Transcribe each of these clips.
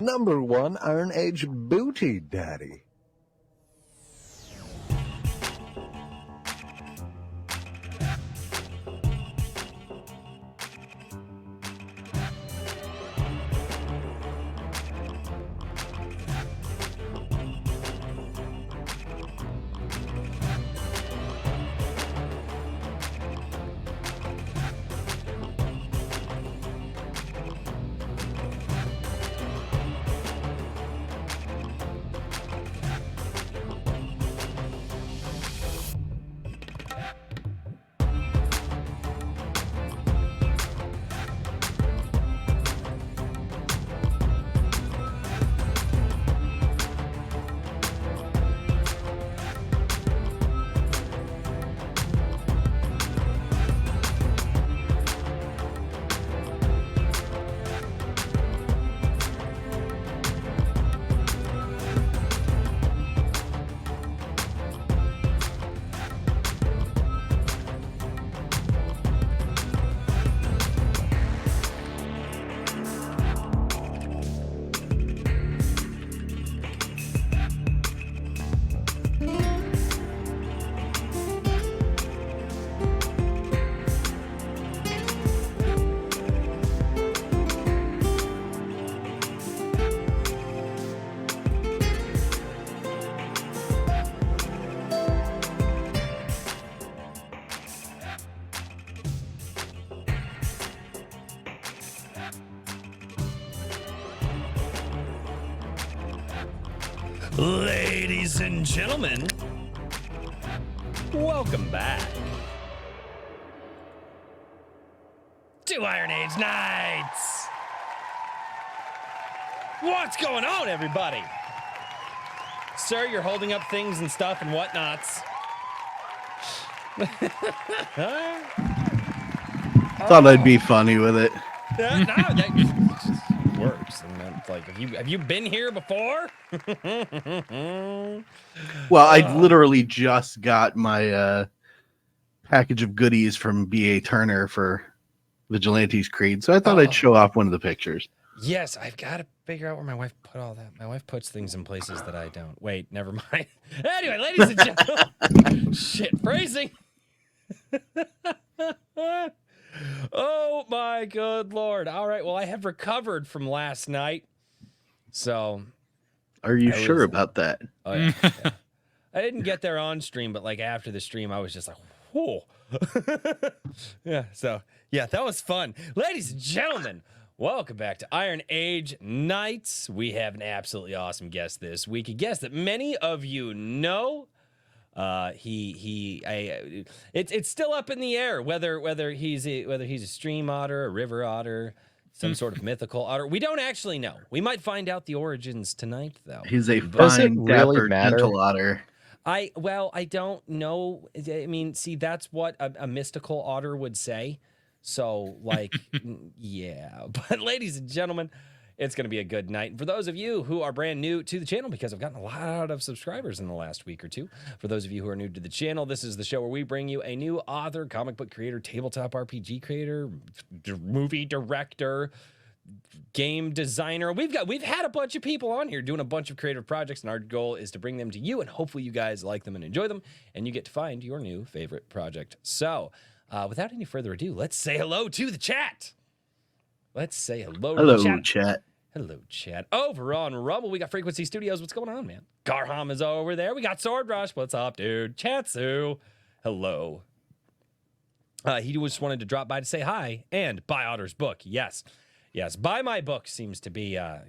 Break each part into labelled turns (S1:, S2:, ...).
S1: #1 Iron Age Booty Daddy.
S2: Ladies and gentlemen, welcome back to Iron Age Nights. What's going on, everybody? Sir, you're holding up things and stuff and whatnots.
S3: Thought I'd be funny with it.
S2: No, that works. And it's like, have you been here before?
S3: Well, I literally just got my package of goodies from B.A. Turner for Vigilantes Creed, so I thought I'd show off one of the pictures.
S2: Yes, I've got to figure out where my wife put all that. My wife puts things in places that I don't. Wait, never mind. Anyway, ladies and gentlemen, shit, phrasing. Oh my good Lord. All right, well, I have recovered from last night. So
S3: Are you sure about that?
S2: Oh, yeah, yeah. I didn't get there on stream, but like after the stream, I was just like, whoa. Yeah, so yeah, that was fun. Ladies and gentlemen, welcome back to Iron Age Nights. We have an absolutely awesome guest this week. A guest that many of you know. It's still up in the air whether he's a stream otter, a river otter, some sort of mythical otter. We don't actually know. We might find out the origins tonight, though.
S3: He's a fine, dapper, gentle otter.
S2: I don't know. I mean, see, that's what a mystical otter would say. So, like, yeah. But, ladies and gentlemen, it's going to be a good night. And for those of you who are brand new to the channel, because I've gotten a lot of subscribers in the last week or two, for those of you who are new to the channel, this is the show where we bring you a new author, comic book creator, tabletop RPG creator, movie director, game designer. We've had a bunch of people on here doing a bunch of creative projects, and our goal is to bring them to you, and hopefully you guys like them and enjoy them, and you get to find your new favorite project. So, without any further ado, let's say hello to the chat. Let's say hello to the chat. Hello, chat. Over on Rumble, we got Frequency Studios. What's going on, man? Garham is over there. We got Sword Rush. What's up, dude? Chatsu. Hello. He just wanted to drop by to say hi and buy Otter's book. Yes. Buy my book seems to be a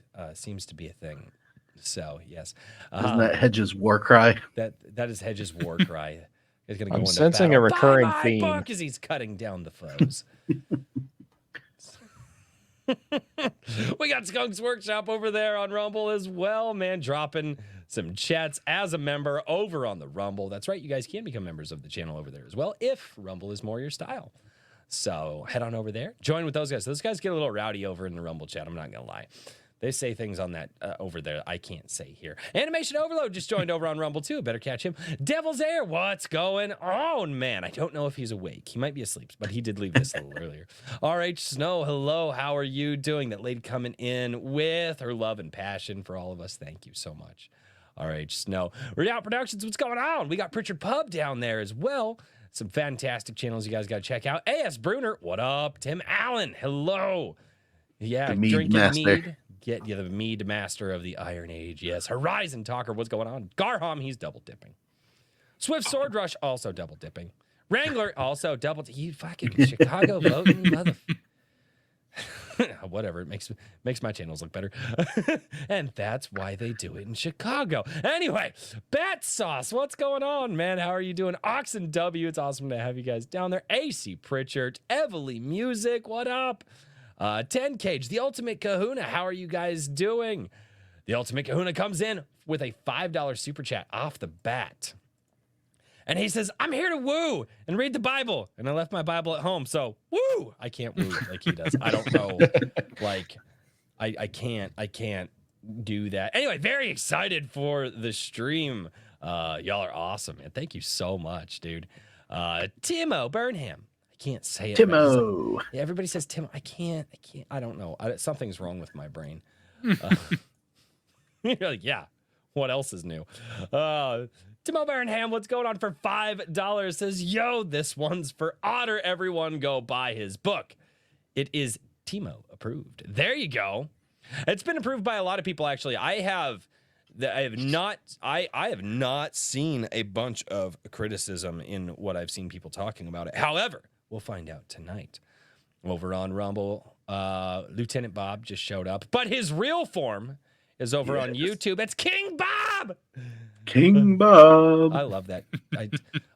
S2: thing. So yes.
S3: Isn't that Hedge's war cry?
S2: That is Hedge's war cry. He's gonna go
S4: I'm sensing
S2: battle.
S4: a recurring
S2: buy my
S4: theme
S2: book as he's cutting down the foes. We got Skunk's Workshop over there on Rumble as well, man, dropping some chats as a member over on the Rumble. That's right, you guys can become members of the channel over there as well if Rumble is more your style. So head on over there, join with those guys. Those guys get a little rowdy over in the Rumble chat, I'm not gonna lie. They say things on that over there I can't say here. Animation Overload just joined over on Rumble too. Better catch him. Devil's Air, what's going on, man? I don't know if he's awake. He might be asleep, but he did leave this a little earlier. RH Snow, hello. How are you doing? That lady coming in with her love and passion for all of us. Thank you so much. RH Snow. Redout Productions, what's going on? We got Pritchard Pub down there as well. Some fantastic channels you guys got to check out. AS Bruner, what up? Tim Allen, hello. Yeah, drinking mead. Get you the mead master of the Iron Age. Yes. Horizon Talker, what's going on? Garham, he's double dipping. Swift Sword Rush, also double dipping. Wrangler, also double. You fucking Chicago voting mother. Whatever, it makes my channels look better. And that's why they do it in Chicago. Anyway, Bat Sauce, what's going on, man? How are you doing? Oxen W, it's awesome to have you guys down there. AC Pritchard, Evely Music, what up? 10 Cage, the Ultimate Kahuna, how are you guys doing? The Ultimate Kahuna comes in with a $5 super chat off the bat. And he says, I'm here to woo and read the Bible. And I left my Bible at home, so woo! I can't woo like he does. I don't know. Like, I can't do that. Anyway, very excited for the stream. Y'all are awesome, man. Thank you so much, dude. Timo Burnham. I can't say it.
S3: Timo.
S2: Yeah, everybody says Timo. I can't. I don't know. Something's wrong with my brain. You're like, yeah. What else is new? Timo Burnham, what's going on for $5? Says, yo, this one's for Otter. Everyone go buy his book. It is Timo approved. There you go. It's been approved by a lot of people, actually. I have not seen a bunch of criticism in what I've seen people talking about it. However, we'll find out tonight. Over on Rumble, Lieutenant Bob just showed up, but his real form is over on YouTube. It's King Bob.
S3: King Bob.
S2: I love that.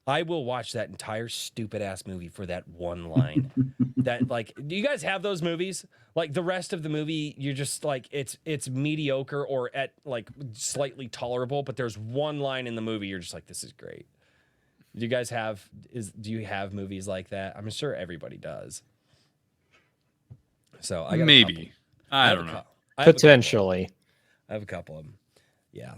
S2: I will watch that entire stupid ass movie for that one line. That, like, do you guys have those movies? Like, the rest of the movie, you're just like, it's mediocre or at like slightly tolerable, but there's one line in the movie you're just like, this is great. Do you guys have movies like that? I'm sure everybody does. So I got
S4: maybe. I don't know.
S5: Potentially.
S2: I have a couple of them. Yeah.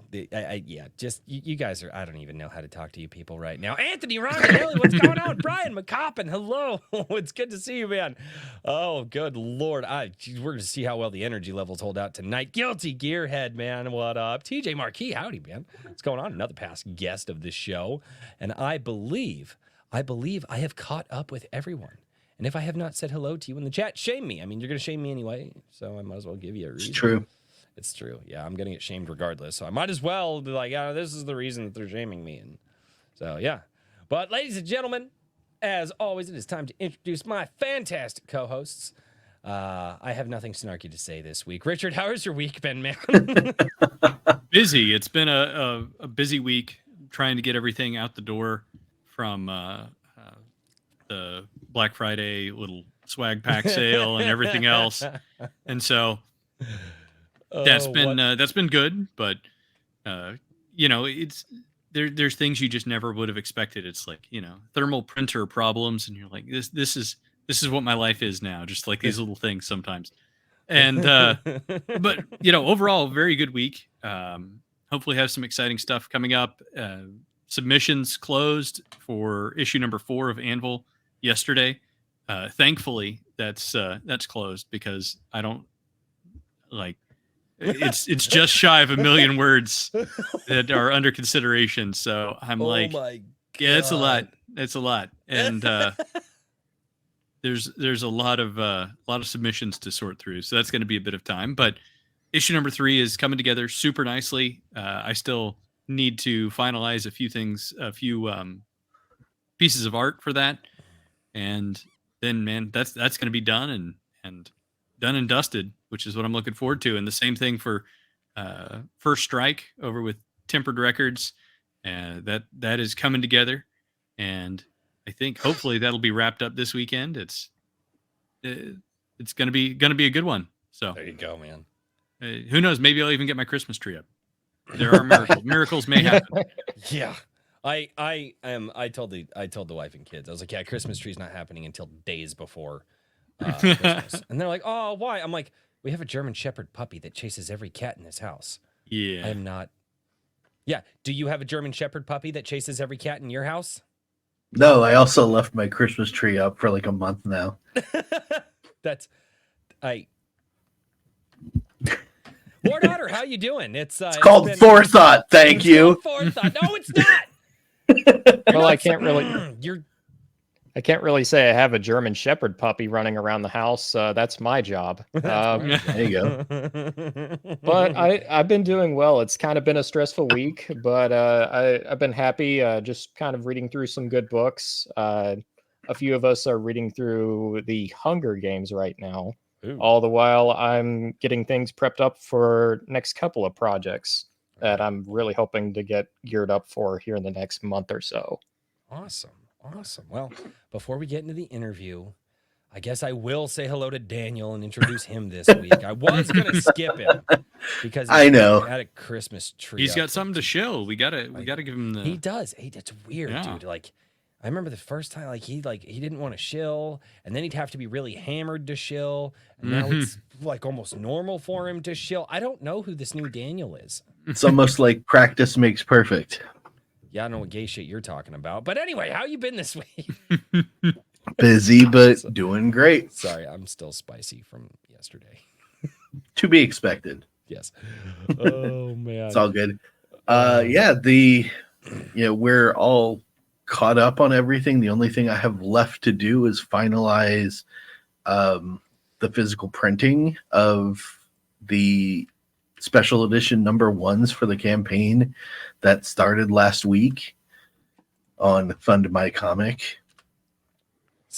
S2: Just you guys are. I don't even know how to talk to you people right now. Anthony Roncanelli, what's going on? Brian McCoppin, hello. It's good to see you, man. Oh, good Lord. We're going to see how well the energy levels hold out tonight. Guilty Gearhead, man. What up? TJ Marquis, howdy, man. What's going on? Another past guest of this show. And I believe I have caught up with everyone. And if I have not said hello to you in the chat, shame me. I mean, you're going to shame me anyway, so I might as well give you a reason.
S3: It's true.
S2: It's true. Yeah, I'm going to get shamed regardless. So I might as well be like, yeah, this is the reason that they're shaming me. And so, yeah. But ladies and gentlemen, as always, it is time to introduce my fantastic co-hosts. I have nothing snarky to say this week. Richard, how has your week been, man?
S4: Busy. It's been a busy week trying to get everything out the door from the Black Friday little swag pack sale and everything else. And so that's been good, but it's there's things you just never would have expected. It's like, thermal printer problems, and you're like, this is what my life is now, just like these little things sometimes. And but overall, very good week. Hopefully have some exciting stuff coming up. Submissions closed for issue number 4 of Anvil yesterday. Thankfully that's closed, because I don't like it's just shy of 1 million words that are under consideration. So I'm my God. Yeah, it's a lot. And there's a lot of submissions to sort through. So that's going to be a bit of time, but issue number 3 is coming together super nicely. I still need to finalize a few pieces of art for that. And then, man, that's going to be done and done and dusted, which is what I'm looking forward to. And the same thing for First Strike over with Tempered Records. That is coming together, and I think hopefully that'll be wrapped up this weekend. It's gonna be a good one. So
S2: there you go, man.
S4: Who knows? Maybe I'll even get my Christmas tree up. There are miracles. Miracles may happen.
S2: Yeah. I told the wife and kids, I was like, yeah, Christmas tree's not happening until days before Christmas. And they're like, oh, why? I'm like, We have a German Shepherd puppy that chases every cat in this house.
S4: Yeah.
S2: I am not. Yeah. Do you have a German Shepherd puppy that chases every cat in your house?
S3: No, I also left my Christmas tree up for like a month now.
S2: That's Lord Otter, how you doing? It's
S3: Called forethought. Thank you.
S2: Forethought. No, it's not.
S5: Well, I can't really.
S2: You're
S5: I can't really say I have a German Shepherd puppy running around the house. That's my job.
S3: There you go.
S5: But I've been doing well. It's kind of been a stressful week, but I've been happy. Just kind of reading through some good books. A few of us are reading through the Hunger Games right now.
S2: Ooh.
S5: All the while I'm getting things prepped up for next couple of projects that I'm really hoping to get geared up for here in the next month or so.
S2: Awesome. Well, before we get into the interview, I guess I will say hello to Daniel and introduce him this week. I was going to skip him because
S3: I know.
S2: he had a Christmas tree.
S4: He's
S2: up
S4: got something to show. We gotta give him the.
S2: He does. It's weird,
S4: Yeah.
S2: dude. Like, I remember the first time, he didn't want to shill, and then he'd have to be really hammered to shill, and now it's like almost normal for him to shill. I don't know who this new Daniel is.
S3: It's almost like practice makes perfect.
S2: Yeah, I don't know what gay shit you're talking about. But anyway, how you been this week?
S3: Busy, but doing great.
S2: Sorry, I'm still spicy from yesterday.
S3: To be expected.
S2: Yes. Oh man.
S3: It's all good. We're all caught up on everything. The only thing I have left to do is finalize the physical printing of the special edition number ones for the campaign that started last week on Fund My Comic.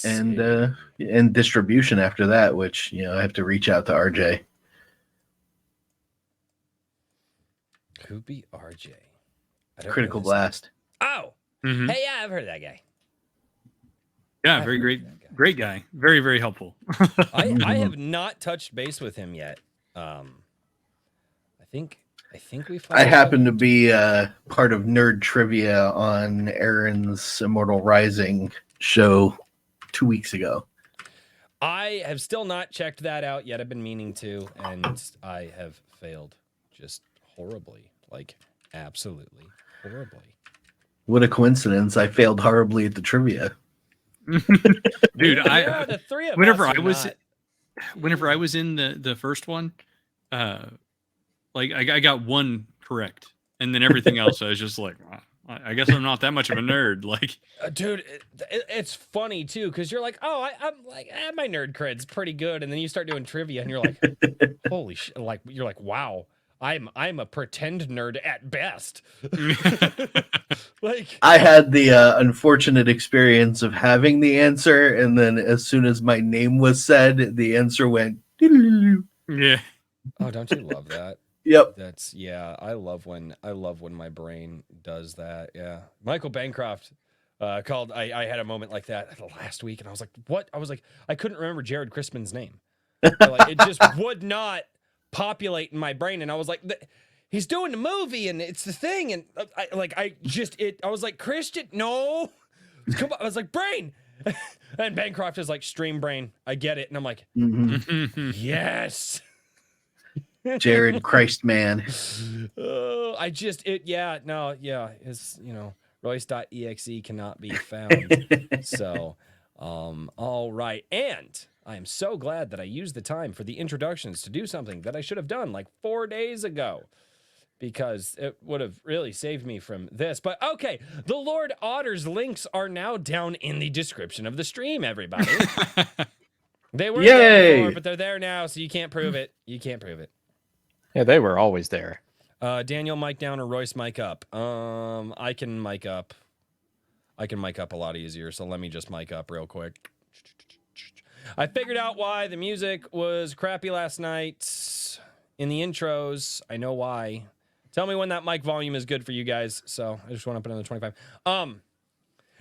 S3: And distribution after that, which I have to reach out to RJ.
S2: Who be RJ?
S3: Critical Blast.
S2: Oh,
S4: Mhm.
S2: hey, yeah, I've heard of that guy.
S4: Yeah, very great guy. Very, very helpful.
S2: I have not touched base with him yet. I think we.
S3: I happen to be part of Nerd Trivia on Aaron's Immortal Rising show 2 weeks ago.
S2: I have still not checked that out yet. I've been meaning to, and I have failed just horribly, like absolutely horribly.
S3: What a coincidence! I failed horribly at the trivia.
S4: Dude,
S2: Yeah, the three of
S4: whenever
S2: us
S4: I
S2: are
S4: was
S2: not-
S4: whenever I was in the first one, I got one correct, and then everything else I was just like, I guess I'm not that much of a nerd. Like,
S2: dude, it's funny too because you're like, oh, I'm like, my nerd cred's pretty good, and then you start doing trivia, and you're like, holy shit! Like, you're like, wow, I'm a pretend nerd at best. Like,
S3: I had the unfortunate experience of having the answer, and then as soon as my name was said, the answer went.
S4: yeah.
S2: oh, don't you love that?
S3: Yep.
S2: That's I love when my brain does that. Yeah. Michael Bancroft called I had a moment like that last week and I was like, what? I was like, I couldn't remember Jared Crispin's name. Like, it just would not populate in my brain. And I was like, he's doing the movie and it's the thing. And I was like, Christian, no. Come on. I was like, brain. And Bancroft is like, stream brain. I get it. And I'm like, yes.
S3: Jared Christ man.
S2: His Royce.exe cannot be found. So, all right. And I am so glad that I used the time for the introductions to do something that I should have done like 4 days ago, because it would have really saved me from this. But okay, the Lord Otter's links are now down in the description of the stream, everybody. They weren't there before, but they're there now, so you can't prove it.
S5: Yeah, they were always there.
S2: Daniel, mic down or Royce, mic up. I can mic up. I can mic up a lot easier, so let me just mic up real quick. I figured out why the music was crappy last night in the intros. I know why. Tell me when that mic volume is good for you guys. So I just went up another 25. No,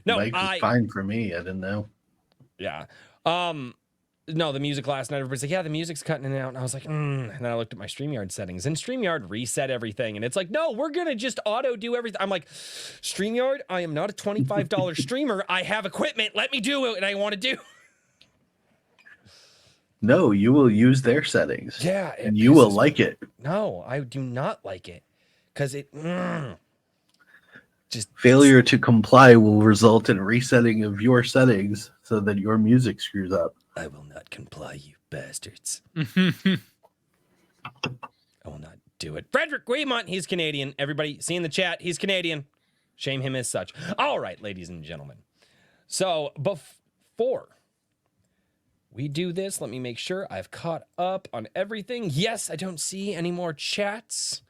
S3: Mike was fine for me. I didn't know.
S2: Yeah. No, the music last night, everybody's like, yeah, the music's cutting in and out. And I was like, And then I looked at my StreamYard settings, and StreamYard reset everything. And it's like, no, we're going to just auto do everything. I'm like, StreamYard, I am not a $25 streamer. I have equipment. Let me do it. And I want to do.
S3: No, you will use their settings.
S2: Yeah,
S3: and you will like it.
S2: No, I do not like it because it just
S3: Failure to comply will result in resetting of your settings so that your music screws up.
S2: I will not comply, you bastards. I will not do it. Frederick Guimont, he's Canadian. Everybody see in the chat, he's Canadian. Shame him as such. All right, ladies and gentlemen. So before we do this, let me make sure I've caught up on everything. Yes, I don't see any more chats.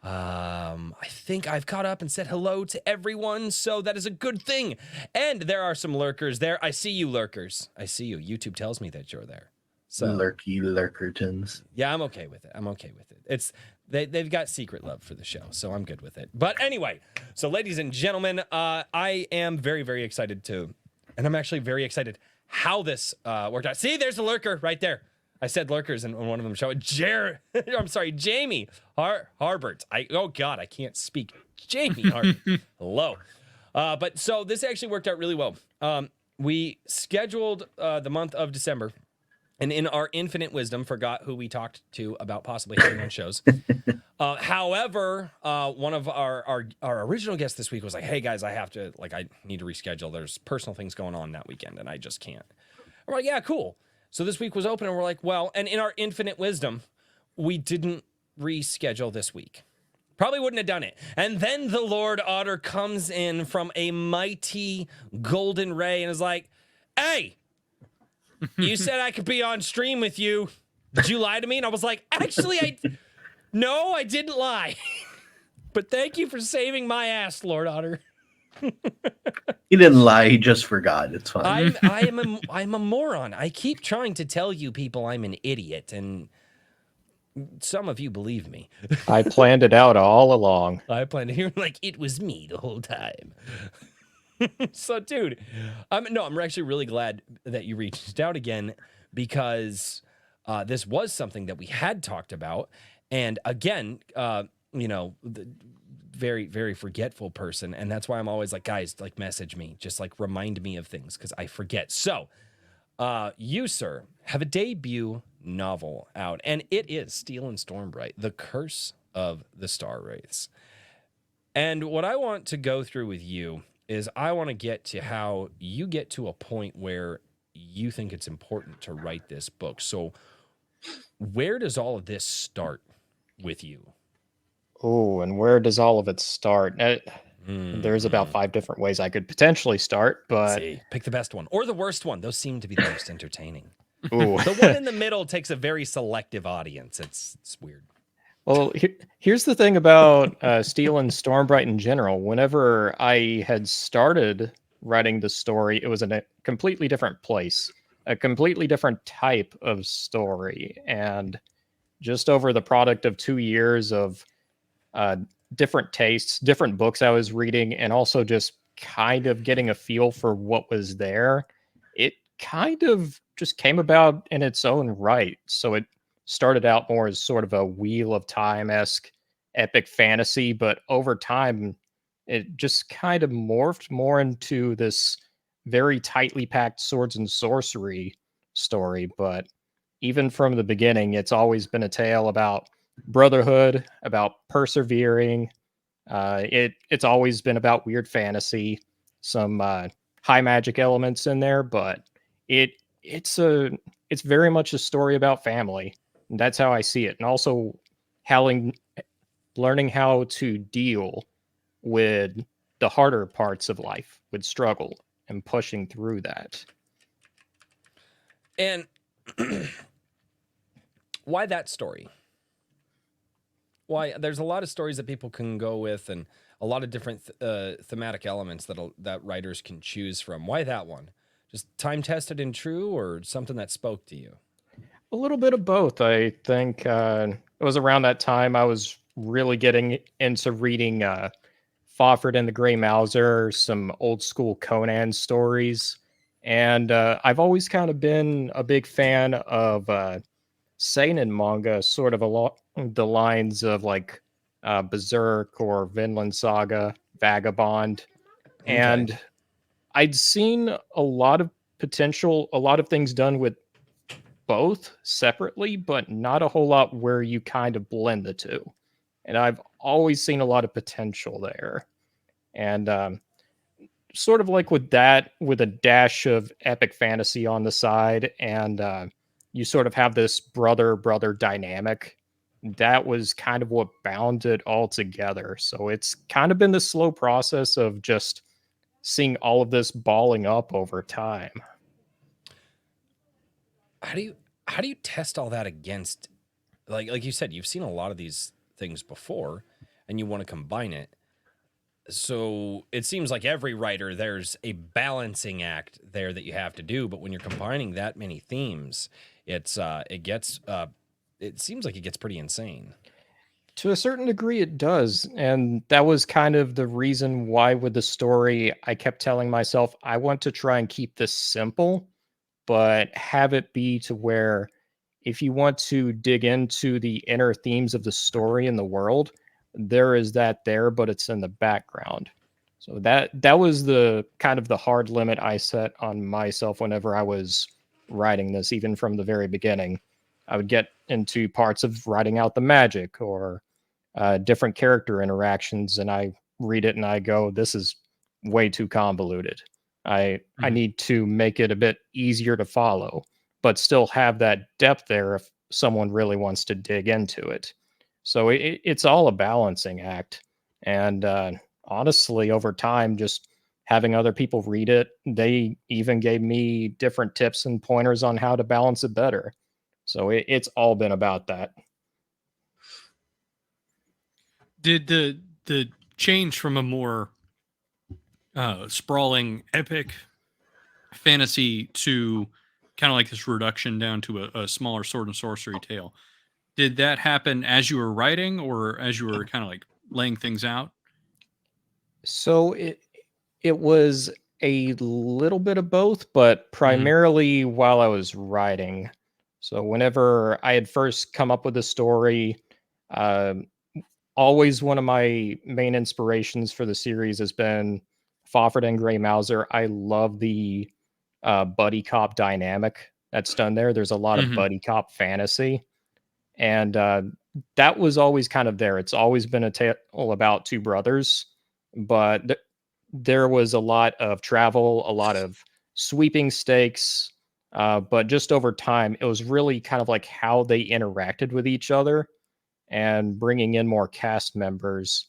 S2: I think I've caught up and said hello to everyone, so that is a good thing. And there are some lurkers there. I see you, lurkers. I see you. YouTube tells me that you're there. So
S3: Lurky lurkertons.
S2: yeah, I'm okay with it. I'm okay with it. It's they've got secret love for the show, so I'm good with it. But anyway, so ladies and gentlemen, I am very, very excited to, and I'm actually very excited how this worked out. See, there's a lurker right there. I said lurkers and one of them showed I'm sorry, Jamie Harbert. Oh God, I can't speak. Jamie Harbert. Hello. But so this actually worked out really well. We scheduled the month of December, and in our infinite wisdom, forgot who we talked to about possibly having on shows. However, one of our original guests this week was like, "Hey guys, I need to reschedule. There's personal things going on that weekend, and I just can't." We're like, "Yeah, cool." So this week was open, and we're like, well, and in our infinite wisdom, we didn't reschedule this week. Probably wouldn't have done it. And then the Lord Otter comes in from a mighty golden ray and is like, "Hey, you said I could be on stream with you. Did you lie to me?" And I was like, actually, no, I didn't lie. But thank you for saving my ass, Lord Otter.
S3: He didn't lie. He just forgot. It's fine.
S2: I'm a moron. I keep trying to tell you people I'm an idiot, and some of you believe me.
S5: I planned it out all along.
S2: I planned to hear like it was me the whole time. So, dude, I'm actually really glad that you reached out again, because this was something that we had talked about, and again, very, very forgetful person, and that's why I'm always like, guys, like, message me, just like remind me of things, because I forget. So you, sir, have a debut novel out, and it is Steel and Stormbright, The Curse of the Star Wraiths. And what I want to go through with you is I want to get to how you get to a point where you think it's important to write this book. So where does all of this start with you?
S5: Oh, and where does all of it start? There's about 5 different ways I could potentially start, but
S2: pick the best one or the worst one. Those seem to be the most entertaining.
S5: Ooh.
S2: The one in the middle takes a very selective audience. It's weird.
S5: Well, here's the thing about Steel and Stormbright in general. Whenever I had started writing the story, it was in a completely different place, a completely different type of story, and just over the product of 2 years of different tastes, different books I was reading, and also just kind of getting a feel for what was there, it kind of just came about in its own right. So it started out more as sort of a Wheel of Time-esque epic fantasy, but over time, it just kind of morphed more into this very tightly packed swords and sorcery story. But even from the beginning, it's always been a tale about brotherhood, about persevering. It's always been about weird fantasy, some high magic elements in there, but it's very much a story about family. And that's how I see it, and also learning how to deal with the harder parts of life, with struggle and pushing through that.
S2: And why that story? Why? There's a lot of stories that people can go with, and a lot of different thematic elements that writers can choose from. Why that one? Just time tested and true, or something that spoke to you?
S5: A little bit of both. I think it was around that time I was really getting into reading Fafhrd and the Grey Mouser, some old school Conan stories. And I've always kind of been a big fan of seinen manga, sort of along the lines of like Berserk or Vinland Saga, Vagabond.
S2: Okay.
S5: And I'd seen a lot of potential, a lot of things done with both separately, but not a whole lot where you kind of blend the two. And I've always seen a lot of potential there. And sort of like with that, with a dash of epic fantasy on the side, and you sort of have this brother brother dynamic. That was kind of what bound it all together. So it's kind of been the slow process of just seeing all of this balling up over time.
S2: How do you test all that against, like you said, you've seen a lot of these things before and you want to combine it. So it seems like every writer, there's a balancing act there that you have to do, but when you're combining that many themes, it seems like it gets pretty insane.
S5: To a certain degree, it does. And that was kind of the reason why, with the story, I kept telling myself, I want to try and keep this simple, but have it be to where if you want to dig into the inner themes of the story and the world, there is that there, but it's in the background. So that was the kind of the hard limit I set on myself whenever I was writing this, even from the very beginning. I would get into parts of writing out the magic or different character interactions, and I read it and I go, "This is way too convoluted. I
S4: Mhm.
S5: need to make it a bit easier to follow, but still have that depth there if someone really wants to dig into it." So it's all a balancing act, and honestly, over time, just having other people read it, they even gave me different tips and pointers on how to balance it better. So it's all been about that.
S4: Did the change from a more sprawling epic fantasy to kind of like this reduction down to a smaller sword and sorcery tale, did that happen as you were writing or as you were kind of like laying things out?
S5: So it was a little bit of both, but
S4: Hmm.
S5: primarily while I was writing. So whenever I had first come up with a story, um, always one of my main inspirations for the series has been Fawford and Grey Mouser. I love the buddy cop dynamic that's done there. There's a lot of
S4: Hmm.
S5: buddy cop fantasy, and that was always kind of there. It's always been a tale about two brothers, but there was a lot of travel, a lot of sweeping stakes. But just over time, it was really kind of like how they interacted with each other and bringing in more cast members.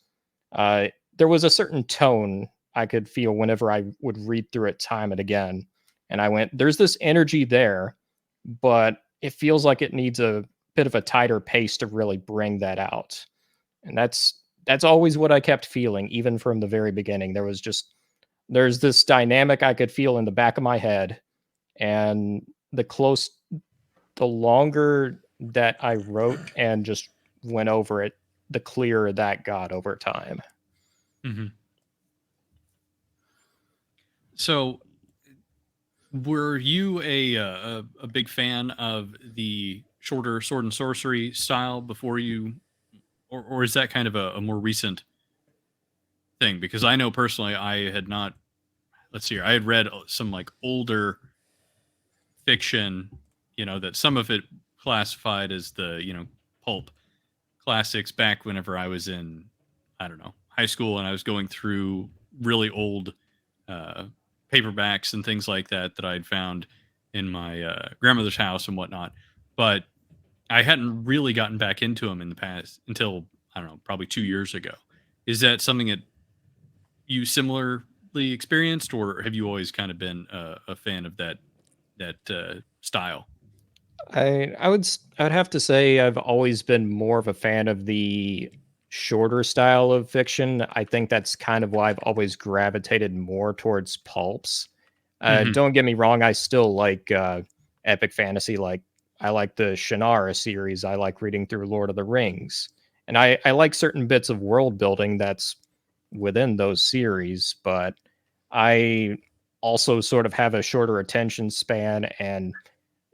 S5: Uh, there was a certain tone I could feel whenever I would read through it time and again. And I went, there's this energy there, but it feels like it needs a bit of a tighter pace to really bring that out. And that's always what I kept feeling, even from the very beginning. There's this dynamic I could feel in the back of my head, and the longer that I wrote and just went over it, the clearer that got over time.
S4: Hmm. So, were you a big fan of the shorter sword and sorcery style before you, or is that kind of a more recent thing? Because I know personally, I had not. Let's see here. I had read some like older fiction, that some of it classified as the pulp classics back whenever I was in, I don't know, high school, and I was going through really old uh, paperbacks and things like that that I'd found in my grandmother's house and whatnot. But I hadn't really gotten back into them in the past until, I don't know, probably 2 years ago. Is that something that you similarly experienced, or have you always kind of been a fan of that style?
S5: I'd have to say I've always been more of a fan of the shorter style of fiction. I think that's kind of why I've always gravitated more towards pulps.
S4: Hmm.
S5: Don't get me wrong, I still like epic fantasy. Like I like the Shannara series. I like reading through Lord of the Rings, and I like certain bits of world building that's within those series. But I also sort of have a shorter attention span, and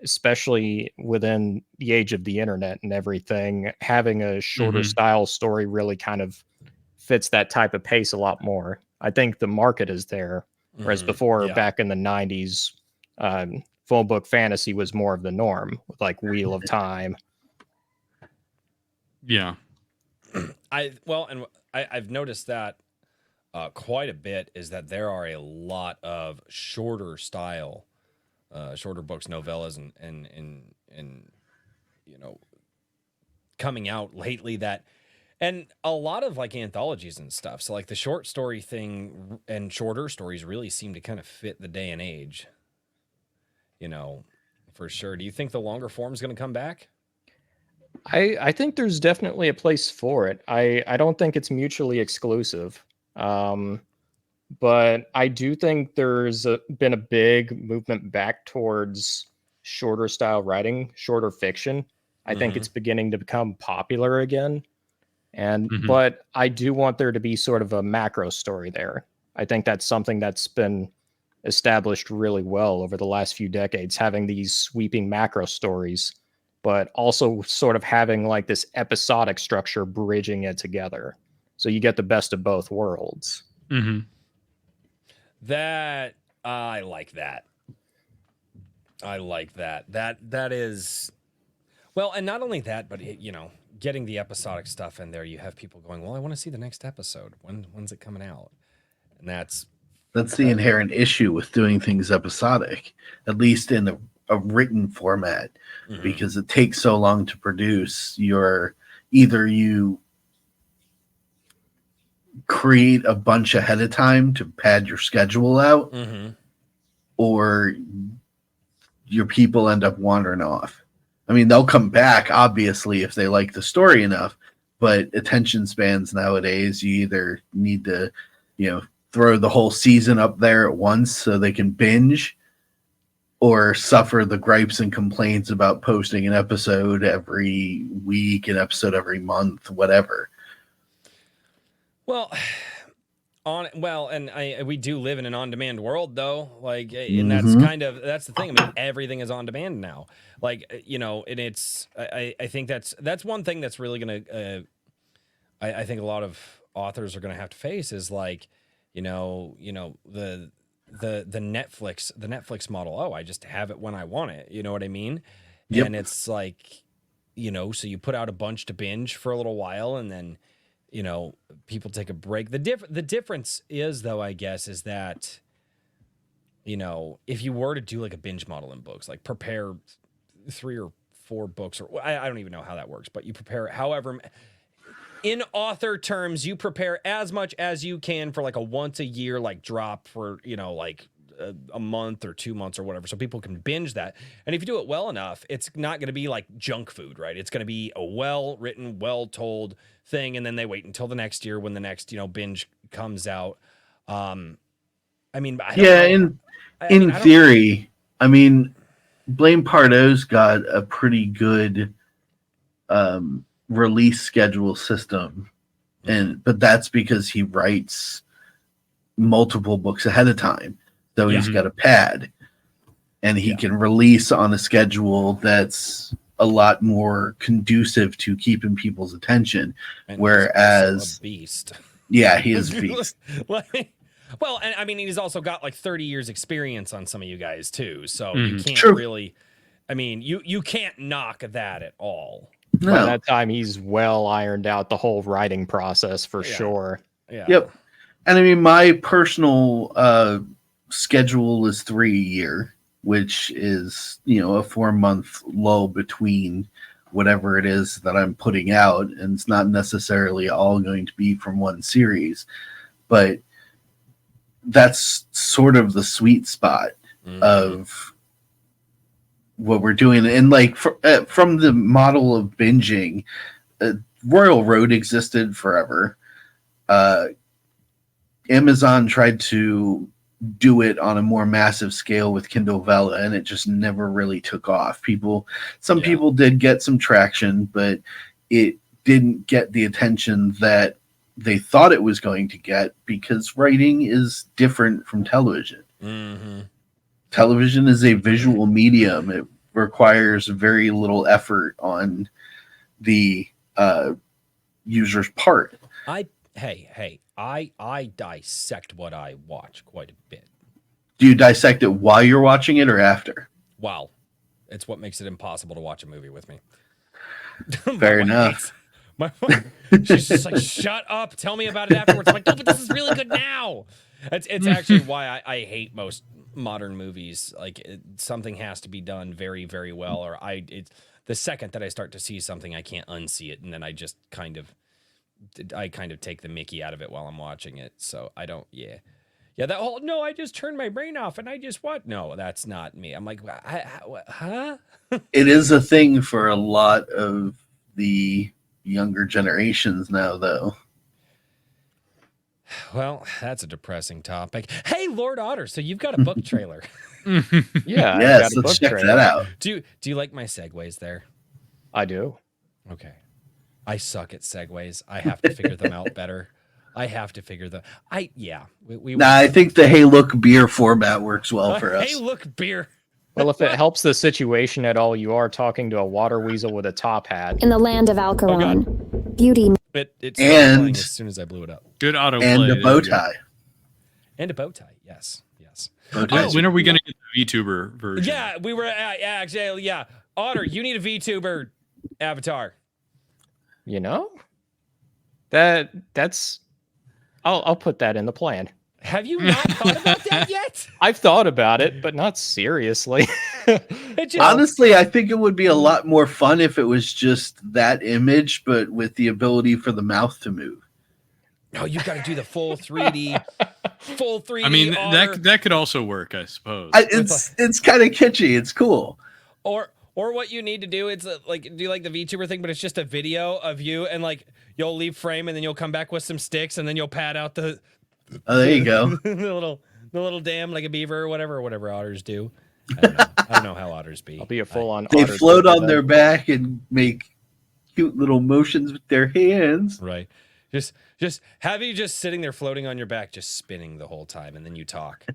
S5: especially within the age of the internet and everything, having a shorter
S4: Hmm.
S5: style story really kind of fits that type of pace a lot more. I think the market is there, whereas
S2: Mm-hmm.
S5: before,
S2: Yeah.
S5: back in the 90s, full book fantasy was more of the norm, with like Wheel of Time.
S4: Yeah.
S2: I've noticed that quite a bit is that there are a lot of shorter books, novellas, and coming out lately and a lot of like anthologies and stuff. So like the short story thing and shorter stories really seem to kind of fit the day and age, for sure. Do you think the longer form is going to come back?
S5: I think there's definitely a place for it. I don't think it's mutually exclusive. But I do think been a big movement back towards shorter style writing, shorter fiction. I think it's beginning to become popular again. But I do want there to be sort of a macro story there. I think that's something that's been established really well over the last few decades, having these sweeping macro stories, but also sort of having like this episodic structure bridging it together. So you get the best of both worlds.
S2: That I like that. That is well, and not only that, but getting the episodic stuff in there, you have people going, well, I want to see the next episode. When's it coming out? And that's
S3: the inherent issue with doing things episodic, at least in a written format, because it takes so long to produce. Either you create a bunch ahead of time to pad your schedule out, or your people end up wandering off. I mean, they'll come back, obviously, if they like the story enough, but attention spans nowadays, you either need to, throw the whole season up there at once so they can binge, or suffer the gripes and complaints about posting an episode every week, an episode every month, whatever.
S2: Well, we do live in an on-demand world, though. Like, and that's the thing. I mean, everything is on demand now. Like, and it's. I think that's one thing that's really gonna. I think a lot of authors are gonna have to face is like, the Netflix model. Oh, I just have it when I want it. You know what I mean?
S3: Yep.
S2: And it's like, so you put out a bunch to binge for a little while, and then. People take a break. The difference is, though, I guess, is that, if you were to do like a binge model in books, like prepare 3 or 4 books, or I don't even know how that works, but you prepare however, in author terms, you prepare as much as you can for like a once a year, like drop for, like a month or 2 months or whatever, so people can binge that. And if you do it well enough, it's not going to be like junk food, right? It's going to be a well-written, well-told thing, and then they wait until the next year when the next binge comes out. I mean, I don't know.
S3: In theory, I mean, Blaine Pardo's got a pretty good release schedule system, but that's because he writes multiple books ahead of time. So he's got a pad, and he can release on a schedule that's a lot more conducive to keeping people's attention.
S2: And
S3: whereas
S2: a beast.
S3: Yeah, he is a beast.
S2: Well, and I mean, he's also got like 30 years experience on some of you guys too. So you can't really, I mean, you can't knock that at all.
S3: No.
S5: By that time, he's well ironed out the whole writing process for sure.
S2: Yeah.
S3: Yep. And I mean, my personal schedule is 3 a year, which is, a 4-month lull between whatever it is that I'm putting out. And it's not necessarily all going to be from one series, but that's sort of the sweet spot of what we're doing. And like from the model of binging, Royal Road existed forever. Amazon tried to do it on a more massive scale with Kindle Vella, and it just never really took off. Some people did get some traction, but it didn't get the attention that they thought it was going to get, because writing is different from television. Television is a visual medium. It requires very little effort on the user's part.
S2: I dissect what I watch quite a bit.
S3: Do you dissect it while you're watching it or after?
S2: Wow. It's what makes it impossible to watch a movie with me.
S3: Fair enough.
S2: My wife, she's just like, shut up. Tell me about it afterwards. I'm like, no, but this is really good now. It's actually why I hate most modern movies. Like something has to be done very, very well, or it's the second that I start to see something, I can't unsee it, and then I just kind of take the Mickey out of it while I'm watching it. So I don't, yeah, that whole no, I just turned my brain off and I just what? No, that's not me. I'm like, huh?
S3: It is a thing for a lot of the younger generations now, though.
S2: Well, that's a depressing topic. Hey, Lord Otter, so you've got a book trailer.
S5: Yeah. I've
S3: Yes,
S5: got a
S3: let's
S5: book
S3: check
S5: trailer.
S3: that out.
S2: Do you like my segues there?
S5: I do.
S2: Okay. I suck at segues. I have to figure them out better. I have to figure the.
S3: I think the Hey Look beer format works well for us.
S2: Hey, look, beer.
S5: Well, if it helps the situation at all, you are talking to a water weasel with a top hat.
S6: In the land of Alcaron, beauty.
S2: It started
S3: And-
S2: playing as soon as I blew it up.
S4: Good autoplay.
S3: And a
S4: there
S3: bow
S4: we go.
S3: tie.
S2: And a bow tie. Yes.
S3: Bow ties
S4: When are we
S3: cool.
S4: going to get the VTuber version?
S2: Yeah, we were actually, yeah. Otter, you need a VTuber avatar.
S5: You know, that's. I'll put that in the plan.
S2: Have you not thought about that yet?
S5: I've thought about it, but not seriously.
S2: It just,
S3: Honestly, I think it would be a lot more fun if it was just that image, but with the ability for the mouth to move.
S2: no, you got to do the full 3D, full 3D.
S4: I mean,
S2: Otter.
S4: that could also work, I suppose.
S3: It's kind of kitschy. It's cool.
S2: Or what you need to do, it's do like the VTuber thing, but it's just a video of you, and like you'll leave frame, and then you'll come back with some sticks, and then you'll pad out the
S3: Oh, there you go.
S2: the little dam like a beaver or whatever otters do. I don't know how otters be.
S5: I'll be a full-on.
S3: They
S5: otter
S3: float
S5: poker
S3: on
S5: then.
S3: their back and make cute little motions with their hands.
S2: Right. Just have you just sitting there floating on your back, just spinning the whole time, and then you talk.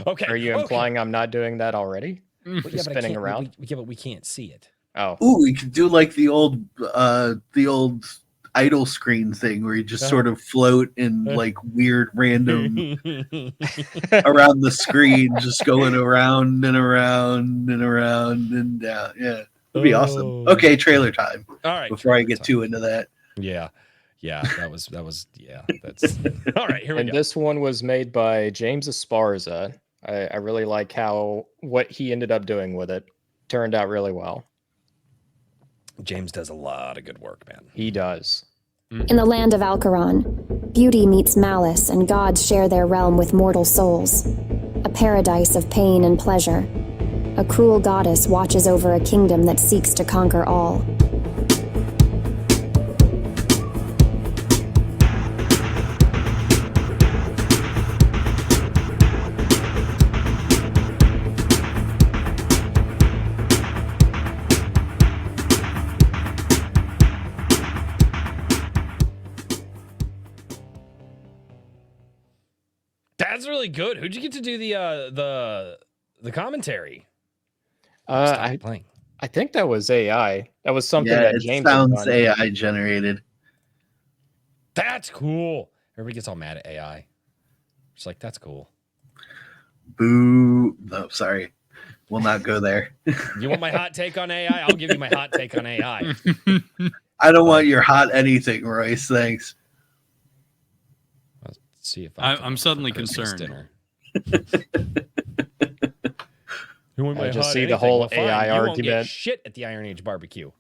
S2: Okay.
S5: Are you implying I'm not doing that already?
S2: Well,
S5: Just spinning around?
S2: But we can't see it.
S5: Oh,
S3: Ooh, we could do like the old idle screen thing where you just sort of float in like weird random around the screen, just going around and around and around and down. Yeah, it'd be awesome. Okay, trailer time.
S2: All right.
S3: Before I get too into that,
S2: Yeah. That was yeah. That's all right. Here we
S5: and
S2: go.
S5: this one was made by James Esparza. I really like what he ended up doing with it. Turned out really well.
S2: James does a lot of good work, man.
S5: He does.
S6: In the land of Alcaron, beauty meets malice, and gods share their realm with mortal souls. A paradise of pain and pleasure. A cruel goddess watches over a kingdom that seeks to conquer all.
S2: That's really good. Who'd you get to do the commentary?
S5: I
S2: Playing.
S5: think that was AI. That was something
S3: yeah,
S5: that
S3: it
S5: James had
S3: sounds
S5: done.
S3: AI generated.
S2: That's cool. Everybody gets all mad at AI. It's like, that's cool.
S3: Boo! No, sorry, we'll not go there.
S2: You want my hot take on AI? I'll give you my hot take on AI.
S3: I don't want your hot anything, Royce. Thanks.
S2: Let's see if
S4: I'm suddenly
S2: Christmas
S4: concerned.
S2: dinner. You want
S5: I just
S2: hot
S5: see the
S2: anything?
S5: whole
S2: Well, fine.
S5: AI
S2: You won't get
S5: argument.
S2: shit at the Iron Age barbecue.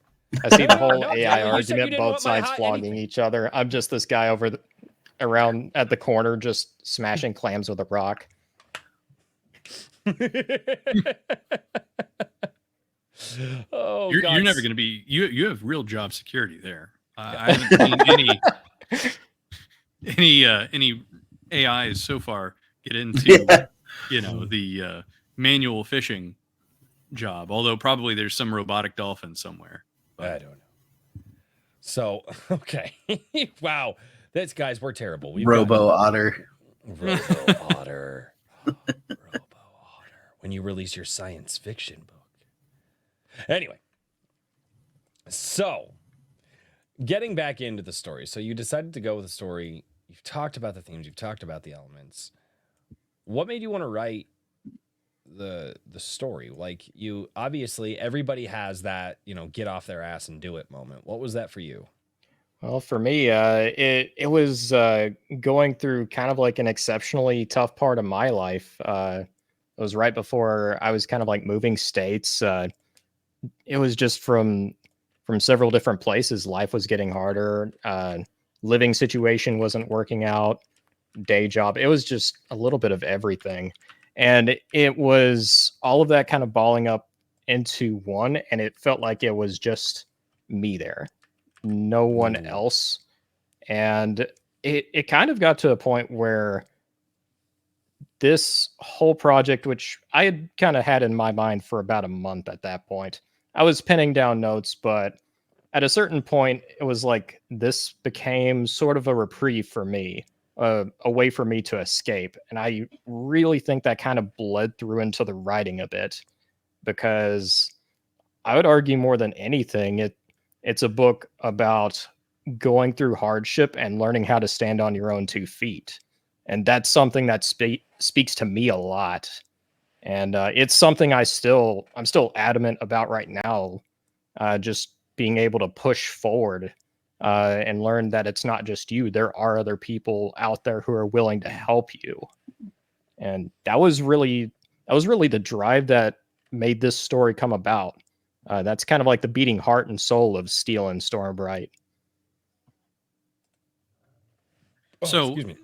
S5: I see the whole
S2: No,
S5: AI
S2: Jeremy, you said you
S5: argument,
S2: didn't
S5: both
S2: want my
S5: sides
S2: hot
S5: flogging
S2: anything.
S5: each other. I'm just this guy around at the corner, just smashing clams with a rock.
S2: Oh,
S4: You're never going to be. You have real job security there. I haven't seen any AIs so far get into the manual fishing job. Although probably there's some robotic dolphin somewhere.
S2: I don't know. So okay, wow, that's guys, we're terrible. We've
S3: Robo Otter.
S2: Robo Otter. Robo Otter. When you release your science fiction book. Anyway, so getting back into the story. So you decided to go with the story. You've talked about the themes. You've talked about the elements. What made you want to write the story? Like, you obviously, everybody has that, get off their ass and do it moment. What was that for you?
S5: Well, for me, it was going through kind of like an exceptionally tough part of my life. It was right before I was kind of like moving states. It was just from several different places. Life was getting harder. Living situation wasn't working out. Day job. It was just a little bit of everything, and it was all of that kind of balling up into one. And it felt like it was just me there, no one
S2: Ooh.
S5: else. And it kind of got to a point where this whole project, which I had kind of had in my mind for about a month at that point, I was penning down notes, but at a certain point, it was like this became sort of a reprieve for me, a way for me to escape. And I really think that kind of bled through into the writing a bit, because I would argue more than anything, it's a book about going through hardship and learning how to stand on your own 2 feet. And that's something that speaks to me a lot. And it's something I'm still adamant about right now. Just being able to push forward and learn that it's not just you. There are other people out there who are willing to help you. And that was really the drive that made this story come about. That's kind of like the beating heart and soul of Steel and Stormbright.
S2: Oh,
S4: So
S2: excuse me.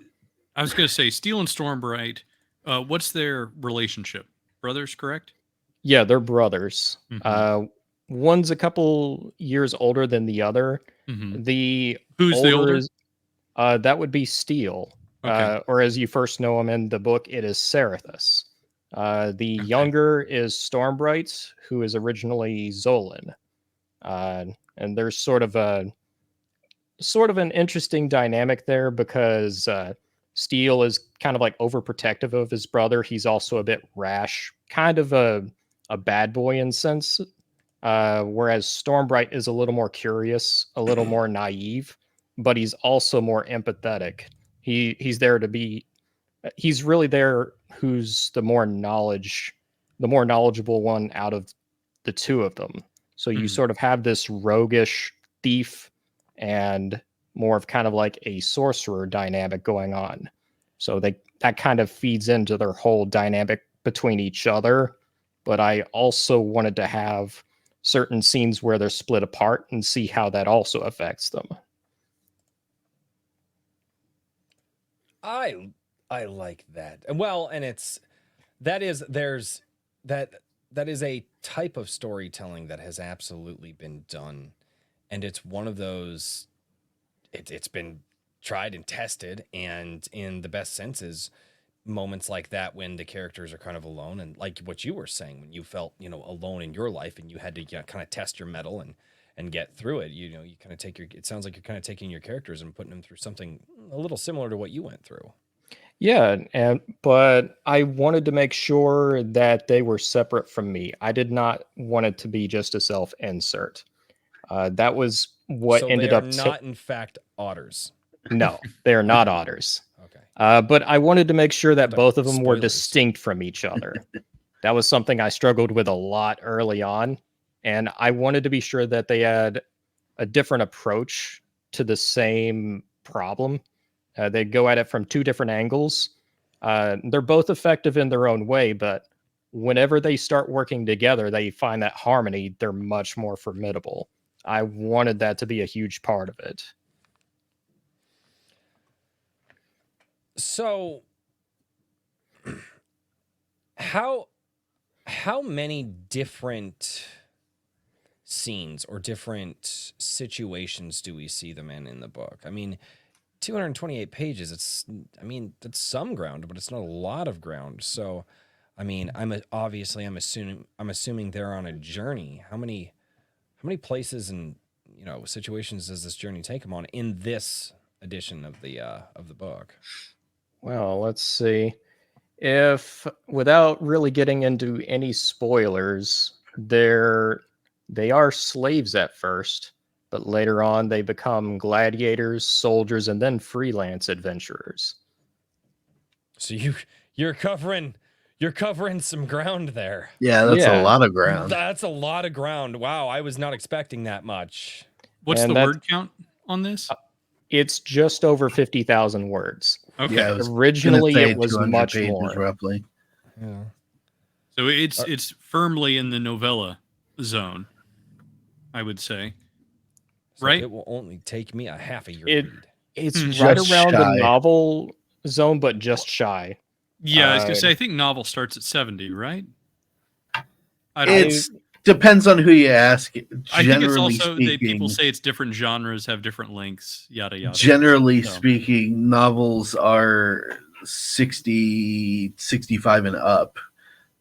S4: I was going to say Steel and Stormbright. What's their relationship? Brothers, correct?
S5: Yeah, they're brothers.
S4: Mhm.
S5: One's a couple years older than the other.
S4: Mhm.
S5: The
S4: Who's the older?
S5: is that would be Steel,
S4: Okay.
S5: or as you first know him in the book, it is Cerathus. The younger is Stormbright, who is originally Zolan, and there's sort of an interesting dynamic there, because Steel is kind of like overprotective of his brother. He's also a bit rash, kind of a bad boy in sense, whereas Stormbright is a little more curious, a little more naive, but he's also more empathetic. He's there to be. He's really there. Who's the more knowledgeable one out of the two of them. So you
S4: Mhm.
S5: sort of have this roguish thief and more of kind of like a sorcerer dynamic going on. So that kind of feeds into their whole dynamic between each other. But I also wanted to have certain scenes where they're split apart and see how that also affects them.
S2: I like that. Well, and that is there's that that is a type of storytelling that has absolutely been done, and it's one of those. It's been tried and tested, and in the best senses, moments like that when the characters are kind of alone, and like what you were saying, when you felt alone in your life and you had to kind of test your mettle and get through it. You kind of take your. It sounds like you're kind of taking your characters and putting them through something a little similar to what you went through.
S5: Yeah, but I wanted to make sure that they were separate from me. I did not want it to be just a self insert. That was what
S2: So they
S5: ended
S2: are
S5: up.
S2: not, in fact, otters.
S5: No, they are not otters.
S2: Okay.
S5: But I wanted to make sure that
S2: Sorry,
S5: both of them were
S2: spoilers.
S5: distinct from each other. That was something I struggled with a lot early on, and I wanted to be sure that they had a different approach to the same problem. They go at it from two different angles. They're both effective in their own way, but whenever they start working together, they find that harmony. They're much more formidable. I wanted that to be a huge part of it.
S2: So how many different scenes or different situations do we see them in the book? I mean, 228 pages, that's some ground, but it's not a lot of ground. So I mean, I'm assuming they're on a journey. How many places and situations does this journey take them on in this edition of the book?
S5: Well, let's see. If without really getting into any spoilers, they are slaves at first, but later on they become gladiators, soldiers, and then freelance adventurers.
S2: So you're covering You're covering some ground there.
S3: Yeah, that's
S5: Yeah.
S3: a lot of ground.
S2: That's a lot of ground. Wow, I was not expecting that much.
S4: What's
S5: And
S4: the
S5: that-
S4: word count on this?
S5: It's just over 50,000 words.
S4: Okay.
S3: Yeah, I was gonna
S5: Originally,
S3: say
S5: it was
S3: 200
S5: much
S3: pages,
S5: more.
S3: roughly.
S2: Yeah.
S4: So it's firmly in the novella zone, I would say.
S2: So
S4: Right?
S2: it will only take me a half a year
S5: It-
S2: to read.
S5: It's
S4: Just
S5: right around the
S3: shy.
S5: novel zone, but just shy.
S4: Yeah, I was gonna say I think novel starts at 70, right? I don't know.
S3: It depends on who you ask.
S4: I think it's
S3: Generally
S4: also
S3: speaking,
S4: people say it's different genres have different lengths, yada yada.
S3: generally
S4: So,
S3: speaking, novels are 60, 65 and up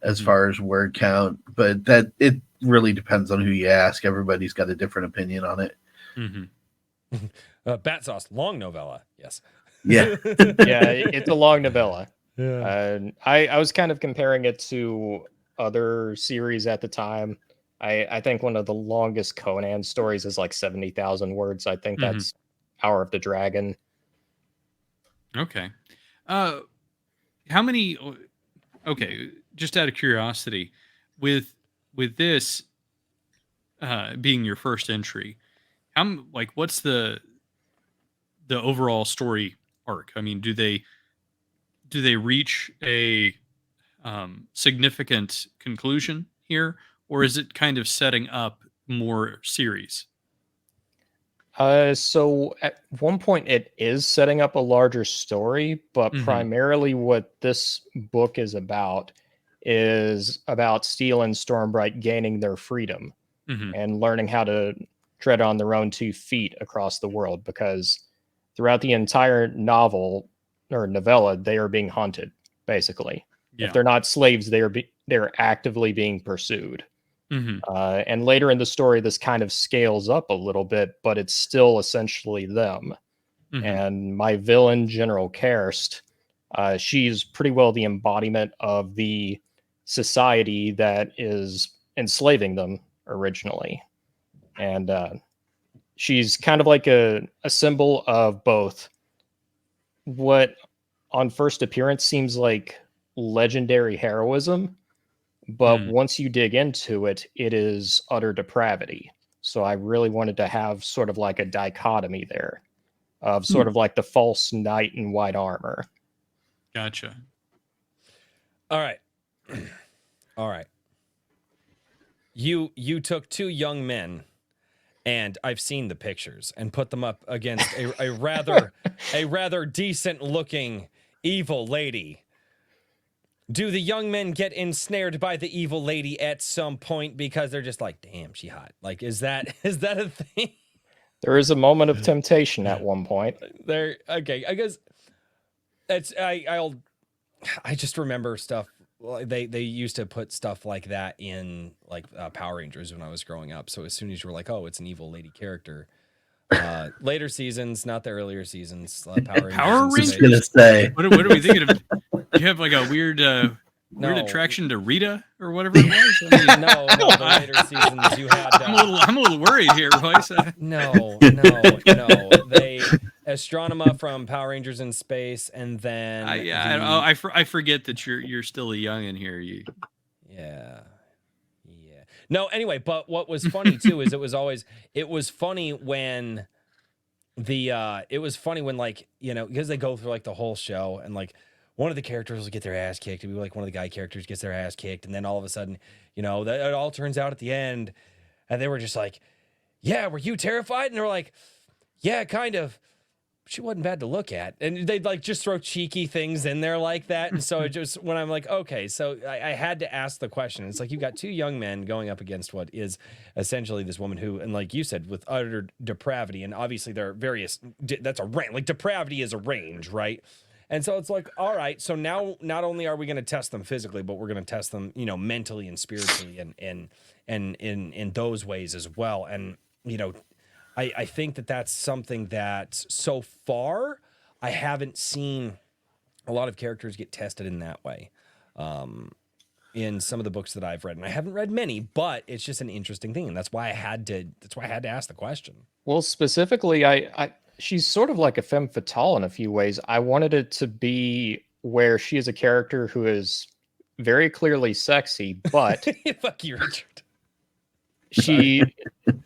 S3: as
S4: Mhm.
S3: far as word count, but that it really depends on who you ask. Everybody's got a different opinion on it.
S4: mhm.
S2: Bat Sauce, long novella. Yes.
S3: Yeah.
S5: Yeah, it's a long novella.
S2: Yeah.
S5: I was kind of comparing it to other series at the time. I think one of the longest Conan stories is like 70,000 words. I think
S4: Mhm.
S5: that's Hour of the Dragon.
S4: Okay. How many? Okay, just out of curiosity, with this being your first entry, what's the overall story arc? I mean, do they reach a significant conclusion here, or is it kind of setting up more series?
S5: So at one point it is setting up a larger story, but
S4: Mhm.
S5: primarily what this book is about Steel and Stormbright gaining their freedom
S4: Mhm.
S5: and learning how to tread on their own 2 feet across the world, because throughout the entire novel or novella, they are being hunted, basically.
S4: Yeah.
S5: If they're not slaves, they're actively being pursued.
S4: Mhm.
S5: And later in the story, this kind of scales up a little bit, but it's still essentially them.
S4: Mhm.
S5: And my villain, General Karst, she's pretty well the embodiment of the society that is enslaving them originally. And she's kind of like a symbol of both what on first appearance seems like legendary heroism, but
S4: Mm.
S5: once you dig into it, it is utter depravity. So I really wanted to have sort of like a dichotomy there of sort of like the false knight in white armor.
S4: Gotcha.
S2: All right. All right. You took two young men, and I've seen the pictures, and put them up against a rather decent looking evil lady. Do the young men get ensnared by the evil lady at some point because they're just like, damn, she hot? Like, is that a thing?
S5: There is a moment of temptation at one point.
S2: There, okay. I guess it's I just remember stuff. They used to put stuff like that in like Power Rangers when I was growing up. So as soon as you were like, oh, it's an evil lady character. Later seasons, not the earlier seasons. Power Rangers.
S4: Power
S2: in
S3: I was
S2: space.
S3: gonna say.
S4: What are we thinking of? Do you have like a weird
S2: No.
S4: attraction to Rita or whatever it was? I mean,
S2: No, the later seasons you had.
S4: I'm a little worried here, Royce.
S2: No. They Astronema from Power Rangers in Space, and then
S4: I forget that you're still a youngin' here.
S2: Yeah. No, anyway, but what was funny too is it was funny when like, you know, because they go through like the whole show, and like one of the characters will get their ass kicked, and like one of the guy characters gets their ass kicked, and then all of a sudden, you know, that it all turns out at the end, and they were just like, yeah, were you terrified? And they're like, yeah, kind of. She wasn't bad to look at. And they'd like just throw cheeky things in there like that. And so it just, when I'm like, okay, so I had to ask the question. It's like, you got two young men going up against what is essentially this woman who, and like you said, with utter depravity. And obviously there are various, that's a range, like depravity is a range, right? And so it's like, all right, so now not only are we going to test them physically, but we're going to test them, you know, mentally and spiritually and in those ways as well. And, you know, I think that's something that so far I haven't seen a lot of characters get tested in that way in some of the books that I've read. And I haven't read many, but it's just an interesting thing. And that's why I had to ask the question.
S5: Well, specifically, she's sort of like a femme fatale in a few ways. I wanted it to be where she is a character who is very clearly sexy, but
S2: Fuck you, Richard.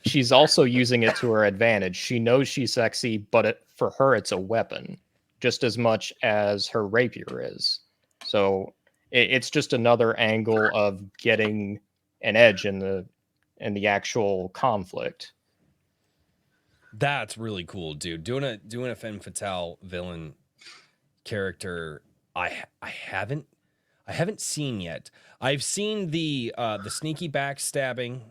S5: she's also using it to her advantage. She knows she's sexy, but for her, it's a weapon, just as much as her rapier is. So it's just another angle of getting an edge in the actual conflict.
S2: That's really cool, dude. Doing a femme fatale villain character, I haven't seen yet. I've seen the sneaky backstabbing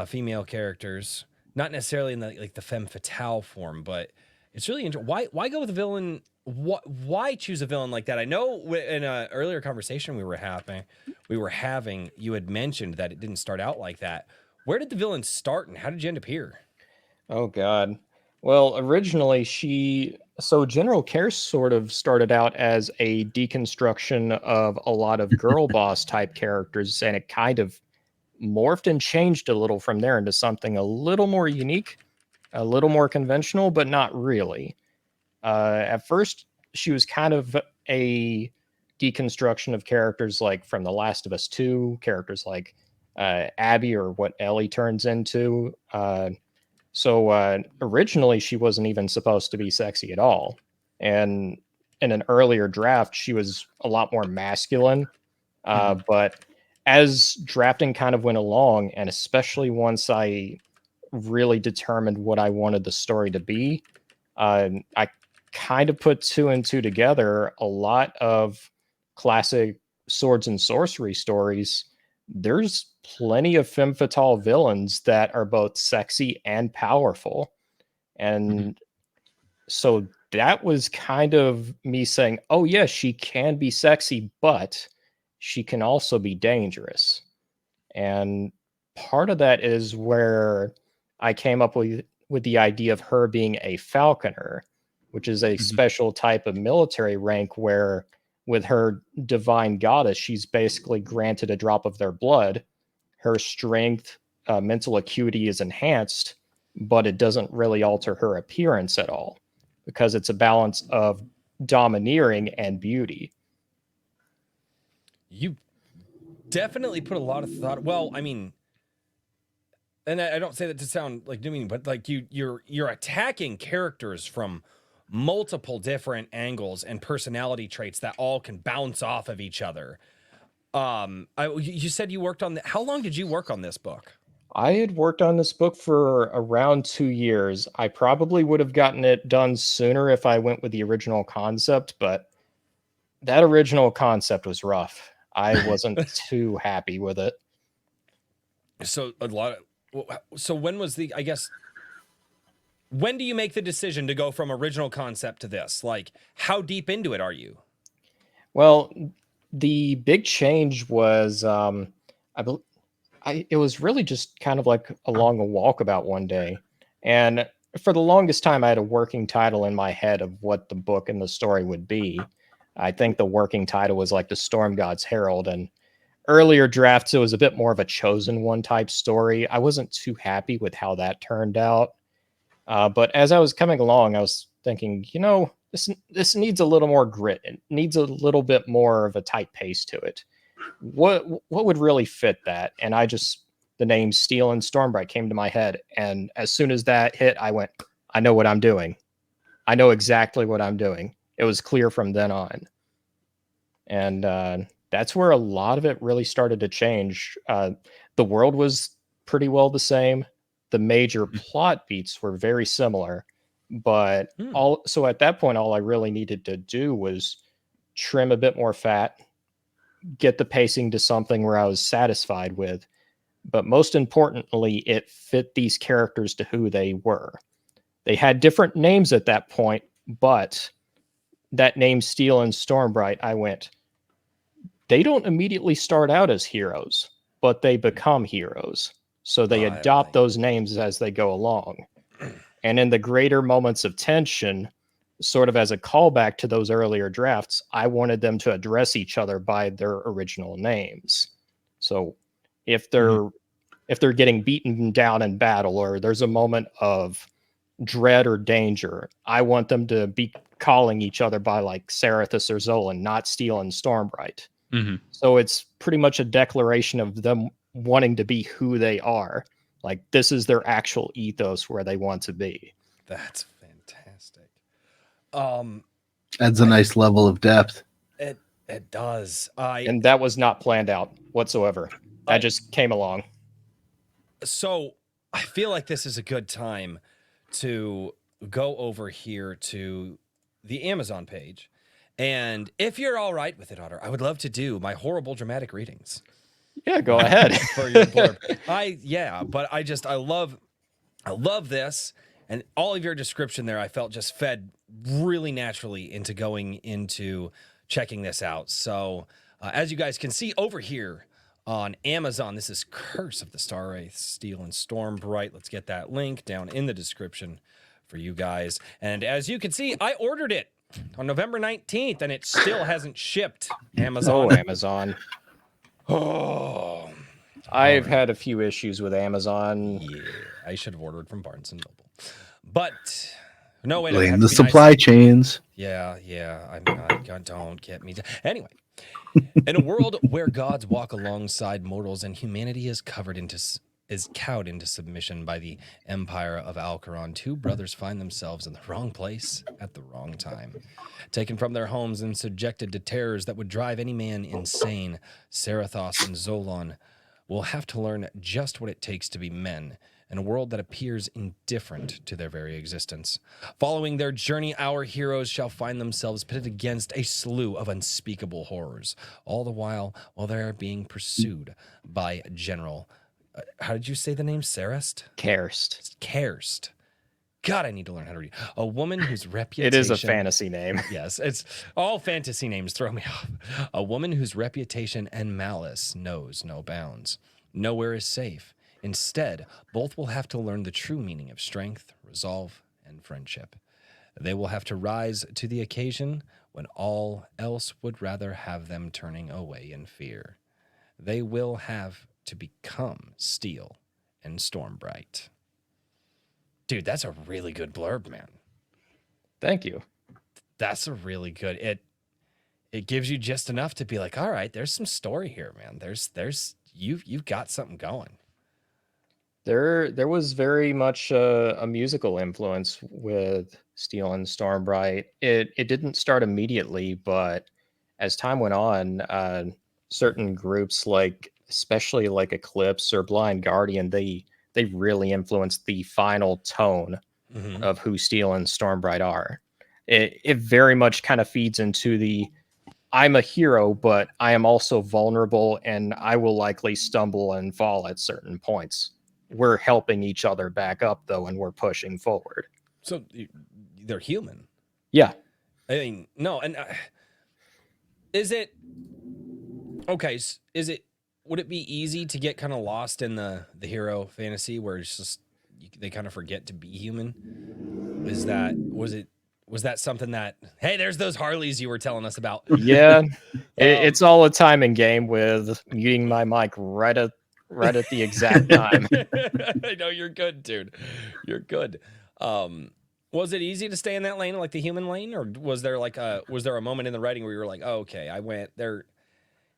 S2: female characters, not necessarily in the femme fatale form, but it's really interesting. Why go with a villain? Why choose a villain like that? I know in an earlier conversation we were having, you had mentioned that it didn't start out like that. Where did the villain start, and how did you end up here?
S5: Oh God. Well, originally General Care sort of started out as a deconstruction of a lot of girl boss type characters, and it kind of morphed and changed a little from there into something a little more unique, a little more conventional, but not really. At first, she was kind of a deconstruction of characters like from The Last of Us 2, characters like Abby or what Ellie turns into. So originally, she wasn't even supposed to be sexy at all. And in an earlier draft, she was a lot more masculine. But as drafting kind of went along, and especially once I really determined what I wanted the story to be, I kind of put two and two together. A lot of classic swords and sorcery stories, there's plenty of femme fatale villains that are both sexy and powerful. And so that was kind of me saying, oh, yeah, she can be sexy, but she can also be dangerous. And part of that is where I came up with the idea of her being a falconer, which is a special type of military rank where with her divine goddess, she's basically granted a drop of their blood. Her strength, mental acuity is enhanced, but it doesn't really alter her appearance at all because it's a balance of domineering and beauty.
S2: You definitely put a lot of thought. Well, I mean, and I don't say that to sound like demeaning, but like you're attacking characters from multiple different angles and personality traits that all can bounce off of each other. You said you worked on how long did you work on this book?
S5: I had worked on this book for around 2 years. I probably would have gotten it done sooner if I went with the original concept, but that original concept was rough. I wasn't too happy with it.
S2: So when was I guess, when do you make the decision to go from original concept to this? Like, how deep into it are you?
S5: Well, the big change was, it was really just kind of like along a walkabout one day. And for the longest time, I had a working title in my head of what the book and the story would be. I think the working title was like the Storm God's Herald. And earlier drafts, it was a bit more of a chosen one type story. I wasn't too happy with how that turned out. But as I was coming along, I was thinking, this needs a little more grit. It needs a little bit more of a tight pace to it. What would really fit that? And the name Steel and Stormbright came to my head. And as soon as that hit, I went, I know what I'm doing. I know exactly what I'm doing. It was clear from then on. And that's where a lot of it really started to change. The world was pretty well the same. The major plot beats were very similar. But so at that point, all I really needed to do was trim a bit more fat, get the pacing to something where I was satisfied with. But most importantly, it fit these characters to who they were. They had different names at that point, but that name Steel and Stormbright, I went, they don't immediately start out as heroes, but they become heroes. So they adopt those names as they go along. And in the greater moments of tension, sort of as a callback to those earlier drafts, I wanted them to address each other by their original names. So if they're getting beaten down in battle, or there's a moment of dread or danger, I want them to be calling each other by like Sarathus or Zolan, not Steel and Stormbright. So it's pretty much a declaration of them wanting to be who they are. Like, this is their actual ethos where they want to be.
S2: That's fantastic.
S3: Adds a nice level of depth.
S2: It does.
S5: And that was not planned out whatsoever. That just came along.
S2: So I feel like this is a good time to go over here to the Amazon page. And if you're all right with it, Otter, I would love to do my horrible dramatic readings.
S5: Yeah, go ahead.
S2: For your blurb. But I love this. And all of your description there, I felt just fed really naturally into going into checking this out. So as you guys can see over here on Amazon, this is Curse of the Star Wraith, Steel and Stormbright. Let's get that link down in the description for you guys. And as you can see, I ordered it on November 19th, and it still hasn't shipped. Amazon.
S5: Oh, Amazon.
S2: Oh.
S5: I've had a few issues with Amazon.
S2: Yeah, I should have ordered from Barnes & Noble. But no way.
S3: Blame the supply chains.
S2: Yeah. God, don't get me. Anyway, in a world where gods walk alongside mortals and humanity is cowed into submission by the Empire of Alcaron, two brothers find themselves in the wrong place at the wrong time. Taken from their homes and subjected to terrors that would drive any man insane, Sarathos and Zolon will have to learn just what it takes to be men in a world that appears indifferent to their very existence. Following their journey, our heroes shall find themselves pitted against a slew of unspeakable horrors, all the while they are being pursued by General... how did you say the name? Sarest? Karst. God, I need to learn how to read. A woman whose reputation...
S5: It is a fantasy name.
S2: Yes, it's all fantasy names throw me off. A woman whose reputation and malice knows no bounds. Nowhere is safe. Instead, both will have to learn the true meaning of strength, resolve, and friendship. They will have to rise to the occasion when all else would rather have them turning away in fear. They will have to become Steel and Stormbright. Dude, that's a really good blurb, man.
S5: Thank you.
S2: That's a really good. It gives you just enough to be like, all right, there's some story here, man. You've got something going.
S5: There was very much a musical influence with Steel and Stormbright. It didn't start immediately, but as time went on, certain groups, like especially like Eclipse or Blind Guardian, they really influenced the final tone of who Steel and Stormbright are. It very much kind of feeds into the I'm a hero, but I am also vulnerable, and I will likely stumble and fall at certain points. We're helping each other back up, though, and we're pushing forward.
S2: So they're human.
S5: Yeah.
S2: I mean, no, and is it okay? Is it? Would it be easy to get kind of lost in the hero fantasy where it's just they kind of forget to be human? Was that something that, hey, there's those Harleys you were telling us about?
S5: Yeah, it's all a time and game with muting my mic right at the exact time.
S2: I know you're good, dude. You're good. Was it easy to stay in that lane, like the human lane, or was there a moment in the writing where you were like, oh, okay, I went there?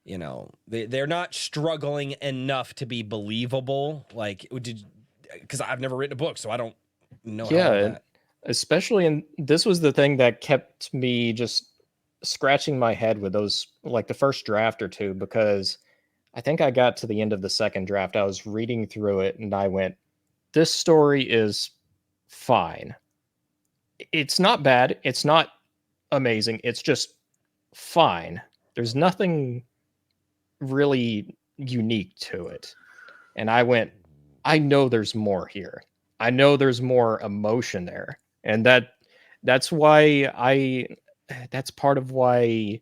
S2: You know, they're not struggling enough to be believable. Like, because I've never written a book, so I don't know.
S5: Yeah, especially this was the thing that kept me just scratching my head with those, like the first draft or two, because I think I got to the end of the second draft. I was reading through it and I went, this story is fine. It's not bad. It's not amazing. It's just fine. There's nothing really unique to it. And I went, I know there's more here. I know there's more emotion there. And that's why that's part of why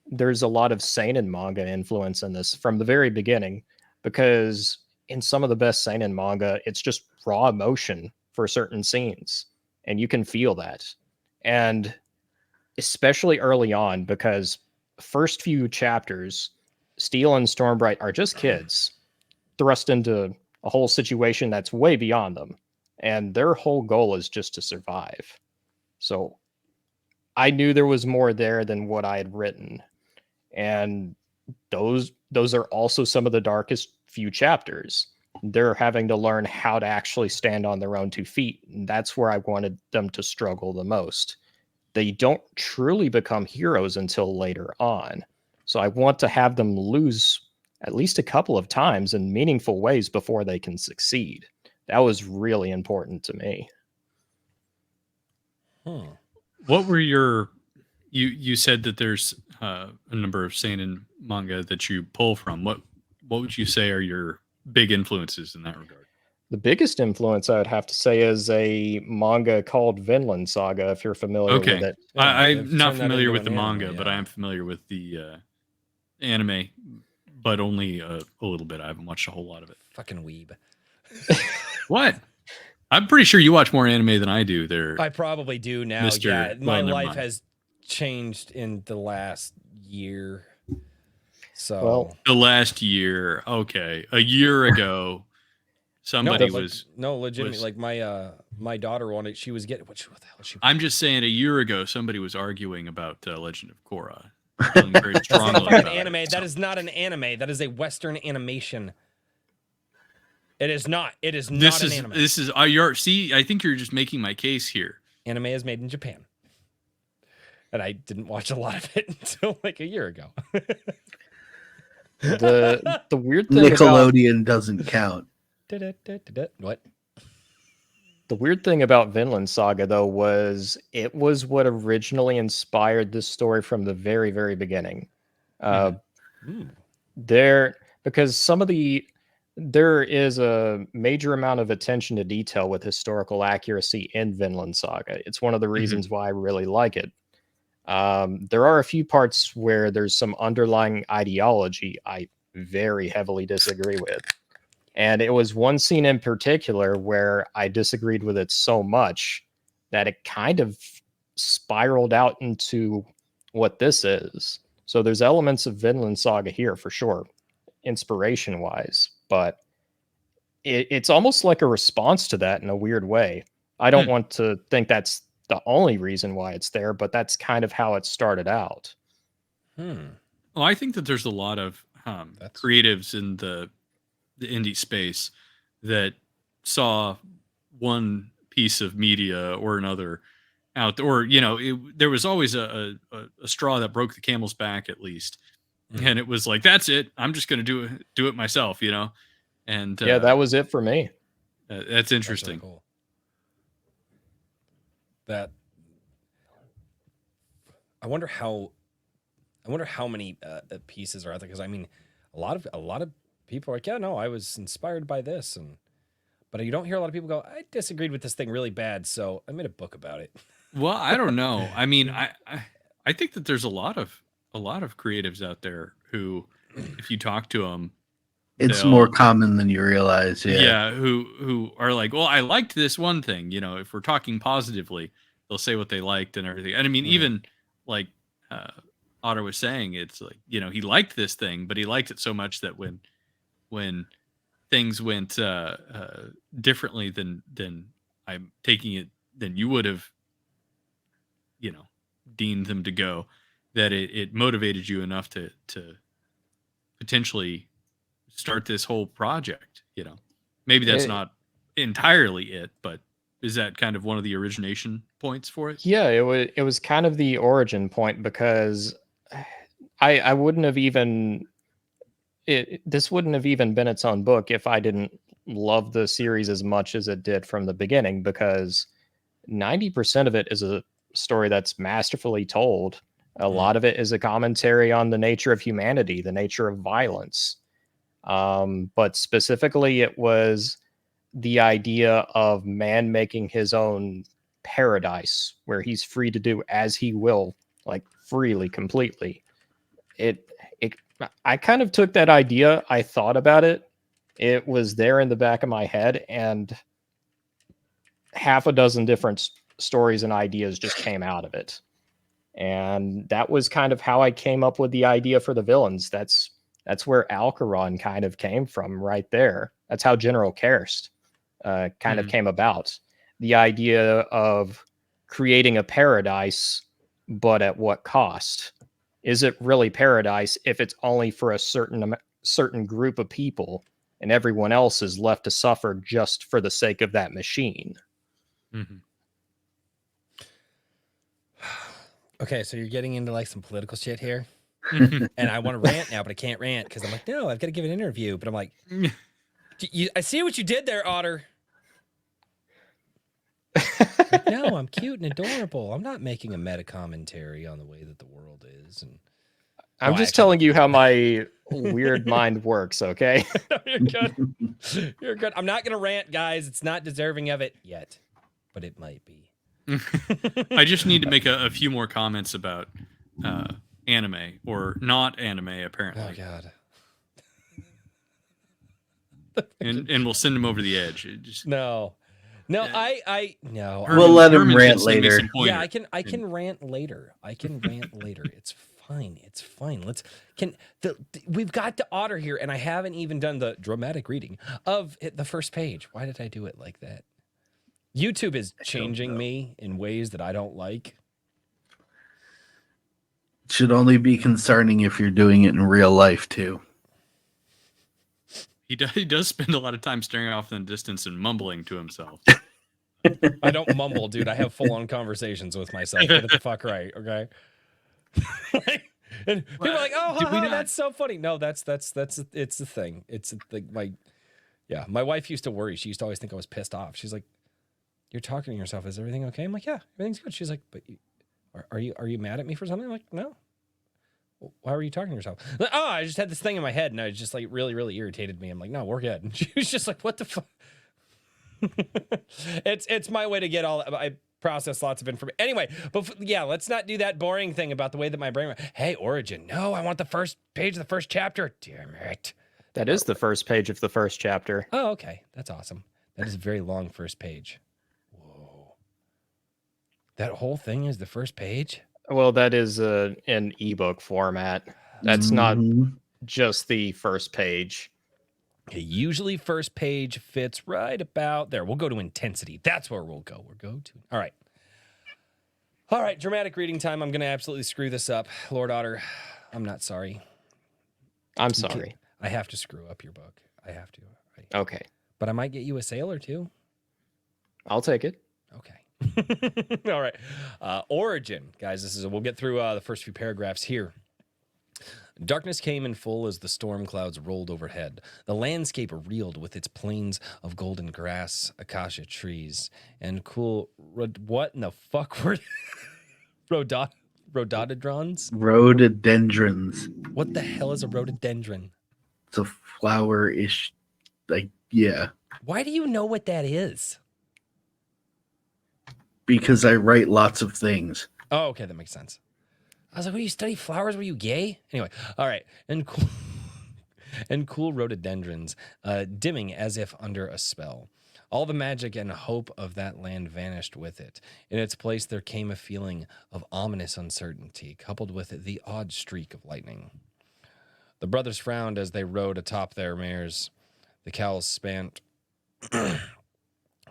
S5: there's a lot of seinen manga influence in this from the very beginning, because in some of the best seinen manga, it's just raw emotion for certain scenes, and you can feel that. And especially early on, because first few chapters, Steel and Stormbright are just kids thrust into a whole situation that's way beyond them, and their whole goal is just to survive. So I knew there was more there than what I had written. And those are also some of the darkest few chapters. They're having to learn how to actually stand on their own 2 feet. And that's where I wanted them to struggle the most. They don't truly become heroes until later on. So I want to have them lose at least a couple of times in meaningful ways before they can succeed. That was really important to me.
S4: What were your you said that there's a number of seinen manga that you pull from. What would you say are your big influences in that regard?
S5: The biggest influence I would have to say is a manga called Vinland Saga, if you're familiar with
S4: Okay.
S5: it.
S2: Yeah, they've
S4: I'm not
S2: turned that
S4: familiar
S2: into
S4: with the
S2: an anime,
S4: manga, but I am familiar with the anime, but only a little bit. I haven't watched a whole lot of it.
S2: Fucking weeb.
S4: What? I'm pretty sure you watch more anime than I do there.
S2: I probably do now.
S4: Mr.
S2: Yeah, my
S4: Well, never
S2: life
S4: mind.
S2: has changed in the last year. So
S5: Well,
S4: The last year. Okay. A year ago, somebody
S2: no,
S4: was.
S2: legitimately.
S4: was-
S2: Like my daughter wanted. She was getting what the hell was she?
S4: I'm just saying, a year ago, somebody was arguing about Legend of Korra. Feeling very
S2: That's not a
S4: strongly
S2: fucking
S4: about
S2: anime.
S4: it,
S2: That
S4: so.
S2: is not an anime. That is a Western animation. It is not. It is
S4: This
S2: not
S4: is
S2: an anime.
S4: this is see. I think you're just making my case here.
S2: Anime is made in Japan. And I didn't watch a lot of it until like a year ago.
S5: the weird thing about
S3: Nickelodeon doesn't count.
S2: What?
S5: the weird thing about Vinland Saga though was it was what originally inspired this story from the very, very beginning. There because there is a major amount of attention to detail with historical accuracy in Vinland Saga. It's one of the reasons why I really like it. There are a few parts where there's some underlying ideology I very heavily disagree with. And it was one scene in particular where I disagreed with it so much that it kind of spiraled out into what this is. So there's elements of Vinland Saga here for sure, inspiration wise, but it's almost like a response to that in a weird way. I don't want to think that's the only reason why it's there, but that's kind of how it started out.
S4: Well, I think that there's a lot of creatives in the indie space that saw one piece of media or another out, or there was always a straw that broke the camel's back at least, and it was like, that's it. I'm just going to do it myself, And
S5: yeah, that was it for me.
S4: That's interesting.
S2: That's really cool. That I wonder how many pieces are out there, because I mean, a lot of people are like, yeah, no, I was inspired by this, but you don't hear a lot of people go, I disagreed with this thing really bad, so I made a book about it.
S4: Well, I don't know. I mean, I think that there's a lot of creatives out there who, if you talk to them,
S3: It's more common than you realize. Yeah.
S4: Who are like, well, I liked this one thing. If we're talking positively, they'll say what they liked and everything. And I mean, even like Otter was saying, it's like, he liked this thing, but he liked it so much that when things went differently than I'm taking it, than you would have, deemed them to go, that it motivated you enough to potentially start this whole project. Maybe that's not entirely it, but is that kind of one of the origination points for it?
S5: Yeah, it was kind of the origin point, because I wouldn't have even this wouldn't have even been its own book if I didn't love the series as much as it did from the beginning, because 90% of it is a story that's masterfully told. A lot of it is a commentary on the nature of humanity, the nature of violence. But specifically, it was the idea of man making his own paradise where he's free to do as he will, like freely, completely. I kind of took that idea, I thought about it. It was there in the back of my head, and half a dozen different stories and ideas just came out of it. And that was kind of how I came up with the idea for the villains. That's where Alcaron kind of came from right there. That's how General Karst kind of came about. The idea of creating a paradise, but at what cost? is it really paradise if it's only for a certain group of people and everyone else is left to suffer just for the sake of that machine?
S4: Mhm.
S2: Okay, so you're getting into like some political shit here,
S4: Mhm.
S2: and I want to rant now, but I can't rant because I'm like, no, I've got to give an interview. But I'm like, I see what you did there, Otter. Like, no, I'm cute and adorable. I'm not making a meta commentary on the way that the world is. And
S5: I'm just telling you how my weird mind works, okay?
S2: No, you're good. You're good. I'm not gonna rant, guys. It's not deserving of it yet, but it might be.
S4: I just need to make a few more comments about anime or not anime, apparently.
S2: Oh God.
S4: And we'll send him over the edge. It just,
S2: No. No, I no.
S3: We'll let him
S4: Herman
S3: rant
S4: should send me
S3: later.
S4: some
S2: Yeah,
S4: pointers.
S2: I can rant later. I can rant later. It's fine. It's fine. We've got the Otter here, and I haven't even done the dramatic reading of the first page. Why did I do it like that? YouTube is changing me in ways that I don't like.
S3: It should only be concerning if you're doing it in real life too.
S4: He does spend a lot of time staring off in the distance and mumbling to himself.
S2: I don't mumble, dude. I have full-on conversations with myself. Get it the fuck right, okay? And people are like, "Oh, that's so funny." No, that's it's the thing. It's the my wife used to worry. She used to always think I was pissed off. She's like, "You're talking to yourself. Is everything okay?" I'm like, "Yeah, everything's good." She's like, "But are you mad at me for something?" I'm like, "No." Why were you talking to yourself? Like, oh, I just had this thing in my head, and I was just like really, really irritated me. I'm like, "No, we're good." And she was just like, "What the fuck?" It's my way to get I process lots of information. Anyway, but let's not do that boring thing about the way that my brain. Hey, Origin. No, I want the first page of the first chapter. Damn it.
S5: That is the first page of the first chapter.
S2: Oh, okay. That's awesome. That is a very long first page. Whoa. That whole thing is the first page?
S5: Well, that is an ebook format. That's not just the first page.
S2: Okay, usually first page fits right about there. We'll go to intensity. That's where we'll go. All right. All right, dramatic reading time. I'm going to absolutely screw this up. Lord Otter, I'm not sorry.
S5: I'm sorry.
S2: I have to screw up your book. I have to.
S5: Okay.
S2: But I might get you a sale or two.
S5: I'll take it.
S2: Okay. All right. Origin, guys. We'll get through the first few paragraphs here. Darkness came in full as the storm clouds rolled overhead. The landscape reeled with its plains of golden grass, acacia trees, and cool... What in the fuck were... Rhododendrons?
S3: Rhododendrons.
S2: What the hell is a rhododendron?
S3: It's a flower-ish, yeah.
S2: Why do you know what that is?
S3: Because I write lots of things.
S2: Oh, okay, that makes sense. I was like, "What do you study flowers? Were you gay?" Anyway, all right, and cool rhododendrons, dimming as if under a spell. All the magic and hope of that land vanished with it. In its place, there came a feeling of ominous uncertainty, coupled with the odd streak of lightning. The brothers frowned as they rode atop their mares. The cowls spanned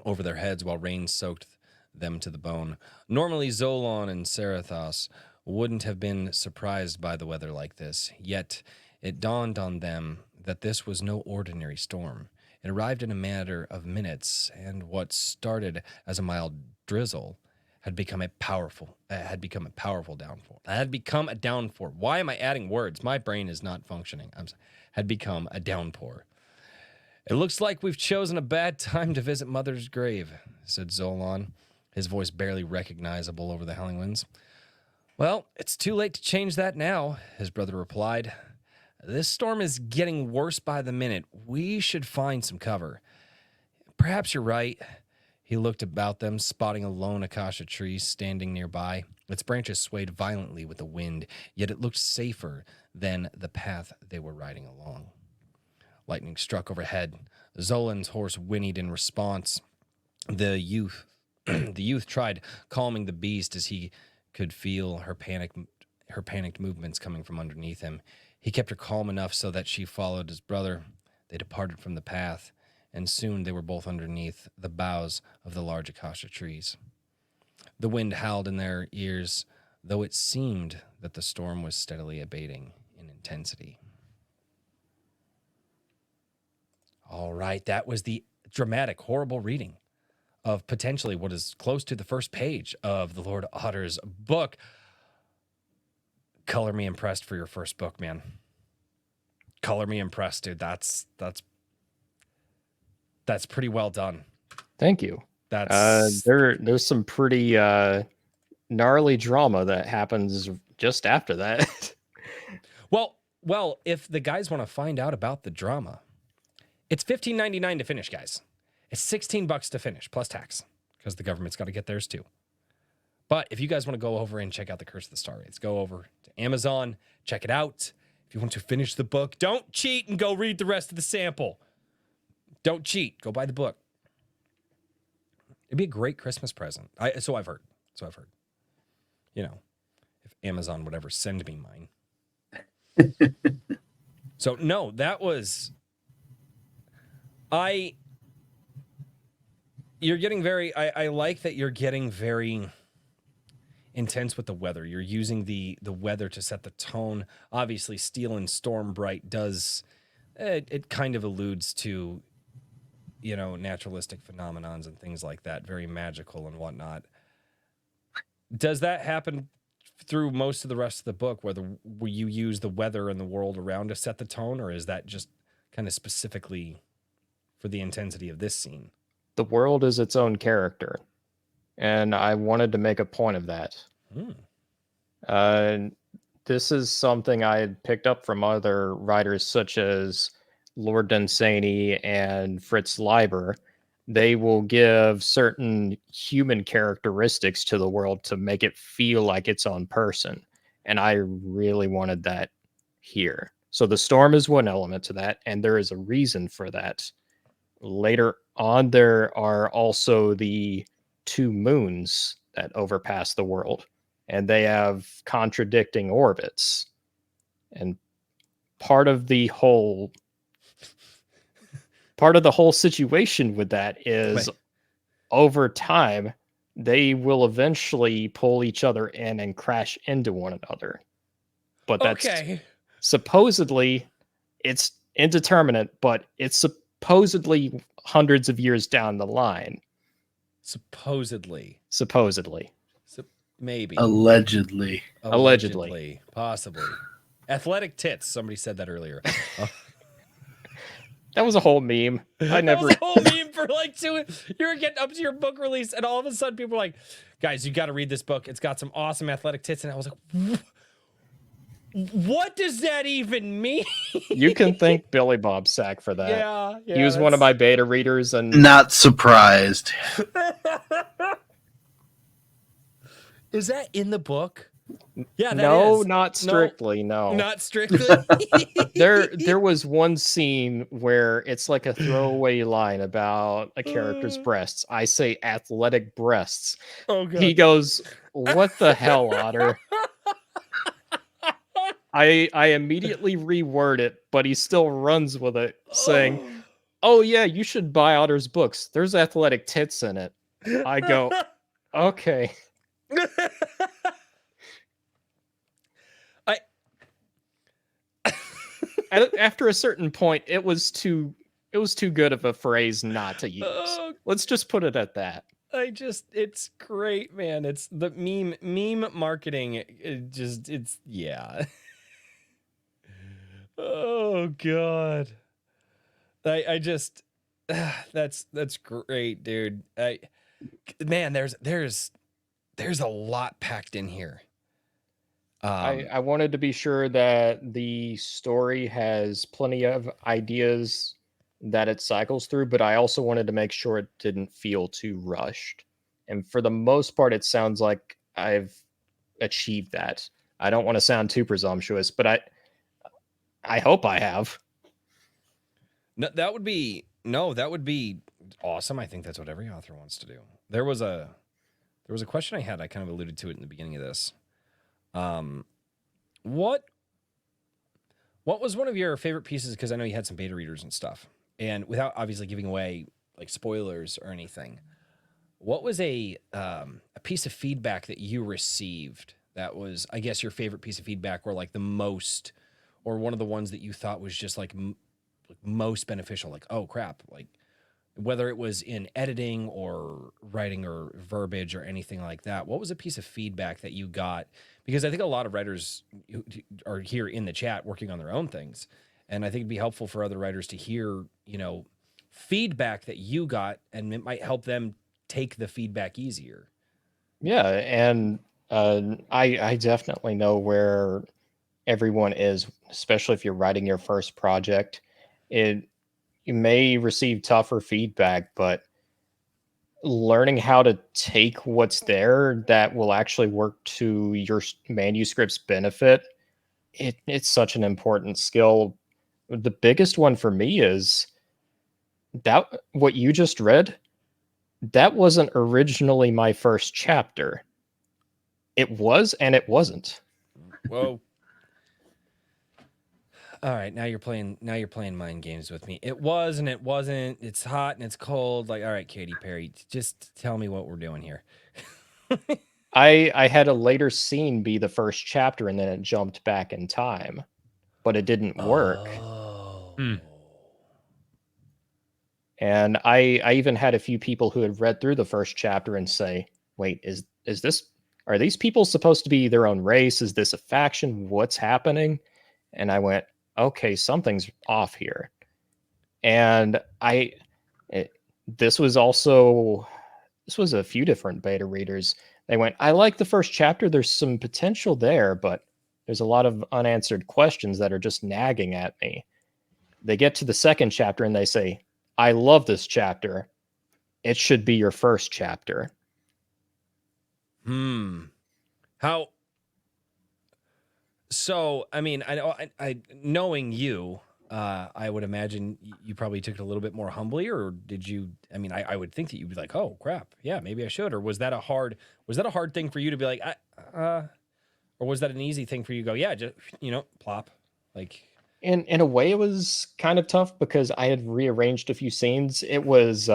S2: over their heads while rain soaked them to the bone. Normally, Zolon and Sarathos wouldn't have been surprised by the weather like this, yet it dawned on them that this was no ordinary storm. It arrived in a matter of minutes, and what started as a mild drizzle had become a powerful downpour. Had become a downpour. Why am I adding words? My brain is not functioning. Had become a downpour. It looks like we've chosen a bad time to visit Mother's grave, said Zolon, his voice barely recognizable over the howling winds. Well, it's too late to change that now, his brother replied. This storm is getting worse by the minute. We should find some cover. Perhaps you're right. He looked about them, spotting a lone acacia tree standing nearby. Its branches swayed violently with the wind, yet it looked safer than the path they were riding along. Lightning struck overhead. Zolan's horse whinnied in response. The youth tried calming the beast as he could feel her panicked movements coming from underneath him. He kept her calm enough so that she followed his brother. They departed from the path, and soon they were both underneath the boughs of the large acacia trees. The wind howled in their ears, though it seemed that the storm was steadily abating in intensity. All right, that was the dramatic, horrible reading of potentially what is close to the first page of the Lord Otter's book. Color me impressed for your first book, man. Color me impressed, dude. That's pretty well done.
S5: Thank you.
S2: That's
S5: There's some pretty gnarly drama that happens just after that.
S2: well, if the guys want to find out about the drama, it's $15.99 to finish, guys. It's $16 to finish plus tax because the government's got to get theirs too. But if you guys want to go over and check out The Curse of the Star Wraiths, go over to Amazon, check it out. If you want to finish the book, don't cheat and go read the rest of the sample. Don't cheat. Go buy the book. It'd be a great Christmas present. So I've heard. You know, if Amazon would ever send me mine. So no, that was... You're getting very... I like that you're getting very intense with the weather. You're using the weather to set the tone. Obviously, Steel and Storm Bright does... It kind of alludes to, you know, naturalistic phenomenons and things like that. Very magical and whatnot. Does that happen through most of the rest of the book, where you use the weather and the world around to set the tone, or is that just kind of specifically for the intensity of this scene?
S5: The world is its own character, and I wanted to make a point of that. This is something I had picked up from other writers such as Lord Dunsany and Fritz Leiber. They will give certain human characteristics to the world to make it feel like its own person. And I really wanted that here. So the storm is one element to that, and there is a reason for that. Later on, there are also the two moons that overpass the world, and they have contradicting orbits. And part of the whole situation with that is over time, they will eventually pull each other in and crash into one another. But that's supposedly, it's indeterminate, but it's supposedly hundreds of years down the line.
S2: Supposedly. Maybe.
S3: Allegedly.
S2: Possibly. Athletic tits. Somebody said that earlier.
S5: That was a whole meme.
S2: That was a whole meme for like two. You were getting up to your book release, and all of a sudden people were like, guys, you got to read this book. It's got some awesome athletic tits. And I was like, what does that even mean?
S5: You can thank Billy Bob Sack for that.
S2: Yeah,
S5: he was one of my beta readers, and
S3: not surprised.
S2: Is that in the book? Yeah,
S5: no, not strictly. No,
S2: not strictly.
S5: There was one scene where it's like a throwaway line about a character's breasts. I say athletic breasts.
S2: Oh God.
S5: He goes, "What the hell, Otter?" I immediately reword it, but he still runs with it, saying, "Oh yeah, you should buy Otter's books. There's athletic tits in it." I go, "Okay." After a certain point, it was too good of a phrase not to use. Let's just put it at that.
S2: It's great, man. It's the meme marketing. Yeah. Oh God. That's great, dude. Man, there's a lot packed in here.
S5: I wanted to be sure that the story has plenty of ideas that it cycles through, but I also wanted to make sure it didn't feel too rushed. And for the most part, it sounds like I've achieved that. I don't want to sound too presumptuous, but I hope I have.
S2: No, that would be awesome. I think that's what every author wants to do. There was a question I had. I kind of alluded to it in the beginning of this. What was one of your favorite pieces? Because I know you had some beta readers and stuff, and without obviously giving away like spoilers or anything, what was a piece of feedback that you received that was, I guess, your favorite piece of feedback, or like the most, or one of the ones that you thought was just like most beneficial? Like, oh crap, like whether it was in editing or writing or verbiage or anything like that. What was a piece of feedback that you got? Because I think a lot of writers are here in the chat working on their own things. And I think it'd be helpful for other writers to hear, feedback that you got, and it might help them take the feedback easier.
S5: Yeah, and I definitely know where everyone is, especially if you're writing your first project. You may receive tougher feedback, but learning how to take what's there that will actually work to your manuscript's benefit, it's such an important skill. The biggest one for me is that what you just read, that wasn't originally my first chapter. It was and it wasn't.
S2: Whoa. All right, now you're playing mind games with me. It was and it wasn't. It's hot and it's cold. Like, all right, Katy Perry, just tell me what we're doing here.
S5: I had a later scene be the first chapter and then it jumped back in time, but it didn't work.
S2: Oh.
S5: And I even had a few people who had read through the first chapter and say, "Wait, is this, are these people supposed to be their own race? Is this a faction? What's happening?" And I went, "Okay, something's off here." And this was a few different beta readers. They went, "I like the first chapter. There's some potential there, but there's a lot of unanswered questions that are just nagging at me." They get to the second chapter and they say, "I love this chapter. It should be your first chapter."
S2: How? So, I mean, I knowing you, I would imagine you probably took it a little bit more humbly, or did you? I mean, I would think that you'd be like, "Oh crap, yeah, maybe I should," or was that a hard thing for you to be like, or was that an easy thing for you to go, "Yeah, just plop," like?
S5: In a way, it was kind of tough because I had rearranged a few scenes. It was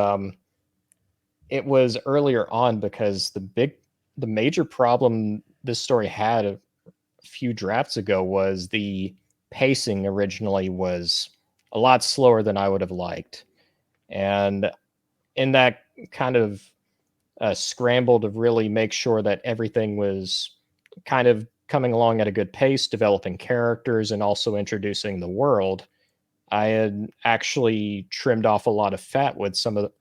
S5: earlier on because the major problem this story had a few drafts ago was the pacing originally was a lot slower than I would have liked. And in that kind of scramble to really make sure that everything was kind of coming along at a good pace, developing characters and also introducing the world, I had actually trimmed off a lot of fat with some of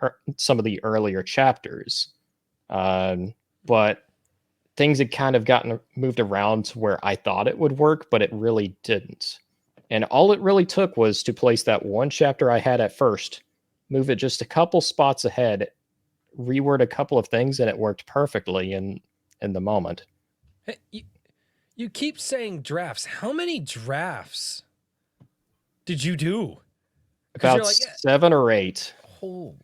S5: the earlier chapters. But things had kind of gotten moved around to where I thought it would work, but it really didn't. And all it really took was to place that one chapter I had at first, move it just a couple spots ahead, reword a couple of things, and it worked perfectly in the moment.
S2: Hey, you keep saying drafts. How many drafts did you do?
S5: About 7 or 8.
S2: Oh.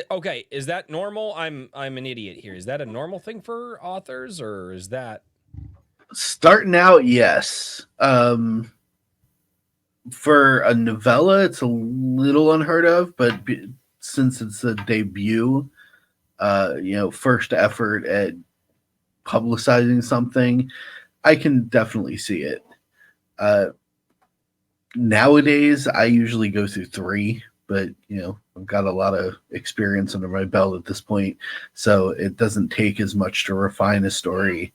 S2: Okay, is that normal? I'm an idiot here. Is that a normal thing for authors, or is that
S3: Starting out? Yes. For a novella, it's a little unheard of, but since it's a debut, first effort at publicizing something, I can definitely see it. Nowadays, I usually go through 3, but I've got a lot of experience under my belt at this point, so it doesn't take as much to refine a story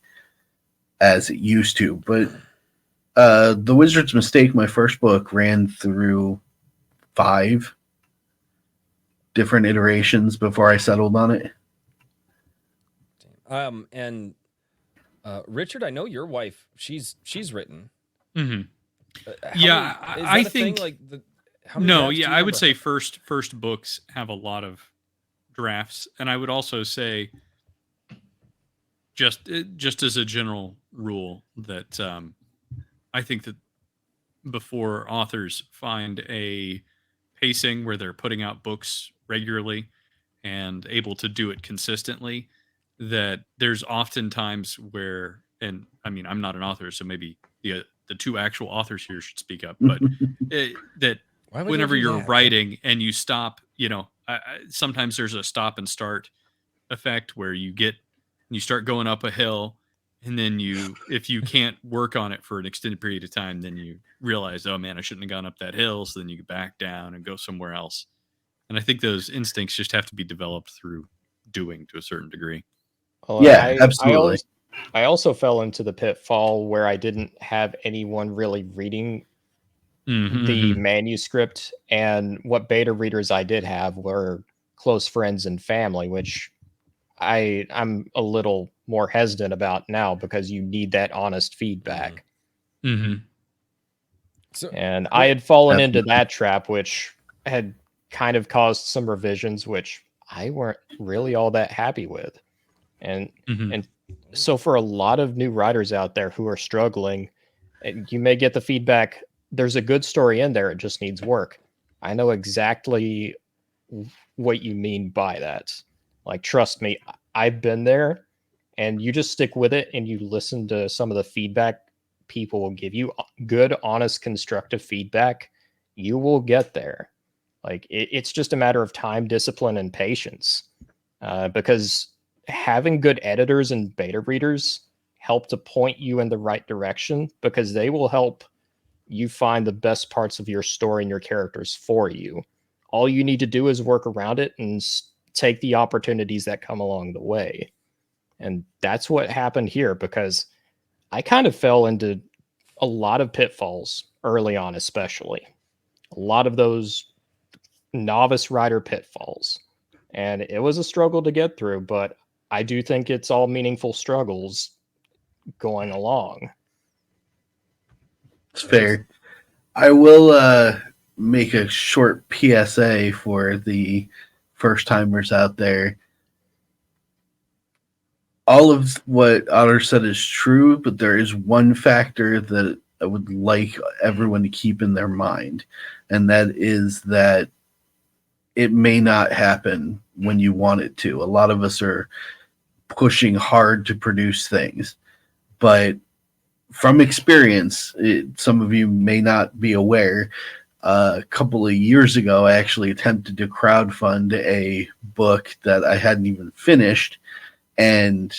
S3: as it used to. But The Wizard's Mistake, my first book, ran through 5 different iterations before I settled on it.
S2: And Richard, I know your wife. She's written.
S4: Mm-hmm. I think
S2: like
S4: I would say first books have a lot of drafts, and I would also say just as a general rule that I think that before authors find a pacing where they're putting out books regularly and able to do it consistently, that there's often times where, and I mean, I'm not an author, so maybe the 2 actual authors here should speak up, but that whenever you're writing and you stop, sometimes there's a stop and start effect where you start going up a hill And then if you can't work on it for an extended period of time, then you realize, oh man, I shouldn't have gone up that hill. So then you get back down and go somewhere else. And I think those instincts just have to be developed through doing to a certain degree.
S5: Well,
S3: Yeah, absolutely.
S5: I also fell into the pitfall where I didn't have anyone really reading the manuscript, and what beta readers I did have were close friends and family, which I'm a little more hesitant about now because you need that honest feedback.
S2: So,
S5: And I had fallen into
S3: Absolutely.
S5: that trap, which had kind of caused some revisions, which I weren't really all that happy with. And so for a lot of new writers out there who are struggling, and you may get the feedback, there's a good story in there, it just needs work. I know exactly what you mean by that. Like, trust me, I've been there, and you just stick with it and you listen to some of the feedback people will give you. Good, honest, constructive feedback, you will get there. Like, it's just a matter of time, discipline, and patience. Because having good editors and beta readers help to point you in the right direction, because they will help you find the best parts of your story and your characters for you. All you need to do is work around it and take the opportunities that come along the way. And that's what happened here, because I kind of fell into a lot of pitfalls early on, especially a lot of those novice writer pitfalls. And it was a struggle to get through, but I do think it's all meaningful struggles going along.
S3: It's fair. I will make a short PSA for the first timers out there. All of what Otter said is true, but there is one factor that I would like everyone to keep in their mind, and that is that it may not happen when you want it to. A lot of us are pushing hard to produce things, but from experience, some of you may not be aware, a couple of years ago, I actually attempted to crowdfund a book that I hadn't even finished and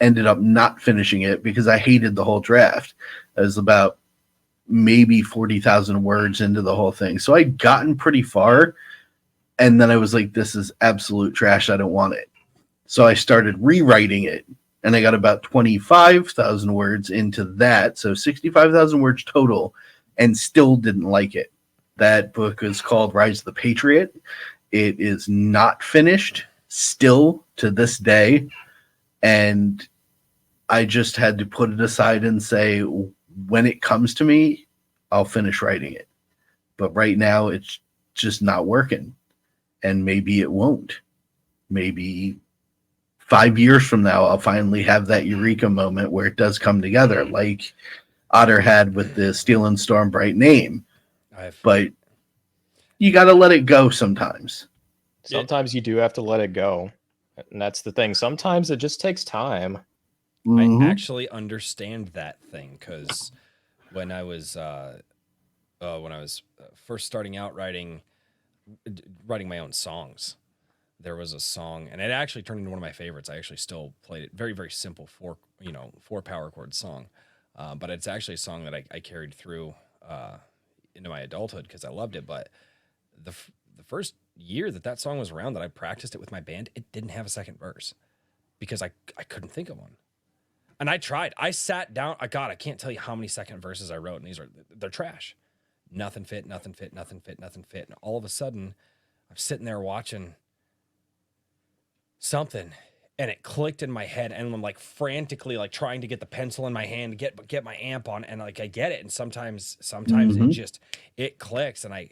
S3: ended up not finishing it because I hated the whole draft. It was about maybe 40,000 words into the whole thing. So I'd gotten pretty far, and then I was like, this is absolute trash. I don't want it. So I started rewriting it, and I got about 25,000 words into that. So 65,000 words total, and still didn't like it. That book is called Rise of the Patriot. It is not finished still to this day. And I just had to put it aside and say, when it comes to me, I'll finish writing it. But right now, it's just not working. And maybe it won't. Maybe 5 years from now, I'll finally have that eureka moment where it does come together, like Otter had with the Steel and Storm Bright name. But you got to let it go sometimes.
S5: Sometimes you do have to let it go. And that's the thing. Sometimes it just takes time.
S2: I actually understand that thing, because when I was first starting out writing my own songs, there was a song, and it actually turned into one of my favorites. I actually still played it. Very, very simple, four power chord song, but it's actually a song that I carried through into my adulthood because I loved it. But the first year that song was around, that I practiced it with my band, it didn't have a second verse because I couldn't think of one. And I tried. I sat down. I can't tell you how many second verses I wrote, and they're trash. Nothing fit. And all of a sudden, I'm sitting there watching something, and it clicked in my head, and I'm like frantically like trying to get the pencil in my hand to get my amp on, and like I get it, and sometimes it clicks, and I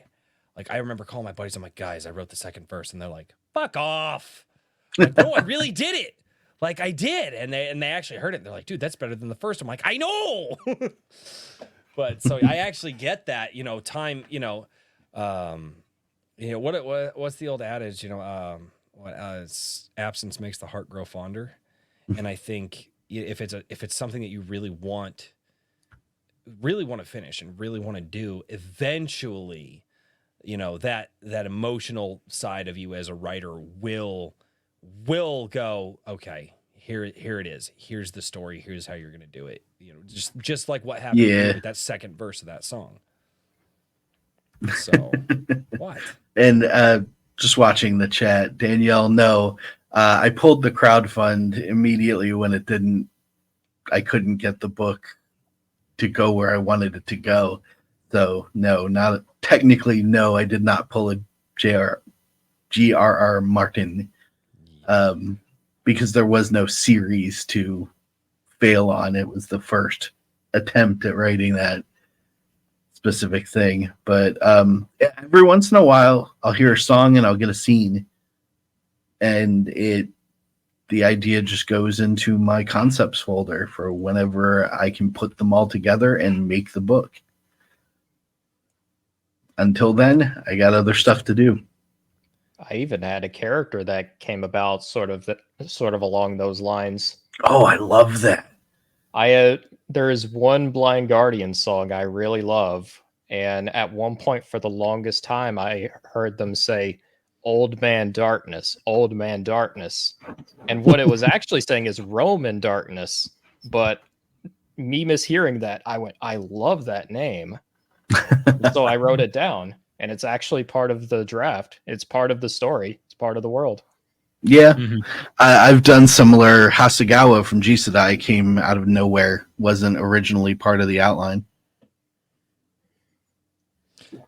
S2: remember calling my buddies. I'm like, guys, I wrote the second verse, and they're like, fuck off. I'm like, no, I really did it. Like I did, and they actually heard it. They're like, dude, that's better than the first. I'm like, I know. But so I actually get that, time, what's the old adage, absence makes the heart grow fonder. And I think if it's something that you really want to finish and really want to do, eventually, that emotional side of you as a writer will go, okay, here it is. Here's the story. Here's how you're going to do it. Just like what happened to you with that second verse of that song. So what?
S3: And just watching the chat, Danielle, no, I pulled the crowdfund immediately when I couldn't get the book to go where I wanted it to go. So no, not technically, no, I did not pull a G.R.R. Martin, because there was no series to fail on. It was the first attempt at writing that specific thing. But every once in a while, I'll hear a song and I'll get a scene, and the idea just goes into my concepts folder for whenever I can put them all together and make the book. Until then, I got other stuff to do.
S5: I even had a character that came about sort of along those lines.
S3: Oh, I love that.
S5: There is one Blind Guardian song I really love, and at one point for the longest time I heard them say "Old Man Darkness, Old Man Darkness," and what it was actually saying is "Roman Darkness." But me mishearing that, I went, "I love that name," so I wrote it down. And it's actually part of the draft. It's part of the story. It's part of the world.
S3: Yeah. Mm-hmm. I've done similar. Hasegawa from G Sedai came out of nowhere. Wasn't originally part of the outline.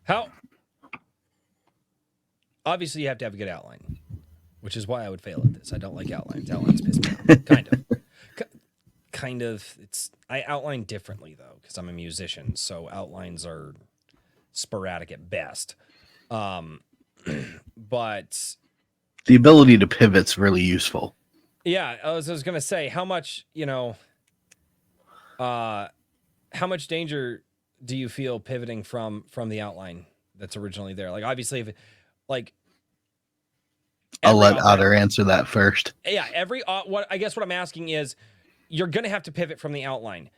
S2: How? Obviously, you have to have a good outline, which is why I would fail at this. I don't like outlines. Outlines piss me off. Kind of. I outline differently, though, because I'm a musician. So outlines are sporadic at best, but
S3: the ability to pivot's really useful.
S2: Yeah, I was gonna say, how much danger do you feel pivoting from the outline that's originally there? Like, obviously, if
S3: I'll let Otter answer that first.
S2: Yeah, what I'm asking is, you're gonna have to pivot from the outline.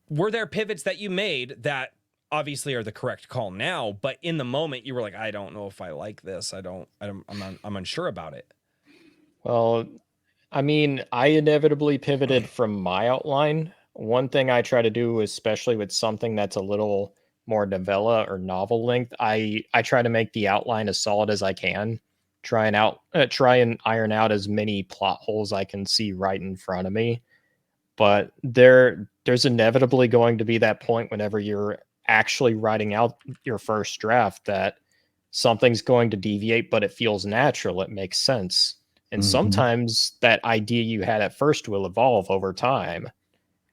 S2: Were there pivots that you made that obviously are the correct call now, but in the moment you were like, I don't know if I like this. I'm unsure about it.
S5: Well, I mean, I inevitably pivoted from my outline. One thing I try to do, especially with something that's a little more novella or novel length, I try to make the outline as solid as I can. Try and iron out as many plot holes I can see right in front of me. But there's inevitably going to be that point whenever you're actually writing out your first draft that something's going to deviate, but it feels natural. It makes sense. And sometimes that idea you had at first will evolve over time.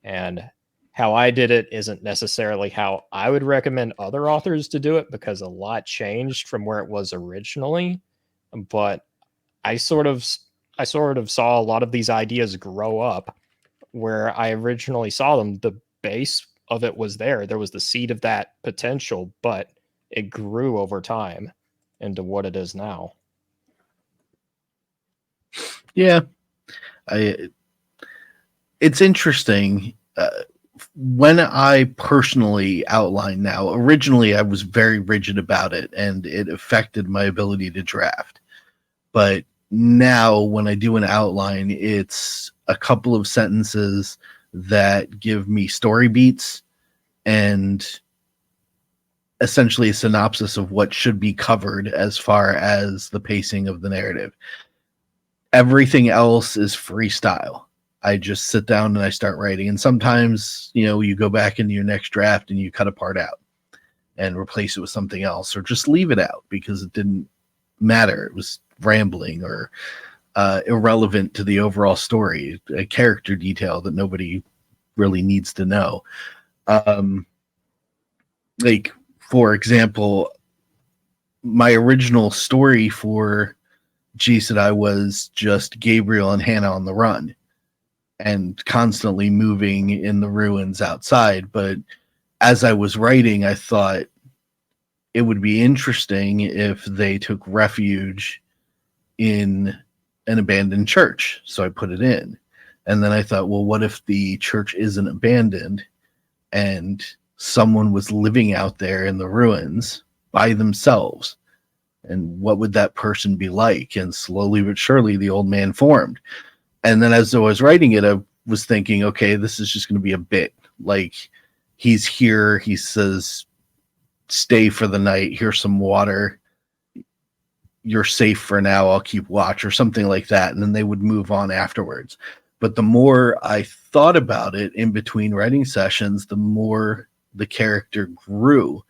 S5: And how I did it isn't necessarily how I would recommend other authors to do it, because a lot changed from where it was originally. But I sort of saw a lot of these ideas grow up where I originally saw them. The base of it was there. There was the seed of that potential, but it grew over time into what it is now.
S3: Yeah. It's interesting. When I personally outline now, originally I was very rigid about it and it affected my ability to draft. But now when I do an outline, it's a couple of sentences that give me story beats and essentially a synopsis of what should be covered as far as the pacing of the narrative. Everything else is freestyle. I just sit down and I start writing. And sometimes, you go back into your next draft and you cut a part out and replace it with something else, or just leave it out because it didn't matter. It was rambling or irrelevant to the overall story, a character detail that nobody really needs to know. Like, for example, my original story for G Sedai was just Gabriel and Hannah on the run and constantly moving in the ruins outside. But as I was writing, I thought it would be interesting if they took refuge in an abandoned church. So I put it in. And then I thought, well, what if the church isn't abandoned and someone was living out there in the ruins by themselves? And what would that person be like? And slowly but surely the old man formed. And then as I was writing it, I was thinking, okay, this is just going to be a bit. Like, he's here, he says, stay for the night, here's some water, you're safe for now, I'll keep watch, or something like that. And then they would move on afterwards. But the more I thought about it in between writing sessions, the more the character grew.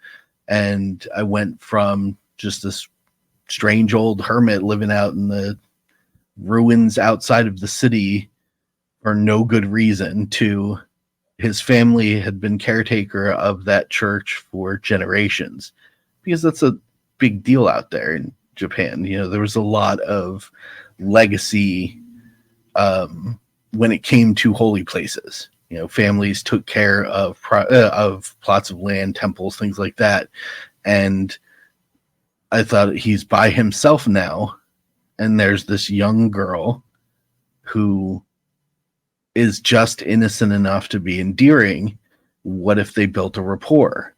S3: And I went from just this strange old hermit living out in the ruins outside of the city for no good reason to his family had been caretaker of that church for generations, because that's a big deal out there in Japan. You know, there was a lot of legacy when it came to holy places. You know, families took care of plots of land, temples, things like that. And I thought, he's by himself now, and there's this young girl who is just innocent enough to be endearing. What if they built a rapport?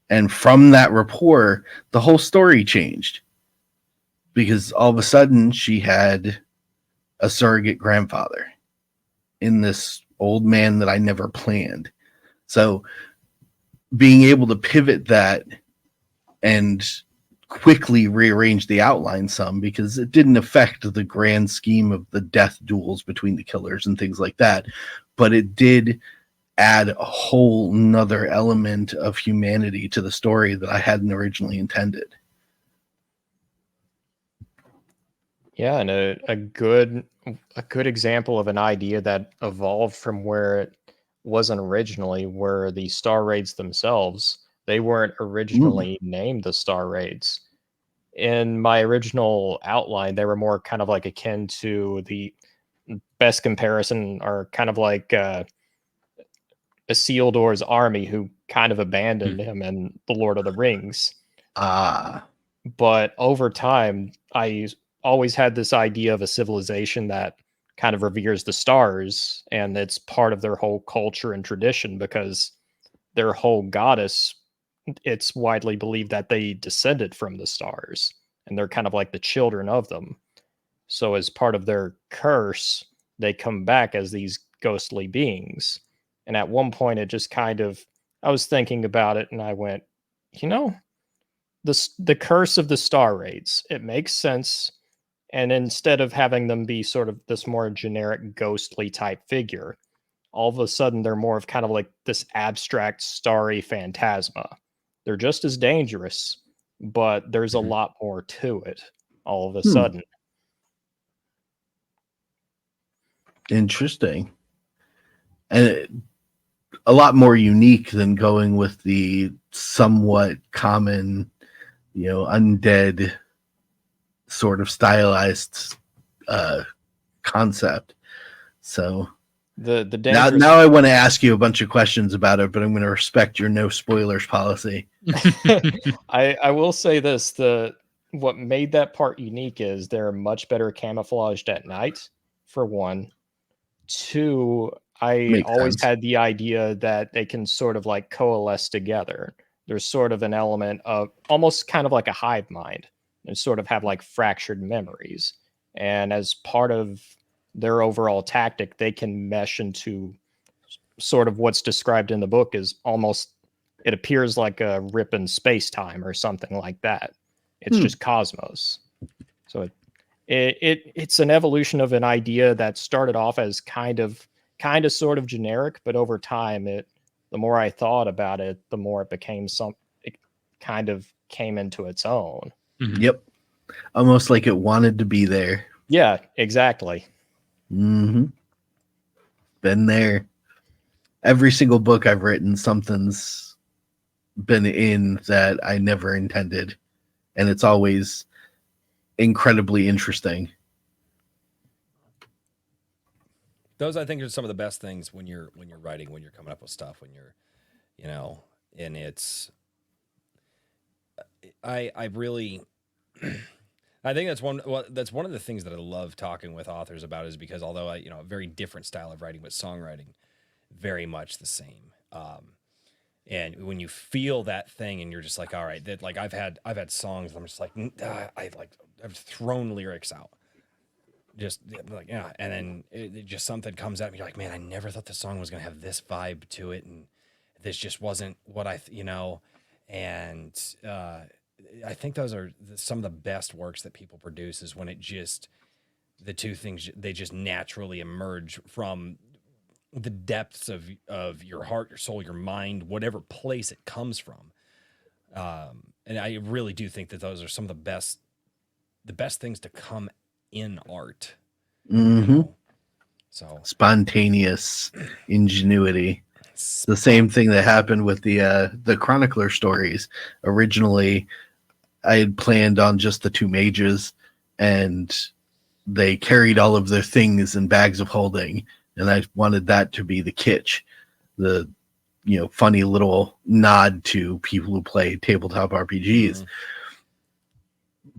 S3: And from that rapport, the whole story changed, because all of a sudden she had a surrogate grandfather in this old man that I never planned. So being able to pivot that and quickly rearrange the outline some, because it didn't affect the grand scheme of the death duels between the killers and things like that, but it did add a whole nother element of humanity to the story that I hadn't originally intended.
S5: Yeah, and a good example of an idea that evolved from where it wasn't originally, were the star raids themselves. They weren't originally named the star raids. In my original outline, they were more kind of like akin to the best comparison, are kind of like Isildur's army, who kind of abandoned him in The Lord of the Rings. But over time, I always had this idea of a civilization that kind of reveres the stars, and it's part of their whole culture and tradition, because their whole goddess, it's widely believed that they descended from the stars, and they're kind of like the children of them. So as part of their curse, they come back as these ghostly beings. And at one point, it just kind of, I was thinking about it and I went, you know, the curse of the star raids, it makes sense. And instead of having them be sort of this more generic ghostly type figure, all of a sudden they're more of kind of like this abstract starry phantasma. They're just as dangerous, but there's a lot more to it all of a sudden.
S3: Interesting. And a lot more unique than going with the somewhat common, you know, undead sort of stylized concept. So
S5: The dangerous...
S3: now I want to ask you a bunch of questions about it, but I'm going to respect your no spoilers policy.
S5: I will say this, what made that part unique is they're much better camouflaged at night, for one. Two, I
S3: Makes
S5: always
S3: sense.
S5: had the idea that they can sort of like coalesce together. There's sort of an element of almost kind of like a hive mind, and sort of have like fractured memories. And as part of their overall tactic, they can mesh into sort of what's described in the book is almost, it appears like a rip in space time or something like that. It's just cosmos. So it's an evolution of an idea that started off as kind of sort of generic, but over time, the more I thought about it, the more it became it kind of came into its own.
S3: Yep. Almost like it wanted to be there.
S5: Yeah, exactly.
S3: Been there. Every single book I've written, something's been in that I never intended, and it's always incredibly interesting.
S2: Those, I think, are some of the best things when you're writing, when you're coming up with stuff, when you're, you know, and it's, I really, I think that's one of the things that I love talking with authors about, is because although a very different style of writing, but songwriting very much the same. And when you feel that thing and you're just like, all right, that, like, I've had songs I'm just like, I've thrown lyrics out just like, yeah. And then it just something comes out and you're like, man, I never thought the song was going to have this vibe to it. And this just wasn't what and I think those are some of the best works that people produce is when the two things, they just naturally emerge from the depths of your heart, your soul, your mind, whatever place it comes from. And I really do think that those are some of the best things to come in art. So
S3: spontaneous ingenuity. The same thing that happened with the Chronicler stories. Originally, I had planned on just the two mages, and they carried all of their things in bags of holding, and I wanted that to be the kitsch, the funny little nod to people who play tabletop RPGs.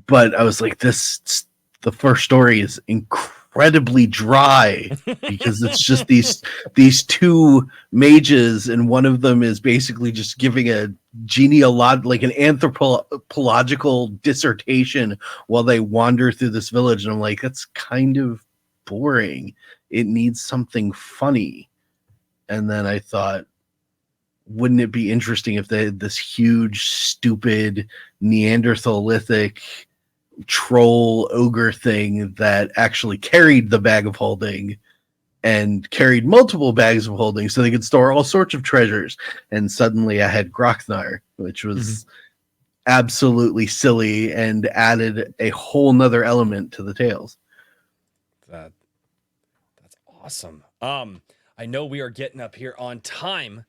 S3: But I was like, the first story is incredibly dry because it's just these two mages, and one of them is basically just giving a an anthropological dissertation while they wander through this village. And I'm like, that's kind of boring. It needs something funny. And then I thought, wouldn't it be interesting if they had this huge, stupid Neanderthalithic troll ogre thing that actually carried the bag of holding and carried multiple bags of holding so they could store all sorts of treasures. And suddenly I had Groknar, which was absolutely silly and added a whole nother element to the tales.
S2: That's awesome. I know we are getting up here on time.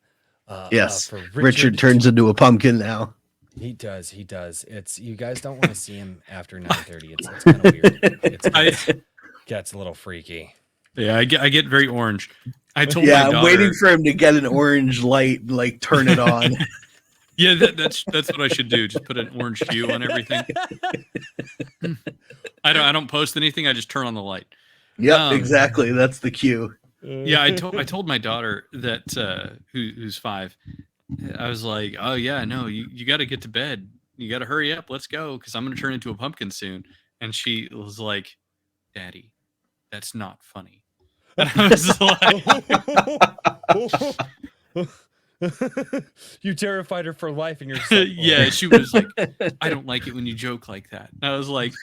S3: Yes,
S2: for
S3: Richard turns into a pumpkin now.
S2: He does. It's, you guys don't want to see him after 9:30. It's kind of weird. It gets a little freaky.
S4: Yeah, I get very orange. I told my daughter,
S3: I'm waiting for him to get an orange light, like turn it on.
S4: Yeah, that's what I should do. Just put an orange hue on everything. I don't post anything. I just turn on the light.
S3: Yep, exactly. That's the cue.
S4: Yeah, I told my daughter that who's 5. I was like, oh yeah, no, you got to get to bed. You got to hurry up. Let's go, because I'm going to turn into a pumpkin soon. And she was like, Daddy, that's not funny. And I was
S2: like, you terrified her for life, and you're just like,
S4: yeah. She was like, I don't like it when you joke like that. And I was like,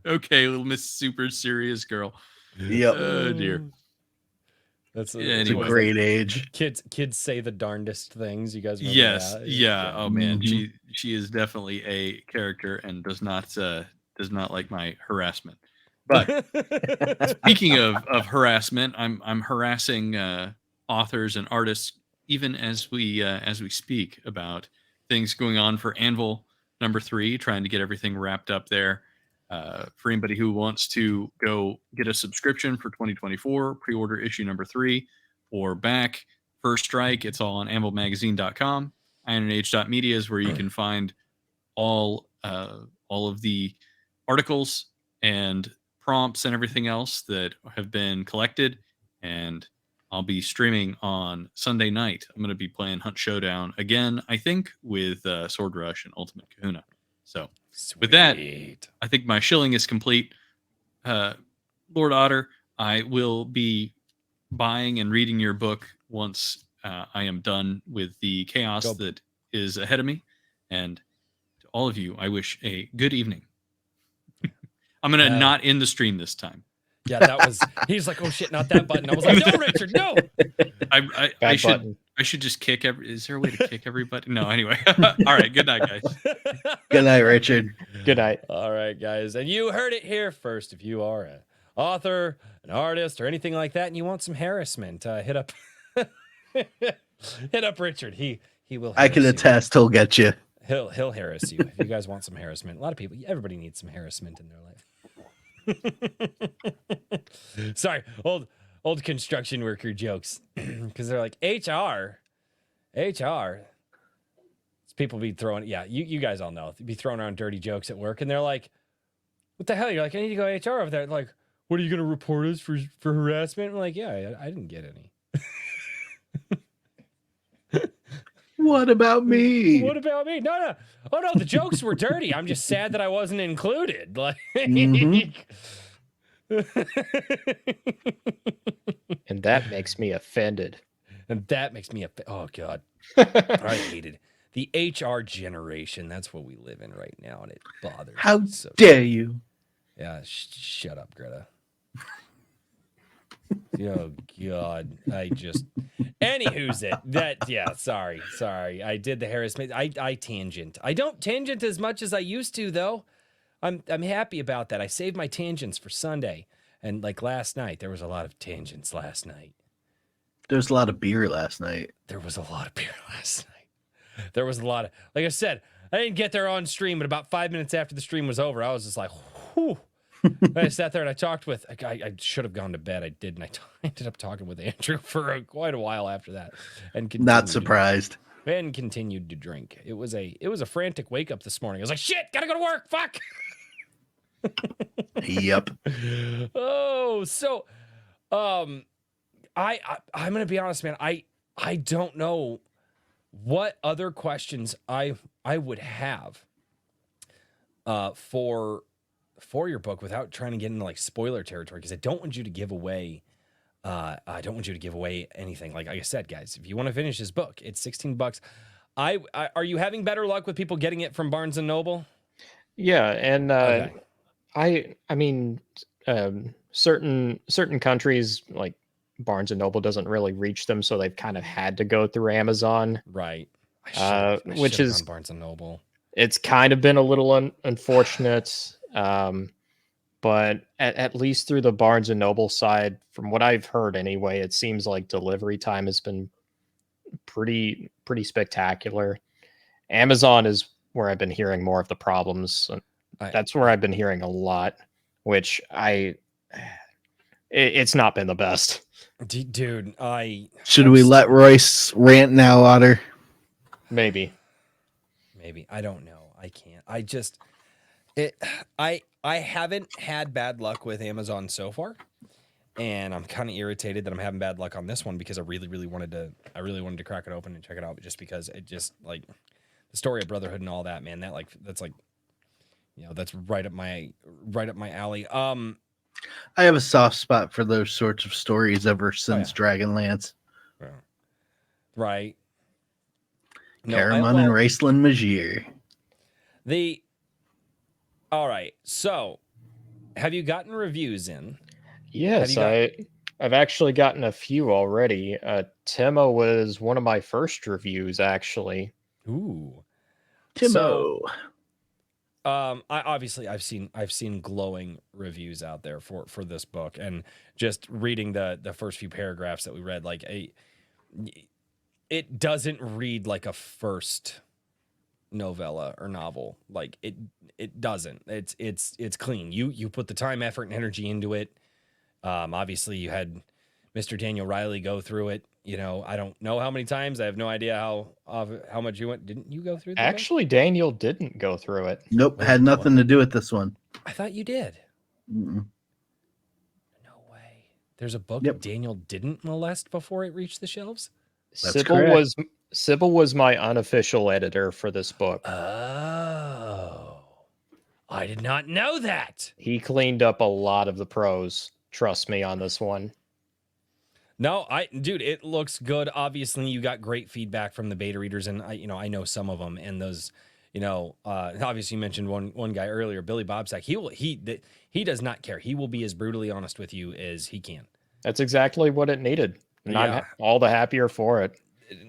S4: okay, little Miss Super Serious Girl.
S3: Yep.
S4: Oh dear.
S3: It's a great age.
S2: Kids say the darndest things. You guys remember that?
S4: Yeah. Oh man, she is definitely a character and does not like my harassment. But speaking of harassment, I'm harassing authors and artists even as we speak about things going on for Anvil #3, trying to get everything wrapped up there. For anybody who wants to go get a subscription for 2024, pre-order issue #3 or back First Strike, it's all on anvilmagazine.com. ironage.media is where you can find all of the articles and prompts and everything else that have been collected. And I'll be streaming on Sunday night. I'm going to be playing Hunt Showdown again, I think, with Sword Rush and Ultimate Kahuna. So with that, I think my shilling is complete. Lord Otter, I will be buying and reading your book once I am done with the chaos that is ahead of me. And to all of you, I wish a good evening. I'm going to not end the stream this time.
S2: Yeah, that was, he's like, oh shit, not that button. I was like, no, Richard, no.
S4: I should just kick is there a way to kick everybody? No, anyway. All right, good night, guys.
S3: Good night, Richard.
S5: Good night.
S2: All right, guys. And you heard it here first. If you are an author, an artist, or anything like that, and you want some harassment, hit up Richard. He will.
S3: I can attest. He'll get you.
S2: He'll harass you if you guys want some harassment. A lot of people, everybody needs some harassment in their life. Sorry, old construction worker jokes, because they're like HR. People be throwing, you guys all know, be throwing around dirty jokes at work, and they're like, what the hell? You're like, I need to go HR over there. Like, what are you gonna report us for harassment? I'm like, yeah, I didn't get any.
S3: What about me?
S2: No. Oh no, the jokes were dirty. I'm just sad that I wasn't included. Like,
S5: And that makes me offended.
S2: And that makes me oh god, I hated the HR generation. That's what we live in right now, and it bothers
S3: How
S2: me so.
S3: dare you?
S2: Yeah, shut up, Greta. Oh god, I just. Anywho's it that yeah. Sorry. I did the harassment. I tangent. I don't tangent as much as I used to though. I'm happy about that. I saved my tangents for Sunday, and like last night, there was a lot of tangents last night.
S3: There's a lot of beer last night.
S2: There was a lot of beer last night. There was a lot of, like I said, I didn't get there on stream, but about 5 minutes after the stream was over, I was just like, whew. I sat there and I talked with, I should have gone to bed. I didn't. I ended up talking with Andrew for quite a while after that. And
S3: Not surprised.
S2: And continued to drink. It was a frantic wake up this morning. I was like, shit, gotta go to work. Fuck.
S3: Yep.
S2: Oh, so, I'm gonna be honest, man. I don't know what other questions I would have for your book without trying to get into like spoiler territory, because I don't want you to give away anything. Like I said, guys, if you want to finish this book, it's $16. Are you having better luck with people getting it from Barnes and Noble?
S5: Yeah, and
S2: Okay.
S5: I mean, certain countries like Barnes and Noble doesn't really reach them, so they've kind of had to go through Amazon.
S2: Right.
S5: Which is
S2: gone Barnes and Noble.
S5: It's kind of been a little unfortunate, but at least through the Barnes and Noble side, from what I've heard anyway, it seems like delivery time has been pretty spectacular. Amazon is where I've been hearing more of the problems. That's where I've been hearing a lot, which it's not been the best.
S2: Dude,
S3: Should we let Royce rant now, Otter?
S5: Maybe.
S2: I don't know. I can't. I haven't had bad luck with Amazon so far, and I'm kind of irritated that I'm having bad luck on this one, because I really wanted to crack it open and check it out, just because it just, like, the story of Brotherhood and all that, man, that's right up my alley.
S3: I have a soft spot for those sorts of stories ever since Dragonlance.
S2: Yeah. Right.
S3: Caramon and Raceland Magier.
S2: All right. So, have you gotten reviews in?
S5: Yes, I've actually gotten a few already. Timo was one of my first reviews, actually.
S2: Ooh.
S3: Timo.
S2: So, I've seen glowing reviews out there for this book, and just reading the first few paragraphs that we read, like it doesn't read like a first novella or novel. Like it doesn't. It's clean. You put the time, effort, and energy into it. Obviously you had Mr. Daniel Riley go through it. You know, I don't know how many times. I have no idea how much you went. Didn't you go through?
S5: Actually, Daniel didn't go through it.
S3: Nope, had nothing to do with this one.
S2: I thought you did.
S3: Mm-mm.
S2: No way. There's a book Daniel didn't molest before it reached the shelves.
S5: Sybil was my unofficial editor for this book.
S2: Oh, I did not know that.
S5: He cleaned up a lot of the prose. Trust me on this one.
S2: No, dude, it looks good. Obviously, you got great feedback from the beta readers, and I know some of them, and those, obviously you mentioned one guy earlier, Billy Bobsack. He does not care. He will be as brutally honest with you as he can.
S5: That's exactly what it needed. And I'm all the happier for it.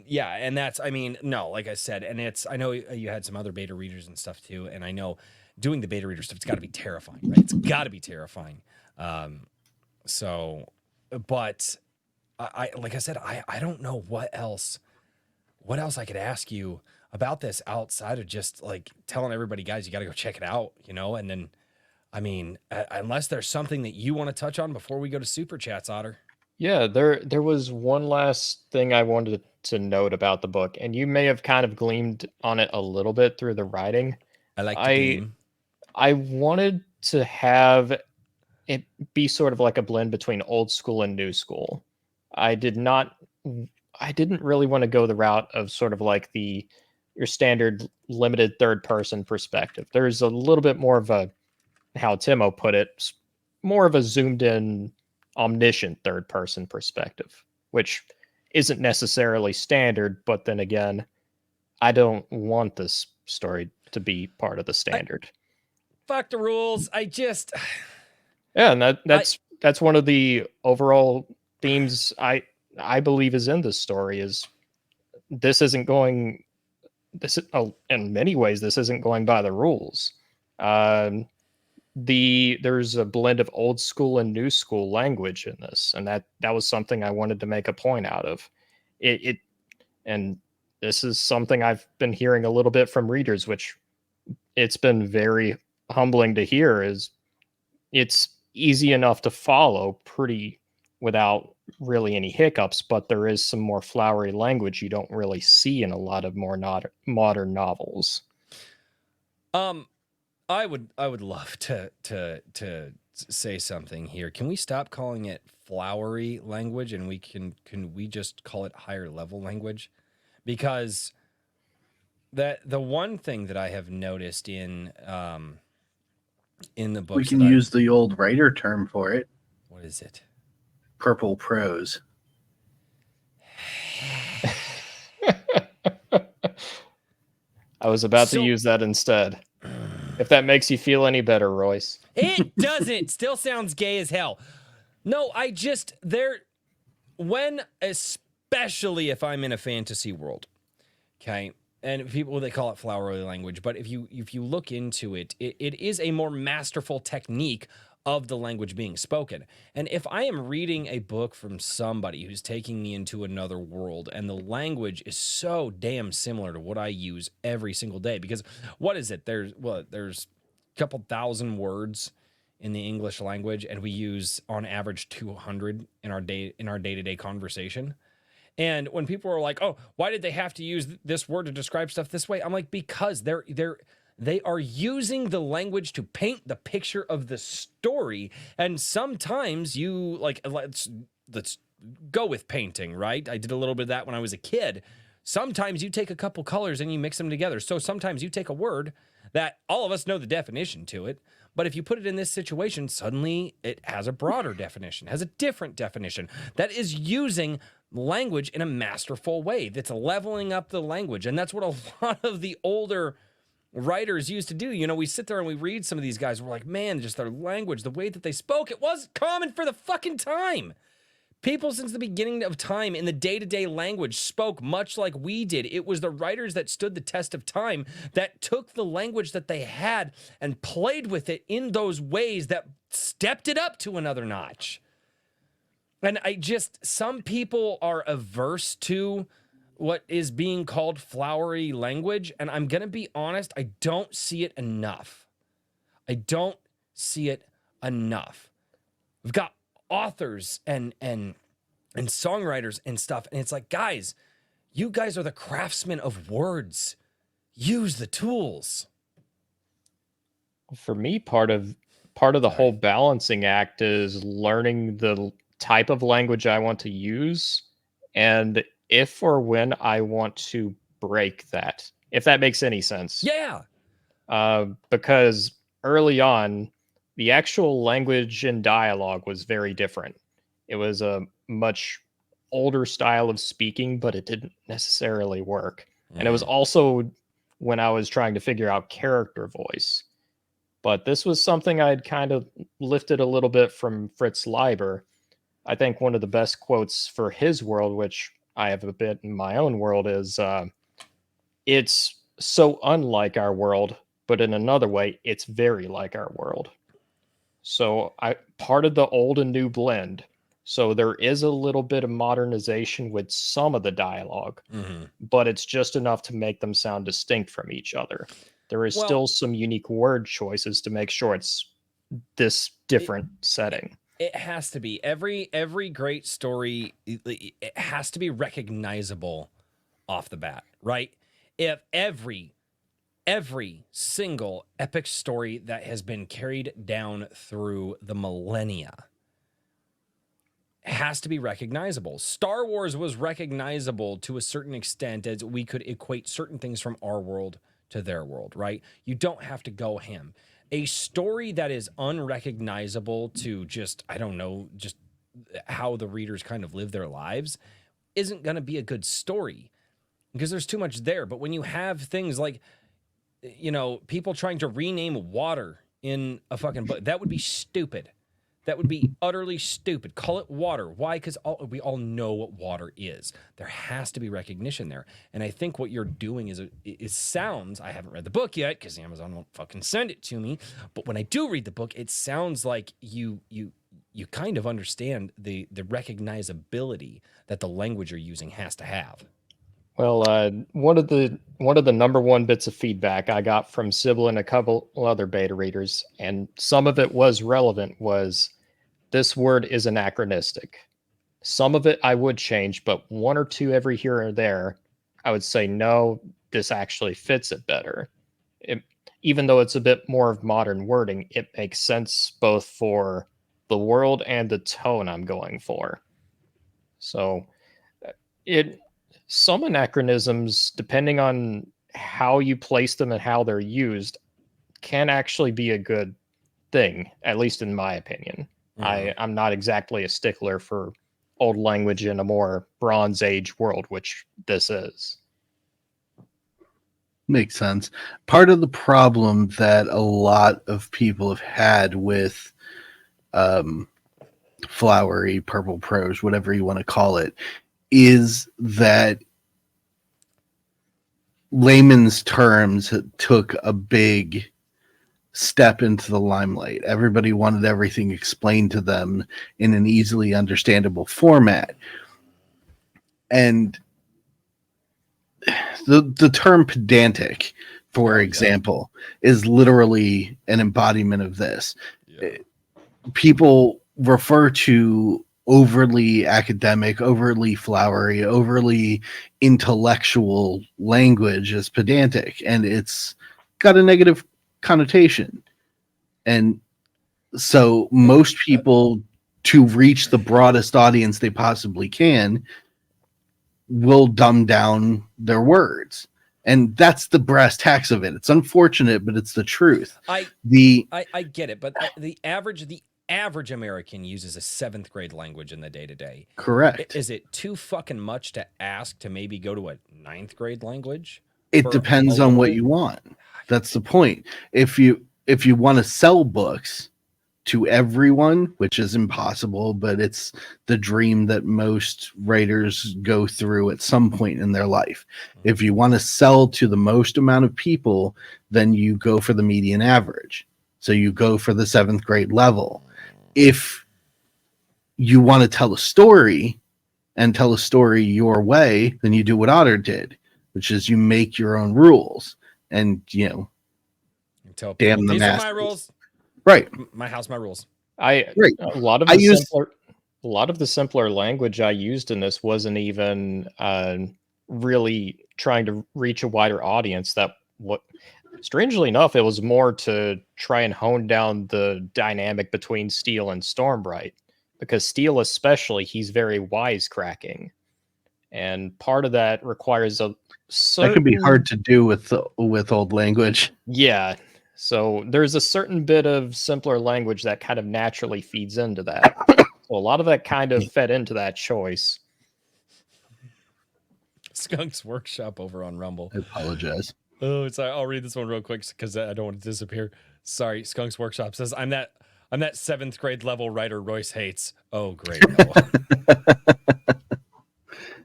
S2: Yeah, and like I said, and I know you had some other beta readers and stuff too, and I know doing the beta reader stuff, it's got to be terrifying, right? It's got to be terrifying. But I like I said, I don't know what else I could ask you about this outside of just like telling everybody, guys, you got to go check it out, and then, I mean, unless there's something that you want to touch on before we go to Super Chats, Otter.
S5: Yeah, there was one last thing I wanted to note about the book, and you may have kind of gleamed on it a little bit through the writing.
S2: I like to gleam.
S5: I wanted to have it be sort of like a blend between old school and new school. I didn't really want to go the route of sort of like your standard limited third person perspective. There's a little bit more of how Timo put it, more of a zoomed in, omniscient third person perspective, which isn't necessarily standard. But then again, I don't want this story to be part of the standard.
S2: Fuck the rules.
S5: Yeah, and that's one of the overall themes I believe is in this story is this isn't going in many ways this isn't going by the rules. Um, there's a blend of old school and new school language in this, and that was something I wanted to make a point out of. It and this is something I've been hearing a little bit from readers, which it's been very humbling to hear. Is it's easy enough to follow pretty without really any hiccups, but there is some more flowery language you don't really see in a lot of more modern novels.
S2: I would love to say something here. Can we stop calling it flowery language and can we just call it higher level language? Because the one thing that I have noticed in the books
S3: We can use the old writer term for it.
S2: What is it?
S3: Purple prose.
S5: I was about to use that instead. If that makes you feel any better, Royce.
S2: It doesn't. Still sounds gay as hell. No, especially if I'm in a fantasy world, okay, and people, they call it flowery language, but if you look into it, it is a more masterful technique of the language being spoken. And if I am reading a book from somebody who's taking me into another world and the language is so damn similar to what I use every single day, because what is it? There's a couple thousand words in the English language, and we use on average 200 in our day-to-day conversation. And when people are like, "Oh, why did they have to use this word to describe stuff this way?" I'm like, because they are using the language to paint the picture of the story. And sometimes you like, let's go with painting, right? I did a little bit of that when I was a kid. Sometimes you take a couple colors and you mix them together. So sometimes you take a word that all of us know the definition to it, but if you put it in this situation, suddenly it has a broader definition, has a different definition that is using language in a masterful way, that's leveling up the language. And that's what a lot of the older writers used to do. You know, we sit there and we read some of these guys, we're like, man, just their language, the way that they spoke, it was common for the fucking time. People since the beginning of time in the day-to-day language spoke much like we did. It was the writers that stood the test of time that took the language that they had and played with it in those ways that stepped it up to another notch. And some people are averse to what is being called flowery language. And I'm going to be honest, I don't see it enough. We've got authors and songwriters and stuff. And it's like, guys, you guys are the craftsmen of words. Use the tools.
S5: For me, part of the whole balancing act is learning the type of language I want to use and if or when I want to break that, if that makes any sense.
S2: Yeah.
S5: Because early on, the actual language and dialogue was very different. It was a much older style of speaking, but it didn't necessarily work. And it was also when I was trying to figure out character voice. But this was something I'd kind of lifted a little bit from Fritz Leiber. I think one of the best quotes for his world, which I have a bit in my own world, is it's so unlike our world, but in another way, it's very like our world. So part of the old and new blend. So there is a little bit of modernization with some of the dialogue, but it's just enough to make them sound distinct from each other. There is still some unique word choices to make sure it's this different setting.
S2: It has to be. Every great story, it has to be recognizable off the bat, right? If every single epic story that has been carried down through the millennia has to be recognizable. Star Wars was recognizable to a certain extent as we could equate certain things from our world to their world, right? You don't have to go ham. A story that is unrecognizable to just, I don't know, just how the readers kind of live their lives isn't going to be a good story because there's too much there. But when you have things like, people trying to rename water in a fucking book, that would be stupid. That would be utterly stupid. Call it water. Why? Because we all know what water is. There has to be recognition there. And I think what you're doing is sounds, I haven't read the book yet because Amazon won't fucking send it to me. But when I do read the book, it sounds like you kind of understand the recognizability that the language you're using has to have.
S5: Well, one of the number one bits of feedback I got from Sybil and a couple other beta readers, and some of it was relevant, was this word is anachronistic. Some of it I would change, but one or two every here or there, I would say, no, this actually fits it better. Even though it's a bit more of modern wording, it makes sense both for the world and the tone I'm going for. So some anachronisms, depending on how you place them and how they're used, can actually be a good thing, at least in my opinion. I'm not exactly a stickler for old language in a more Bronze Age world, which this is.
S3: Makes sense. Part of the problem that a lot of people have had with flowery purple prose, whatever you want to call it, is that layman's terms took a big step into the limelight. Everybody wanted everything explained to them in an easily understandable format. And the term pedantic, for example, is literally an embodiment of this. Yeah. People refer to overly academic, overly flowery, overly intellectual language as pedantic, and it's got a negative connotation. And so most people, to reach the broadest audience they possibly can, will dumb down their words. And that's the brass tacks of it. It's unfortunate, but it's the truth.
S2: I get it, but the average American uses a 7th grade language in the day-to-day.
S3: Correct.
S2: Is it too fucking much to ask to maybe go to a 9th grade language?
S3: It depends on what you want. That's the point. If you want to sell books to everyone, which is impossible, but it's the dream that most writers go through at some point in their life. If you want to sell to the most amount of people, then you go for the median average. So you go for the 7th grade level. If you want to tell a story and tell a story your way, then you do what Otter did, which is you make your own rules and,
S2: tell people,
S3: damn the
S2: these
S3: masters.
S2: Are my rules.
S3: Right.
S2: My house, my rules.
S5: A lot of the simpler language I used in this wasn't even really trying to reach a wider audience. Strangely enough, it was more to try and hone down the dynamic between Steel and Stormbright, because Steel, especially, he's very wisecracking, and part of that requires that
S3: can be hard to do with old language.
S5: Yeah. So there's a certain bit of simpler language that kind of naturally feeds into that. So a lot of that kind of fed into that choice.
S2: Skunk's Workshop over on Rumble.
S3: I apologize.
S2: Oh, sorry. I'll read this one real quick because I don't want to disappear. Sorry. Skunk's Workshop says, I'm that 7th grade level writer Royce hates. Oh, great.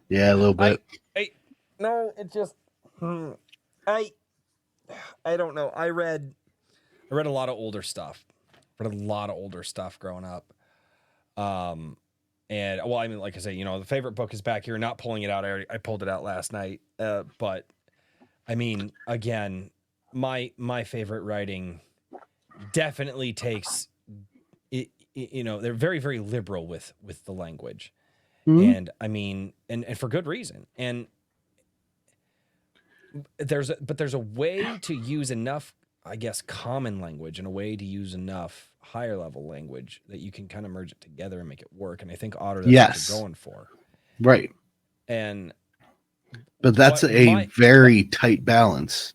S3: Yeah, a little bit.
S2: No, it just, I don't know. I read a lot of older stuff. Growing up. And well, I mean, like I say, the favorite book is back here. Not pulling it out. I pulled it out last night. But I mean, again, my favorite writing definitely takes it. They're very, very liberal with the language, and I mean, and for good reason. And there's a way to use enough, I guess, common language and a way to use enough higher level language that you can kind of merge it together and make it work. And I think Otter, that's what you're going for.
S3: Right. But that's very tight balance.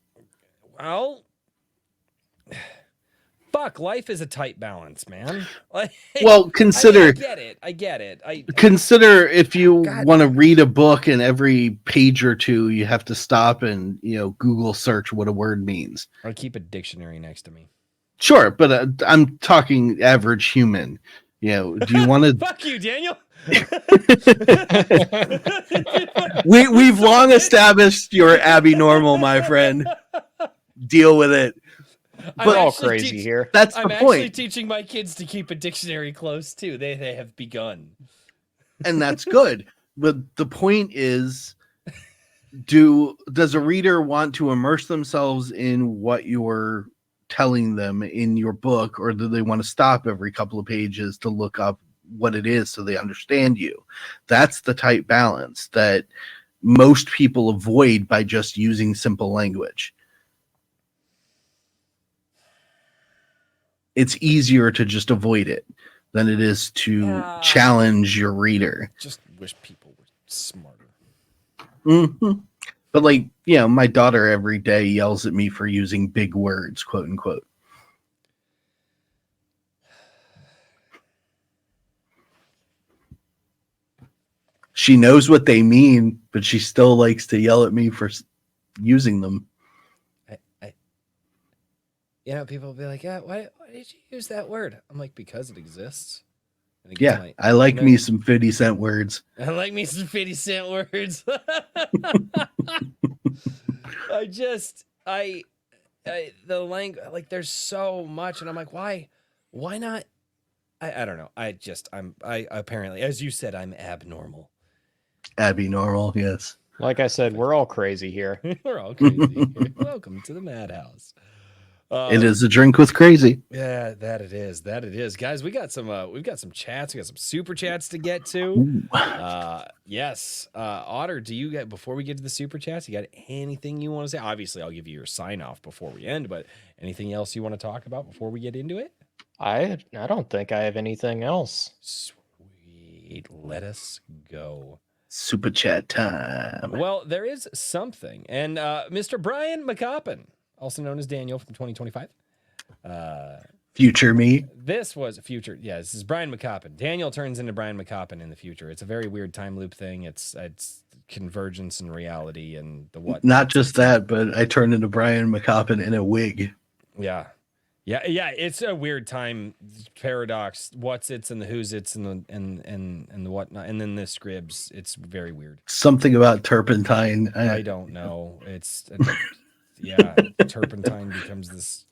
S2: Well, fuck? Life is a tight balance, man. Like,
S3: Well, consider
S2: I get it.
S3: Consider if you
S2: God.
S3: want to read a book and every page or two you have to stop and Google search what a word means.
S2: I keep a dictionary next to me.
S3: Sure, but I'm talking average human. Do you want to?
S2: Fuck you, Daniel.
S3: We've long established you're Abby normal, my friend. Deal with it.
S5: We're all crazy here.
S3: That's
S2: I'm
S3: the
S2: actually
S3: point.
S2: teaching my kids to keep a dictionary close too. They have begun.
S3: And that's good. But the point is, does a reader want to immerse themselves in what you're telling them in your book, or do they want to stop every couple of pages to look up what it is so they understand you? That's the tight balance that most people avoid by just using simple language. It's easier to just avoid it than it is to challenge your reader.
S2: Just wish people were smarter.
S3: Mm-hmm. But my daughter every day yells at me for using big words, quote unquote. She knows what they mean, but she still likes to yell at me for using them.
S2: People will be like, "Yeah, why did you use that word?" I'm like, "Because it exists."
S3: Yeah, I like me some 50-cent words.
S2: I like me some 50-cent words. The language, there's so much, and I'm like, why not? I don't know. I apparently, as you said, I'm abnormal.
S3: Abby normal, yes.
S5: Like I said, we're all crazy here.
S2: We're all crazy. Welcome to the madhouse.
S3: It is a drink with crazy.
S2: Yeah, that it is. Guys, we've got some chats. We got some super chats to get to. Yes. Otter, before we get to the super chats, you got anything you want to say? Obviously, I'll give you your sign off before we end, but anything else you want to talk about before we get into it?
S5: I don't think I have anything else.
S2: Sweet. Let us go.
S3: Super chat time.
S2: Well, there is something. And Mr. Brian McCoppin, also known as Daniel from 2025.
S3: Future me.
S2: This was future. Yeah, this is Brian McCoppin. Daniel turns into Brian McCoppin in the future. It's a very weird time loop thing. It's convergence and reality and the what.
S3: Not just that, but I turned into Brian McCoppin in a wig.
S2: Yeah. It's a weird time paradox. What's it's and the who's it's and the whatnot, and then the scribs. It's very weird.
S3: Something about turpentine.
S2: I don't know. Turpentine becomes this.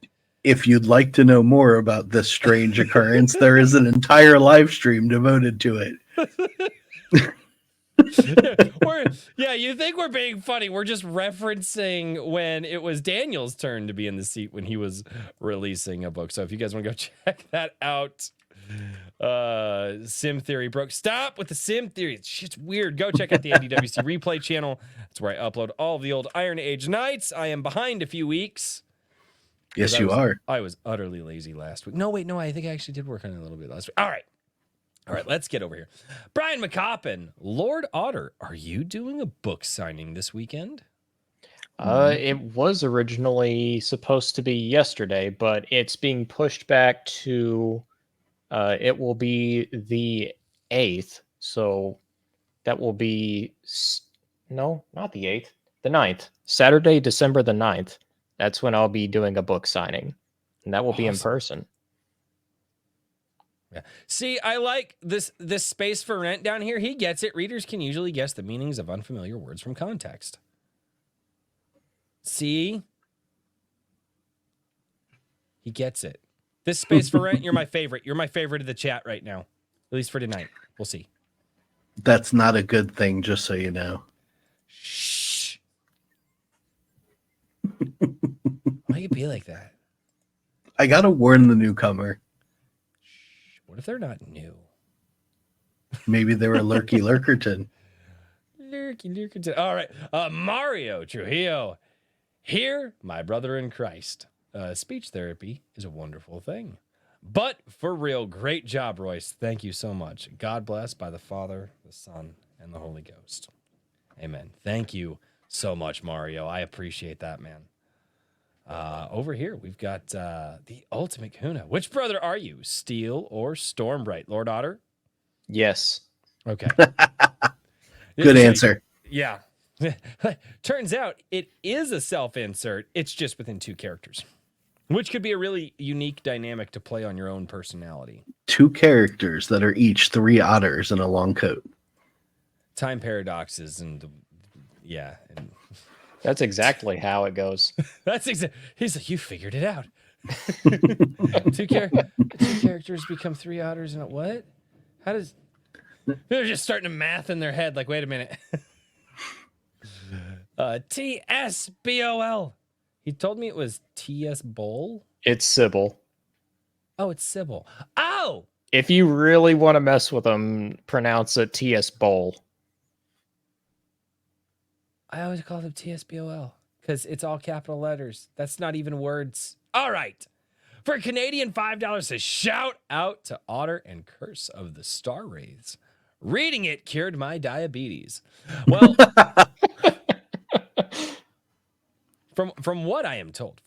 S3: If you'd like to know more about this strange occurrence, there is an entire live stream devoted to it.
S2: You think we're being funny. We're just referencing when it was Daniel's turn to be in the seat when he was releasing a book. So if you guys want to go check that out, Sim Theory broke. Stop with the Sim Theory. It's just weird. Go check out the NDWC replay channel. That's where I upload all of the old Iron Age nights. I am behind a few weeks.
S3: Yes, you are.
S2: I was utterly lazy last week. No, I think I actually did work on it a little bit last week. All right, let's get over here. Brian McCoppin, Lord Otter, are you doing a book signing this weekend?
S5: It was originally supposed to be yesterday, but it's being pushed back to, it will be the 8th. So that will be, no, not the 8th, the 9th. Saturday, December the 9th. That's when I'll be doing a book signing. And that will be in person.
S2: Yeah. See, I like this space for rent down here. He gets it. Readers can usually guess the meanings of unfamiliar words from context. See? He gets it. This space for rent, you're my favorite. You're my favorite of the chat right now. At least for tonight. We'll see.
S3: That's not a good thing, just so you know.
S2: Shh. Why you be like that?
S3: I gotta warn the newcomer.
S2: What if they're not new?
S3: Maybe they were Lurky Lurkerton.
S2: Lurkerton. All right. Mario Trujillo. Here, my brother in Christ. Speech therapy is a wonderful thing. But for real, great job, Royce. Thank you so much. God bless by the Father, the Son, and the Holy Ghost. Amen. Thank you so much, Mario. I appreciate that, man. Over here, we've got the ultimate kahuna. Which brother are you, Steel or Stormbright? Lord Otter?
S5: Yes.
S2: Okay.
S3: Good answer.
S2: Yeah. Turns out it is a self-insert. It's just within 2 characters, which could be a really unique dynamic to play on your own personality.
S3: 2 characters that are each 3 otters in a long coat.
S2: Time paradoxes and yeah. And
S5: That's exactly how it goes.
S2: that's exactly. He's like, you figured it out. 2 characters become 3 otters and what? How does? They're just starting to math in their head. Like, wait a minute. TSBOL. He told me it was TS Bowl.
S5: It's Sybil.
S2: Oh, it's Sybil. Oh,
S5: If you really want to mess with them, pronounce it TS Bowl.
S2: I always call them TSBOL because it's all capital letters. That's not even words. All right. For a Canadian $5, a shout out to Otter and Curse of the Star Wraiths. Reading it cured my diabetes. Well, from what I am told,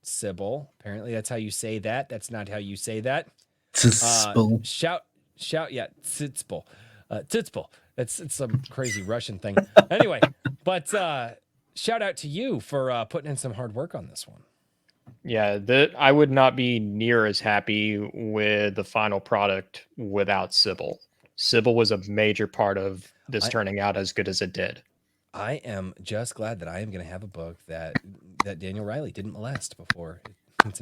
S2: Sybil, apparently that's how you say that. That's not how you say that. Shout, yeah, Titspel. Titspel. It's some crazy Russian thing. Anyway, but shout out to you for putting in some hard work on this one.
S5: Yeah, I would not be near as happy with the final product without Sybil. Sybil was a major part of this turning out as good as it did.
S2: I am just glad that I am going to have a book that Daniel Riley didn't molest before.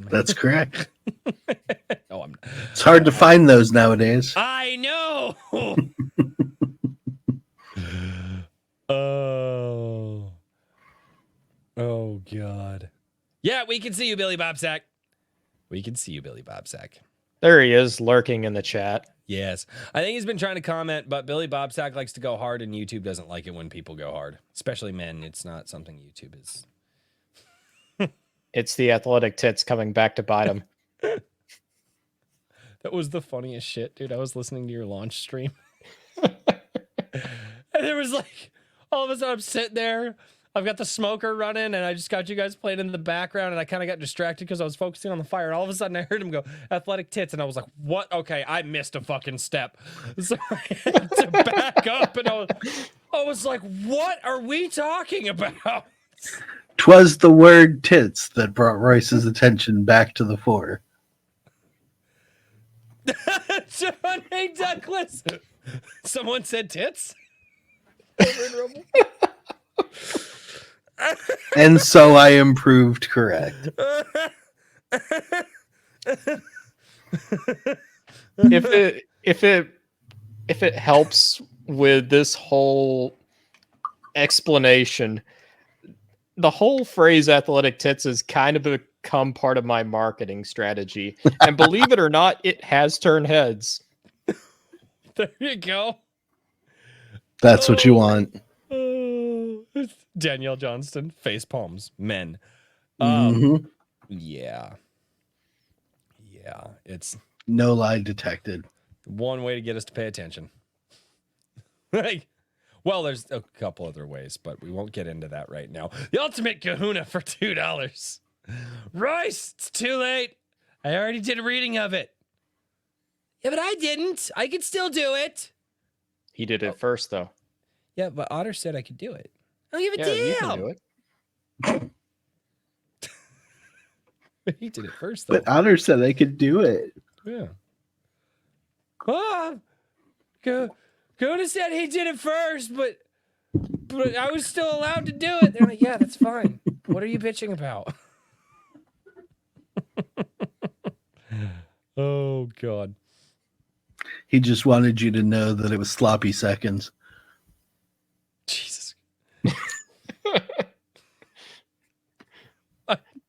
S3: That's correct.
S2: Oh,
S3: it's hard to find those nowadays.
S2: I know. Oh God. Yeah, we can see you, Billy Bobsack. We can see you, Billy Bobsack.
S5: There he is, lurking in the chat.
S2: Yes. I think he's been trying to comment, but Billy Bobsack likes to go hard, and YouTube doesn't like it when people go hard. Especially men. It's not something YouTube is.
S5: It's the athletic tits coming back to bite him.
S2: That was the funniest shit, dude. I was listening to your launch stream. And there was like, all of a sudden I'm sitting there. I've got the smoker running, and I just got you guys playing in the background, and I kind of got distracted because I was focusing on the fire. And all of a sudden, I heard him go, athletic tits, and I was like, what? Okay, I missed a fucking step. So I had to back up, and I was like, what are we talking about?
S3: 'Twas the word tits that brought Royce's attention back to the fore.
S2: John A. Douglas. Someone said tits?
S3: And so I am proved correct.
S5: If it helps with this whole explanation, the whole phrase athletic tits has kind of become part of my marketing strategy. And believe it or not, it has turned heads.
S2: There you go.
S3: That's what you want.
S2: Danielle Johnston, face palms, men. Yeah. Yeah, it's
S3: no lie detected.
S2: One way to get us to pay attention. Like, well, there's a couple other ways, but we won't get into that right now. The ultimate kahuna for $2. Royce, it's too late. I already did a reading of it. Yeah, but I didn't. I could still do it.
S5: He did it first, though.
S2: Yeah, but Otter said I could do it. I don't give a damn.
S5: You can do it.
S2: He did it first, though.
S3: But Otter said I could do it.
S2: Yeah. Coda said he did it first, but I was still allowed to do it. They're like, yeah, that's fine. What are you bitching about? Oh, God.
S3: He just wanted you to know that it was sloppy seconds.
S2: Jesus.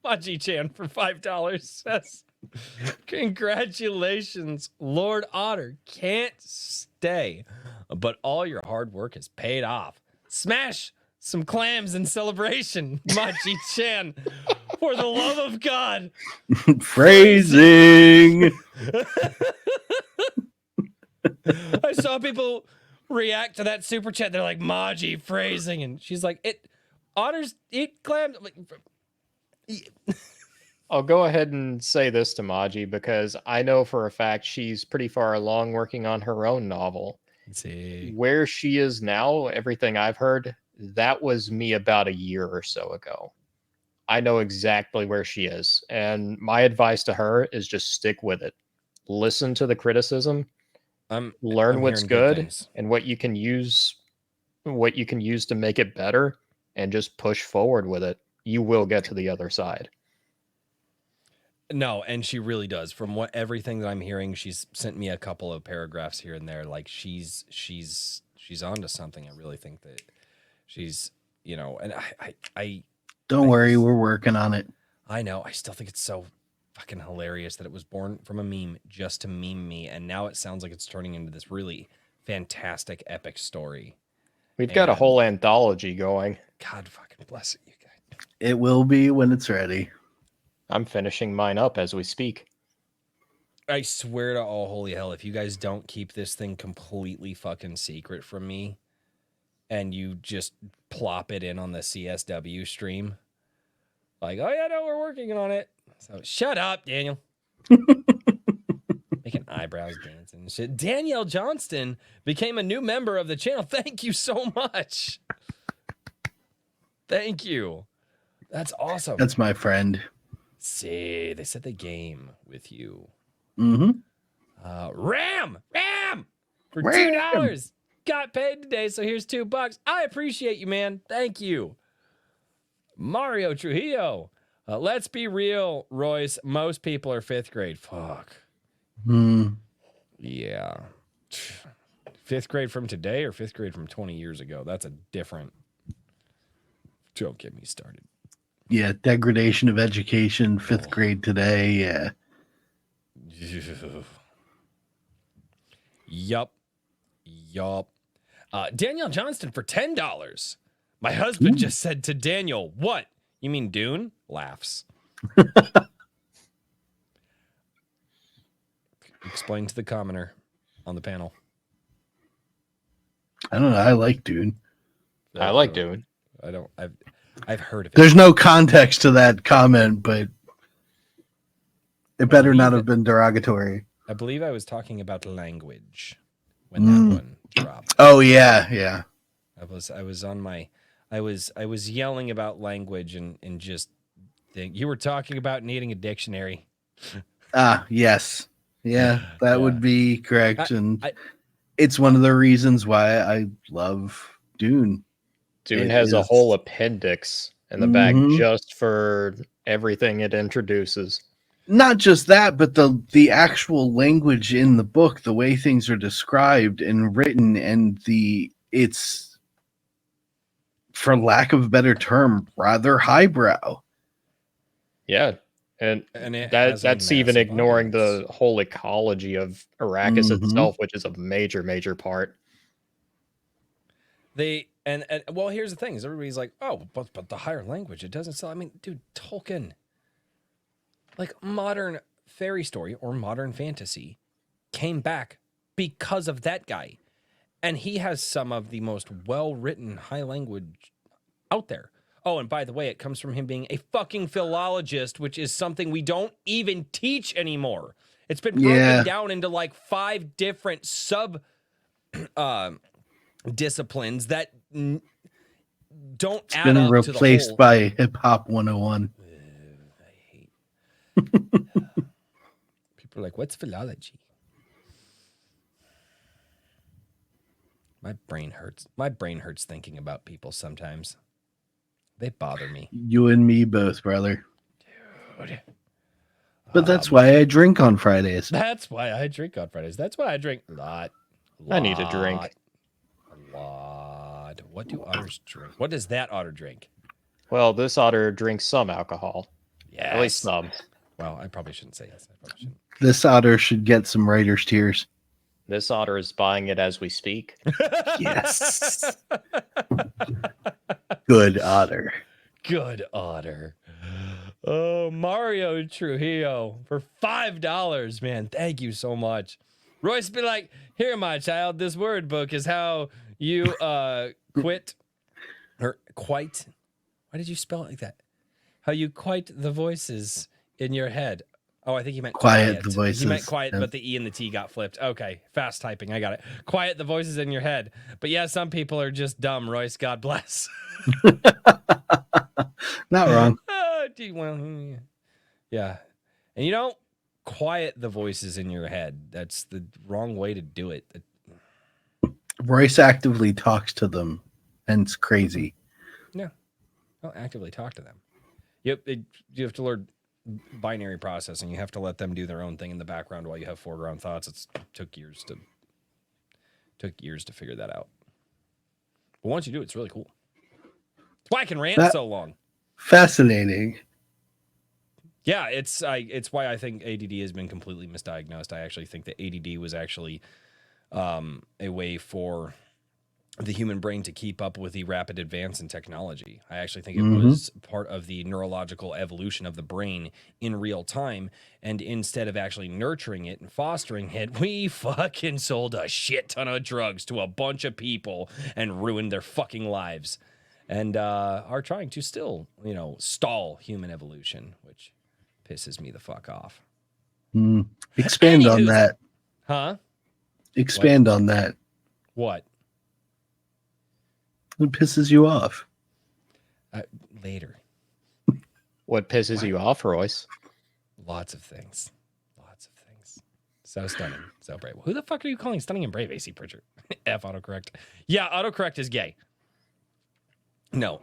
S2: Maji-chan for $5 says, congratulations, Lord Otter. Can't stay, but all your hard work has paid off. Smash some clams in celebration, Maji-chan. For the love of God.
S3: Phrasing.
S2: I saw people react to that super chat. They're like, Maji phrasing. And she's like, Otters eat clams.
S5: I'll go ahead and say this to Maji because I know for a fact she's pretty far along working on her own novel.
S2: Let's see.
S5: Where she is now, everything I've heard, that was me about a year or so ago. I know exactly where she is. And my advice to her is just stick with it. Listen to the criticism, learn
S2: I'm
S5: what's
S2: hearing
S5: good
S2: things.
S5: and what you can use to make it better, and just push forward with it. You will get to the other side.
S2: No, and she really does. From what everything that I'm hearing, she's sent me a couple of paragraphs here and there. Like she's onto something. I really think that she's, and I
S3: Don't worry, we're working on it.
S2: I know. I still think it's so fucking hilarious that it was born from a meme just to meme me, and now it sounds like it's turning into this really fantastic, epic story.
S5: We've got a whole anthology going.
S2: God fucking bless it, you guys.
S3: It will be when it's ready.
S5: I'm finishing mine up as we speak.
S2: I swear to all holy hell, if you guys don't keep this thing completely fucking secret from me, and you just plop it in on the CSW stream, like, oh yeah, no, we're working on it. So shut up, Daniel. Making eyebrows dancing and shit. Danielle Johnston became a new member of the channel. Thank you so much. Thank you. That's awesome.
S3: That's my friend.
S2: See, they said the game with you.
S3: Mm-hmm.
S2: Ram for
S3: Ram!
S2: $2. Got paid today, so here's $2. I appreciate you, man. Thank you. Mario Trujillo. Let's be real, Royce. Most people are 5th grade. Fuck. Yeah. 5th grade from today or 5th grade from 20 years ago? That's a different. Don't get me started.
S3: Yeah, degradation of education, 5th grade today. Yeah.
S2: Yup. Danielle Johnston for $10. My husband just said to Daniel, "What? You mean Dune?" Laughs. Explain to the commenter on the panel.
S3: I don't know. I like Dune.
S5: I like Dune.
S2: I've heard of it.
S3: There's no context to that comment, but it better not have been derogatory.
S2: I believe I was talking about language when that one dropped.
S3: Oh yeah.
S2: I was yelling about language and just think you were talking about needing a dictionary.
S3: Yes. Yeah, that would be correct. And it's one of the reasons why I love Dune.
S5: Dune has a whole appendix in the back just for everything it introduces.
S3: Not just that, but the actual language in the book, the way things are described and written, and it's, for lack of a better term, rather highbrow.
S5: Yeah. And that's even ignoring the whole ecology of Arrakis itself, which is a major part.
S2: Well, here's the thing: is everybody's like, oh, but the higher language, it doesn't sell. I mean, dude, Tolkien, like modern fairy story or modern fantasy, came back because of that guy, and he has some of the most well-written high language out there. Oh, and by the way, it comes from him being a fucking philologist, which is something we don't even teach anymore. It's been broken down into like 5 different sub disciplines that don't add up to the whole.
S3: Been replaced by Hip Hop 101.
S2: I hate. People are like, "What's philology?" My brain hurts. My brain hurts thinking about people sometimes. They bother me.
S3: You and me both, brother.
S2: Dude.
S3: But that's why I drink on Fridays.
S2: That's why I drink on Fridays. That's why I drink a lot.
S5: I need a drink.
S2: A lot. What do otters drink? What does that otter drink?
S5: Well, this otter drinks some alcohol.
S2: Yeah,
S5: at least some.
S2: Well, I probably shouldn't say yes. I probably shouldn't.
S3: This otter should get some writer's tears.
S5: This otter is buying it as we speak.
S3: Yes. Good otter.
S2: Good otter. Oh, Mario Trujillo for $5, man. Thank you so much. Royce be like, "Here, my child, this word book is how you quit Why did you spell it like that? How you quiet the voices in your head. Oh, I think he meant
S3: Quiet the voices.
S2: He meant quiet,
S3: Yeah.
S2: but the E and the T got flipped. Okay, fast typing. I got it. Quiet the voices in your head. But yeah, some people are just dumb, Royce. God bless.
S3: Not wrong.
S2: Well, yeah. And you don't quiet the voices in your head. That's the wrong way to do it.
S3: Royce actively talks to them, and it's crazy.
S2: No, don't actively talk to them. You have to learn binary processing. You have to let them do their own thing in the background while you have foreground thoughts. It took years to figure that out. But once you do, it's really cool. That's why I can rant so long.
S3: Fascinating.
S2: Yeah, it's why I think ADD has been completely misdiagnosed. I actually think that ADD was actually a way for the human brain to keep up with the rapid advance in technology. I actually think it was part of the neurological evolution of the brain in real time. And instead of actually nurturing it and fostering it, we fucking sold a shit ton of drugs to a bunch of people and ruined their fucking lives. And are trying to still, stall human evolution, which pisses me the fuck off.
S3: Expand on that.
S2: Huh?
S3: Expand on that.
S2: What?
S3: It pisses you off.
S2: Later.
S5: What pisses you off, Royce?
S2: Lots of things. So stunning. So brave. Who the fuck are you calling stunning and brave, AC Pritchard? F autocorrect. Yeah, autocorrect is gay. No.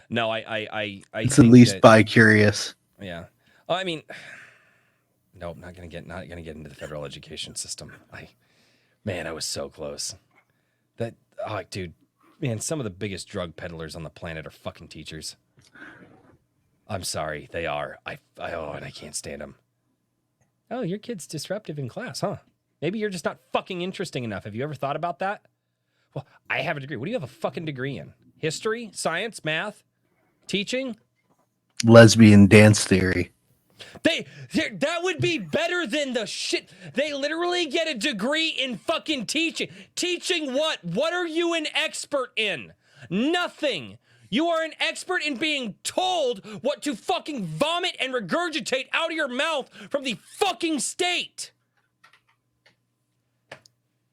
S2: No, I
S3: It's at least bi-curious.
S2: Yeah. I mean, nope, not gonna get into the federal education system. I was so close. Dude, man, some of the biggest drug peddlers on the planet are fucking teachers. I'm sorry, they are. And I can't stand them. Oh, your kid's disruptive in class, huh? Maybe you're just not fucking interesting enough. Have you ever thought about that? Well, I have a degree. What do you have a fucking degree in? History, science, math, teaching?
S3: Lesbian dance theory.
S2: That would be better than the shit. They literally get a degree in fucking teaching. Teaching what? What are you an expert in? Nothing. You are an expert in being told what to fucking vomit and regurgitate out of your mouth from the fucking state.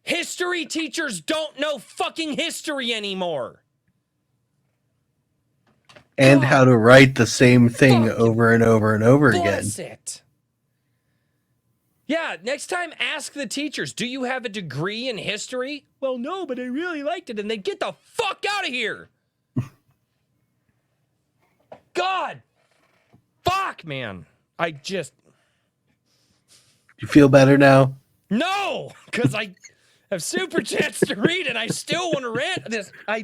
S2: History teachers don't know fucking history anymore.
S3: And how to write the same thing over and over and over again.
S2: That's it. Yeah, next time ask the teachers, do you have a degree in history? Well, no, but I really liked it. And they get the fuck out of here. God. Fuck, man.
S3: You feel better now?
S2: No, because I have super chance to read and I still want to rant this.
S5: Are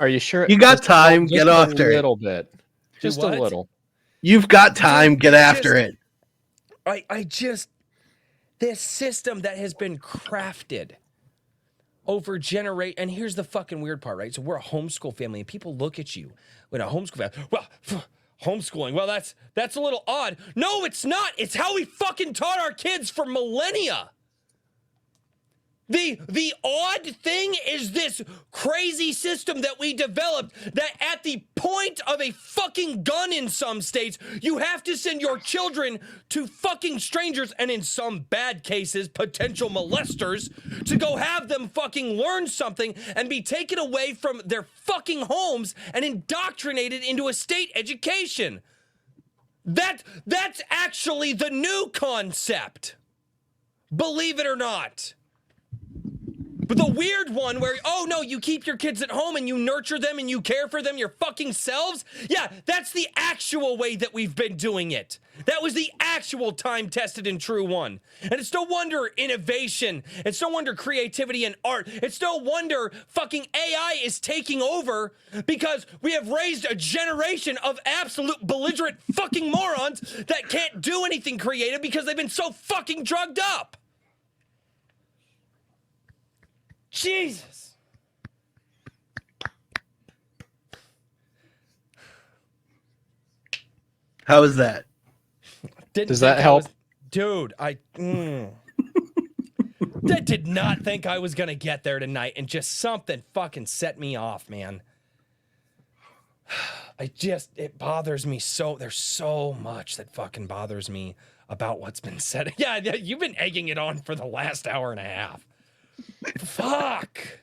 S5: you sure?
S3: You got time, get after it.
S5: A little bit. Just a little.
S3: You've got time, get after it.
S2: This system that has been crafted over and here's the fucking weird part, right? So we're a homeschool family and people look at you when a homeschool family, well, homeschooling, well, that's a little odd. No, it's not. It's how we fucking taught our kids for millennia. The odd thing is this crazy system that we developed that at the point of a fucking gun in some states, you have to send your children to fucking strangers and in some bad cases, potential molesters to go have them fucking learn something and be taken away from their fucking homes and indoctrinated into a state education. That's actually the new concept. Believe it or not. But the weird one where, oh no, you keep your kids at home and you nurture them and you care for them your fucking selves. Yeah, that's the actual way that we've been doing it. That was the actual time-tested and true one. And it's no wonder innovation, it's no wonder creativity and art, it's no wonder fucking AI is taking over because we have raised a generation of absolute belligerent fucking morons that can't do anything creative because they've been so fucking drugged up. Jesus.
S3: How is that?
S5: Does that help?
S2: Dude, I did not think I was going to get there tonight and just something fucking set me off, man. It bothers me so. There's so much that fucking bothers me about what's been said. Yeah, you've been egging it on for the last hour and a half. Fuck.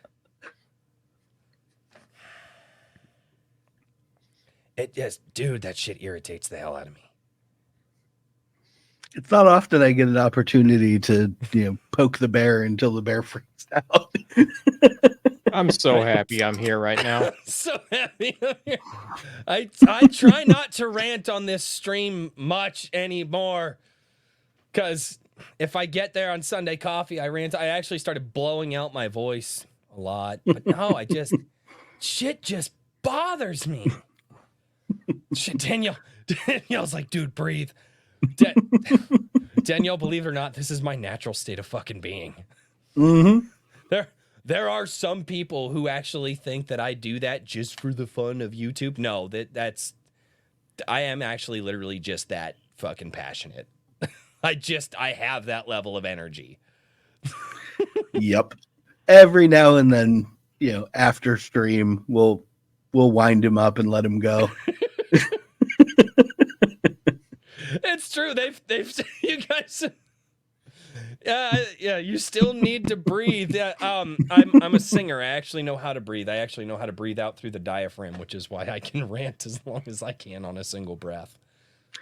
S2: It just, dude, that shit irritates the hell out of me.
S3: It's not often I get an opportunity to, poke the bear until the bear freaks out.
S5: I'm so happy I'm here right now.
S2: So happy I'm here. I try not to rant on this stream much anymore, because if I get there on Sunday Coffee, I actually started blowing out my voice a lot. But no, shit just bothers me. Shit, Danielle's like, dude, breathe. Danielle, believe it or not, this is my natural state of fucking being.
S3: Mm-hmm.
S2: There are some people who actually think that I do that just for the fun of YouTube. No, I am actually literally just that fucking passionate. I have that level of energy.
S3: Yep. Every now and then, after stream, we'll wind him up and let him go.
S2: It's true. They've you guys. Yeah. You still need to breathe. Yeah. I'm a singer. I actually know how to breathe. I actually know how to breathe out through the diaphragm, which is why I can rant as long as I can on a single breath.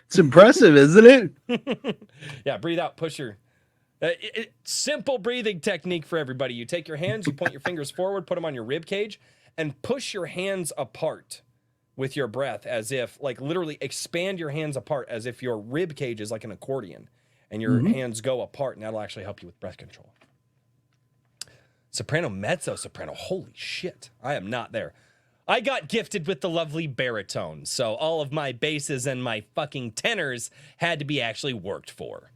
S3: It's impressive, isn't it?
S2: Yeah. Breathe out. Push your. Simple breathing technique for everybody. You take your hands, you point your fingers forward, put them on your rib cage, and push your hands apart with your breath, as if, like, literally expand your hands apart as if your rib cage is like an accordion and your hands go apart, and that'll actually help you with breath control. Soprano, mezzo, soprano. Holy shit. I am not there. I got gifted with the lovely baritone, so all of my basses and my fucking tenors had to be actually worked for.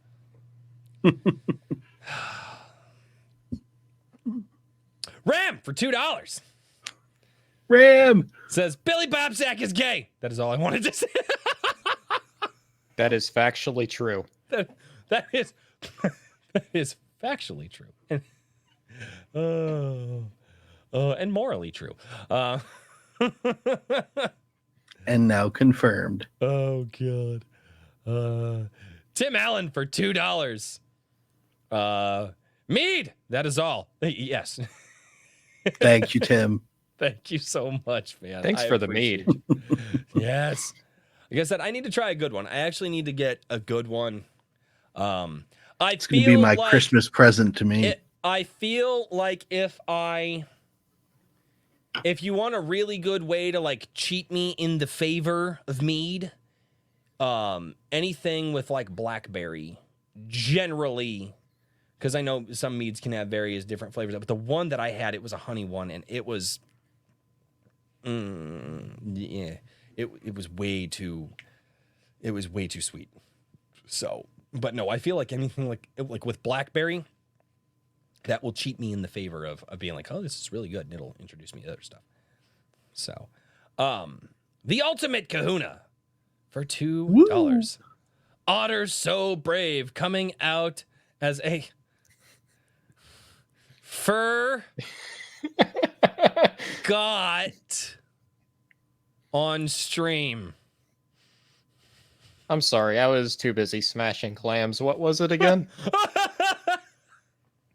S2: Ram for $2.
S3: Ram
S2: Says Billy Bobsack is gay. That is all I wanted to say.
S5: That is factually true.
S2: That is factually true. And morally true.
S3: and now confirmed.
S2: Oh God. Tim Allen for $2. Mead. That is all. Yes.
S3: Thank you, Tim.
S2: Thank you so much, man.
S5: Thanks for the mead.
S2: Yes. Like I said, I need to try a good one. I actually need to get a good one.
S3: It's going to be my Christmas present to me.
S2: I feel like if you want a really good way to like cheat me in the favor of mead, anything with like blackberry, generally, because I know some meads can have various different flavors. But the one that I had, it was a honey one, and it was, it was way too sweet. So, but no, I feel like anything like with blackberry, that will cheat me in the favor of being like, oh, this is really good, and it'll introduce me to other stuff. So, the ultimate kahuna for $2. Woo. Otter's So Brave, coming out as a fur got on stream.
S5: I'm sorry, I was too busy smashing clams. What was it again?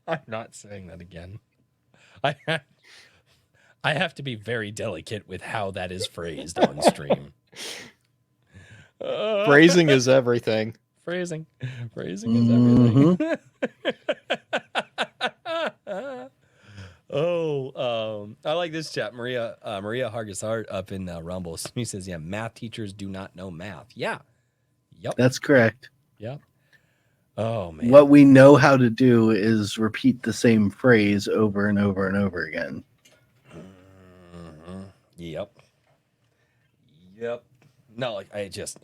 S2: I'm not saying that again. I have to be very delicate with how that is phrased on stream.
S5: Phrasing is everything.
S2: Phrasing is everything. I like this chat. Maria Hargis-Hart up in Rumble. He says, yeah, math teachers do not know math. Yeah. Yep.
S3: That's correct.
S2: Yep. Oh, man.
S3: What we know how to do is repeat the same phrase over and over and over again.
S2: Mm-hmm. Yep. No, like it just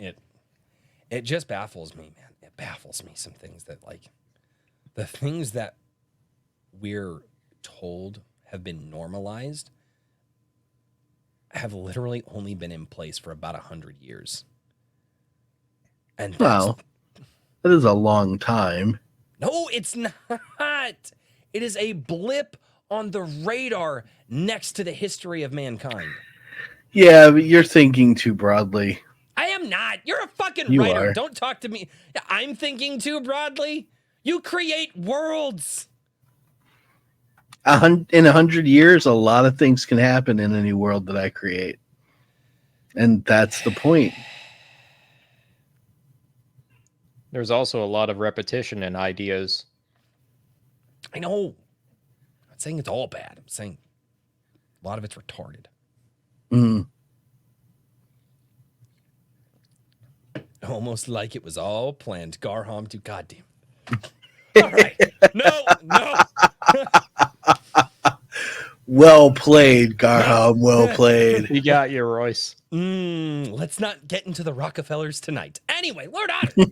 S2: baffles me, man. It baffles me, some things that, like, the things that we're told have been normalized have literally only been in place for about 100 years. And
S3: that is a long time.
S2: No, it's not. It is a blip on the radar next to the history of mankind.
S3: Yeah, but you're thinking too broadly.
S2: I am not. You're a fucking
S3: You
S2: writer.
S3: are.
S2: Don't talk to me. I'm thinking too broadly. You create worlds.
S3: In 100 years, a lot of things can happen in any world that I create. And that's the point.
S5: There's also a lot of repetition in ideas.
S2: I know. I'm not saying it's all bad. I'm saying a lot of it's retarded.
S3: Mm.
S2: Almost like it was all planned. Garham to goddamn. All right. No.
S3: Well played, Garham. Well played.
S5: You got you, Royce.
S2: Let's not get into the Rockefellers tonight. Anyway, Lord Otter.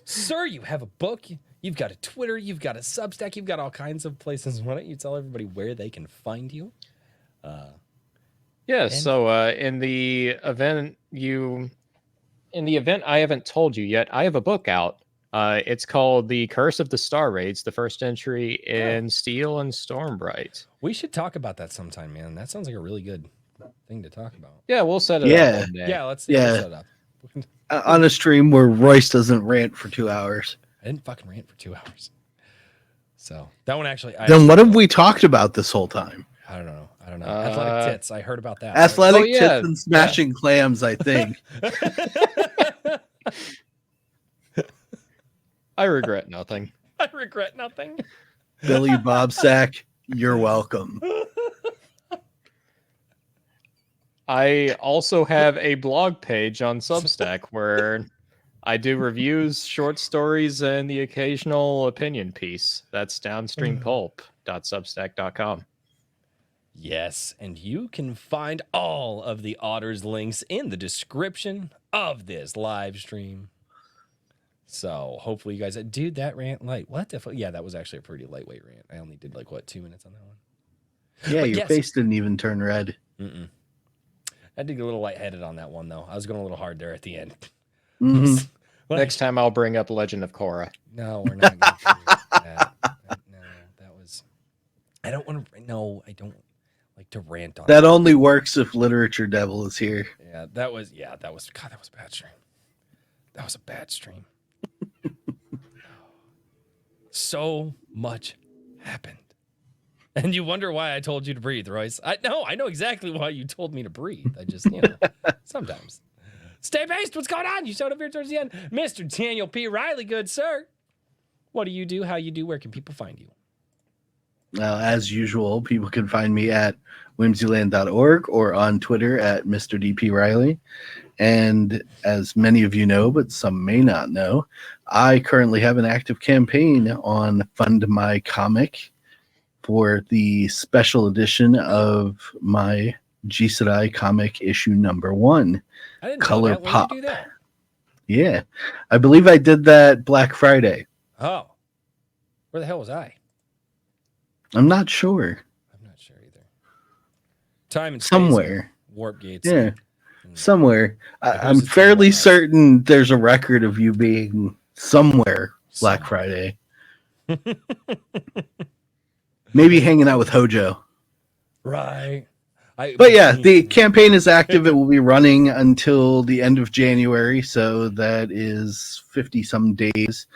S2: Sir, you have a book. You've got a Twitter. You've got a Substack. You've got all kinds of places. Why don't you tell everybody where they can find you?
S5: Yeah, so in the event I haven't told you yet, I have a book out. It's called The Curse of the Star Raids, the first entry in Steel and Stormbright.
S2: We should talk about that sometime, man. That sounds like a really good thing to talk about.
S5: Yeah, we'll set it up one day.
S2: Yeah, let's
S3: Yeah.
S2: set it up.
S3: On a stream where Royce doesn't rant for 2 hours.
S2: I didn't fucking rant for 2 hours. So that one actually.
S3: Then what have we talked about this whole time?
S2: I don't know. Athletic tits. I heard about that.
S3: Athletic
S5: yeah.
S3: tits and smashing clams, I think.
S5: I regret nothing.
S2: I regret nothing.
S3: Billy Bobsack, you're welcome.
S5: I also have a blog page on Substack where I do reviews, short stories, and the occasional opinion piece. That's downstreampulp.substack.com.
S2: Yes, and you can find all of the Otter's links in the description of this live stream. So hopefully you guys, dude, that rant light. What the fuck? Yeah, that was actually a pretty lightweight rant. I only did 2 minutes on that one.
S3: Yeah,
S2: But
S3: your
S2: yes.
S3: face didn't even turn red.
S2: I did get a little lightheaded on that one though. I was going a little hard there at the end.
S3: Mhm.
S2: Well,
S5: Next time I'll bring up Legend of Korra.
S2: no, we're not going to do that. No, that was. I don't want to. No, I don't like to rant on
S3: That only works if Literature Devil is here.
S2: Yeah, that was. God, that was a bad stream. That was a bad stream. So much happened. And you wonder why I told you to breathe, Royce. I know exactly why you told me to breathe. I just, sometimes. Stay based. What's going on? You showed up here towards the end. Mr. Daniel P. Riley, good sir. What do you do? How you do? Where can people find you?
S3: As usual, people can find me at whimsyland.org or on Twitter at Mr. DP Riley. And as many of you know, but some may not know, I currently have an active campaign on Fund My Comic for the special edition of my G Sedai comic issue #1.
S2: I didn't
S3: Color
S2: know that. When
S3: Pop.
S2: did you do that?
S3: Yeah, I believe I did that Black Friday.
S2: Oh. Where the hell was I?
S3: I'm not sure.
S2: I'm not sure either. Time and space.
S3: Somewhere.
S2: Warp gates.
S3: Yeah. Somewhere.
S2: Who's
S3: I'm
S2: it
S3: fairly
S2: somewhere?
S3: certain there's a record of you being somewhere Black Friday. Maybe hanging out with Hojo.
S2: Right.
S3: But yeah, the campaign is active. It will be running until the end of January. So that is 50 some days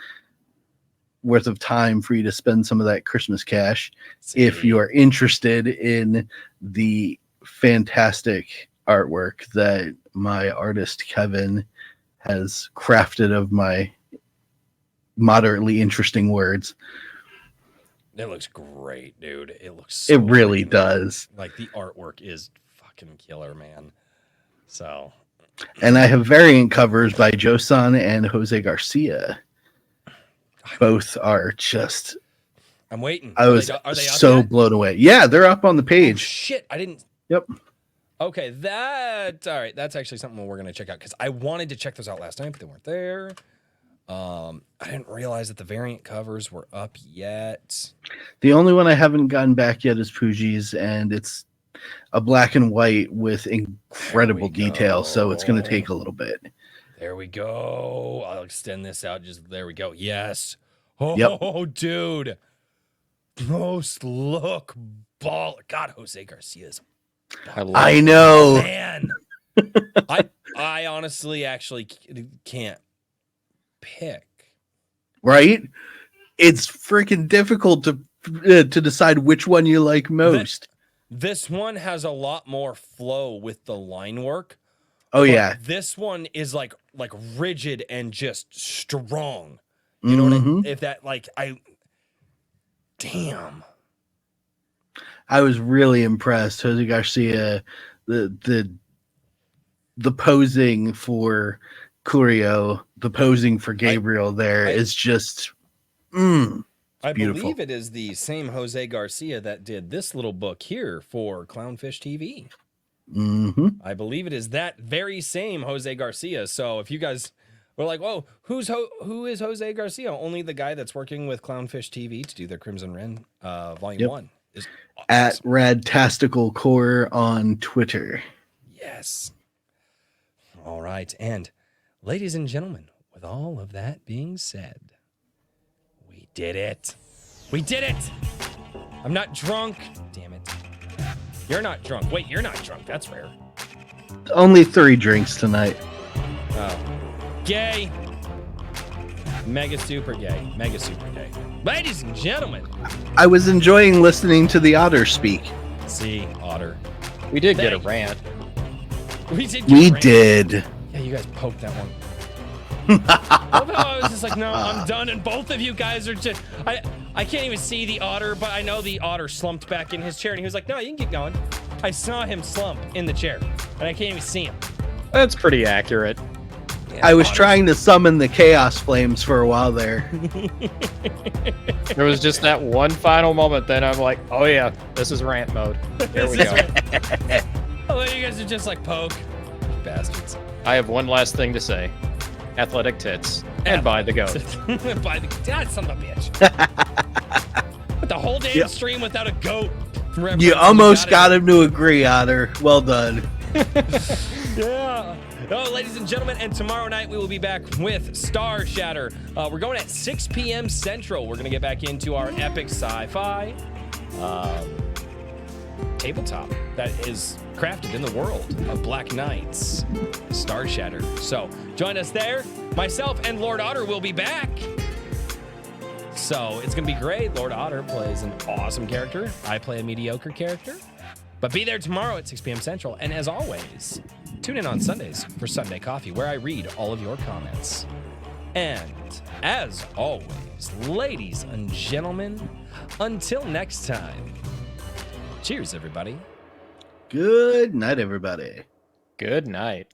S3: worth of time for you to spend some of that Christmas cash. If you are interested in the fantastic artwork that my artist Kevin has crafted of my moderately interesting words.
S2: It looks great, dude. It looks
S3: It really does.
S2: Like the artwork is fucking killer, man. So,
S3: And I have variant covers by Josan and Jose Garcia. Both are just
S2: I'm waiting.
S3: I was
S2: are they up
S3: so
S2: yet?
S3: blown away. Yeah, they're up on the
S2: Oh,
S3: page.
S2: shit, I didn't.
S3: Yep.
S2: Okay, all right. That's actually something we're gonna check out because I wanted to check those out last night, but they weren't there. I didn't realize that the variant covers were up yet.
S3: The only one I haven't gotten back yet is Puji's, and it's a black and white with incredible detail, so it's going to take a little bit.
S2: There we go. I'll extend this out. There we go. Yes. Oh,
S3: Yep.
S2: Dude. Most look ball. God, Jose Garcia is
S3: I know,
S2: Man, I honestly actually can't pick.
S3: right? It's freaking difficult to decide which one you like most.
S2: This one has a lot more flow with the line work.
S3: Oh
S2: but
S3: yeah,
S2: this one is like rigid and just strong. You know what I? If that damn.
S3: I was really impressed. Jose Garcia, the posing for Curio, the posing for Gabriel there is just
S2: I
S3: beautiful.
S2: believe it is the same Jose Garcia that did this little book here for Clownfish TV. I believe it is that very same Jose Garcia. So if you guys were like, "Whoa, who is Jose Garcia?" Only the guy that's working with Clownfish TV to do their Crimson Wren Volume 1 is awesome.
S3: At Radtastical Core on Twitter.
S2: Yes. All right, and ladies and gentlemen, with all of that being said, we did it. We did it. I'm not drunk. Damn it. You're not drunk. Wait, you're not drunk. That's rare.
S3: Only 3 drinks tonight.
S2: Oh. Gay. Mega super gay. Mega super gay. Ladies and gentlemen.
S3: I was enjoying listening to the Otter speak.
S2: See, Otter.
S5: We did get a rant.
S2: We did.
S3: We did.
S2: Yeah, you guys poked that one. I was just like, no, I'm done, and both of you guys are just. I can't even see the Otter, but I know the Otter slumped back in his chair, and he was like, no, you can keep going. I saw him slump in the chair, and I can't even see him.
S5: That's pretty accurate.
S2: Yeah,
S3: I was
S2: Otter's-
S3: trying to summon the Chaos Flames for a while there.
S5: There was just that one final moment. Then I'm like, oh yeah, this is rant mode. Here we
S2: This
S5: go.
S2: is- Oh, you guys are just like poke. You bastards.
S5: I have one last thing to say. Athletic tits. And buy the goat.
S2: By the God, son of a bitch. But the whole damn stream without a goat.
S3: You almost got him to agree, Otter. Well done.
S2: Yeah. Oh, ladies and gentlemen, and tomorrow night we will be back with Star Shatter. We're going at 6 p.m. Central. We're going to get back into our epic sci-fi tabletop that is crafted in the world of Black Knights, Star Shatter. So join us there. Myself and Lord Otter will be back. So it's going to be great. Lord Otter plays an awesome character. I play a mediocre character. But be there tomorrow at 6 p.m. Central. And as always, tune in on Sundays for Sunday Coffee, where I read all of your comments. And as always, ladies and gentlemen, until next time, cheers, everybody.
S3: Good night, everybody.
S5: Good night.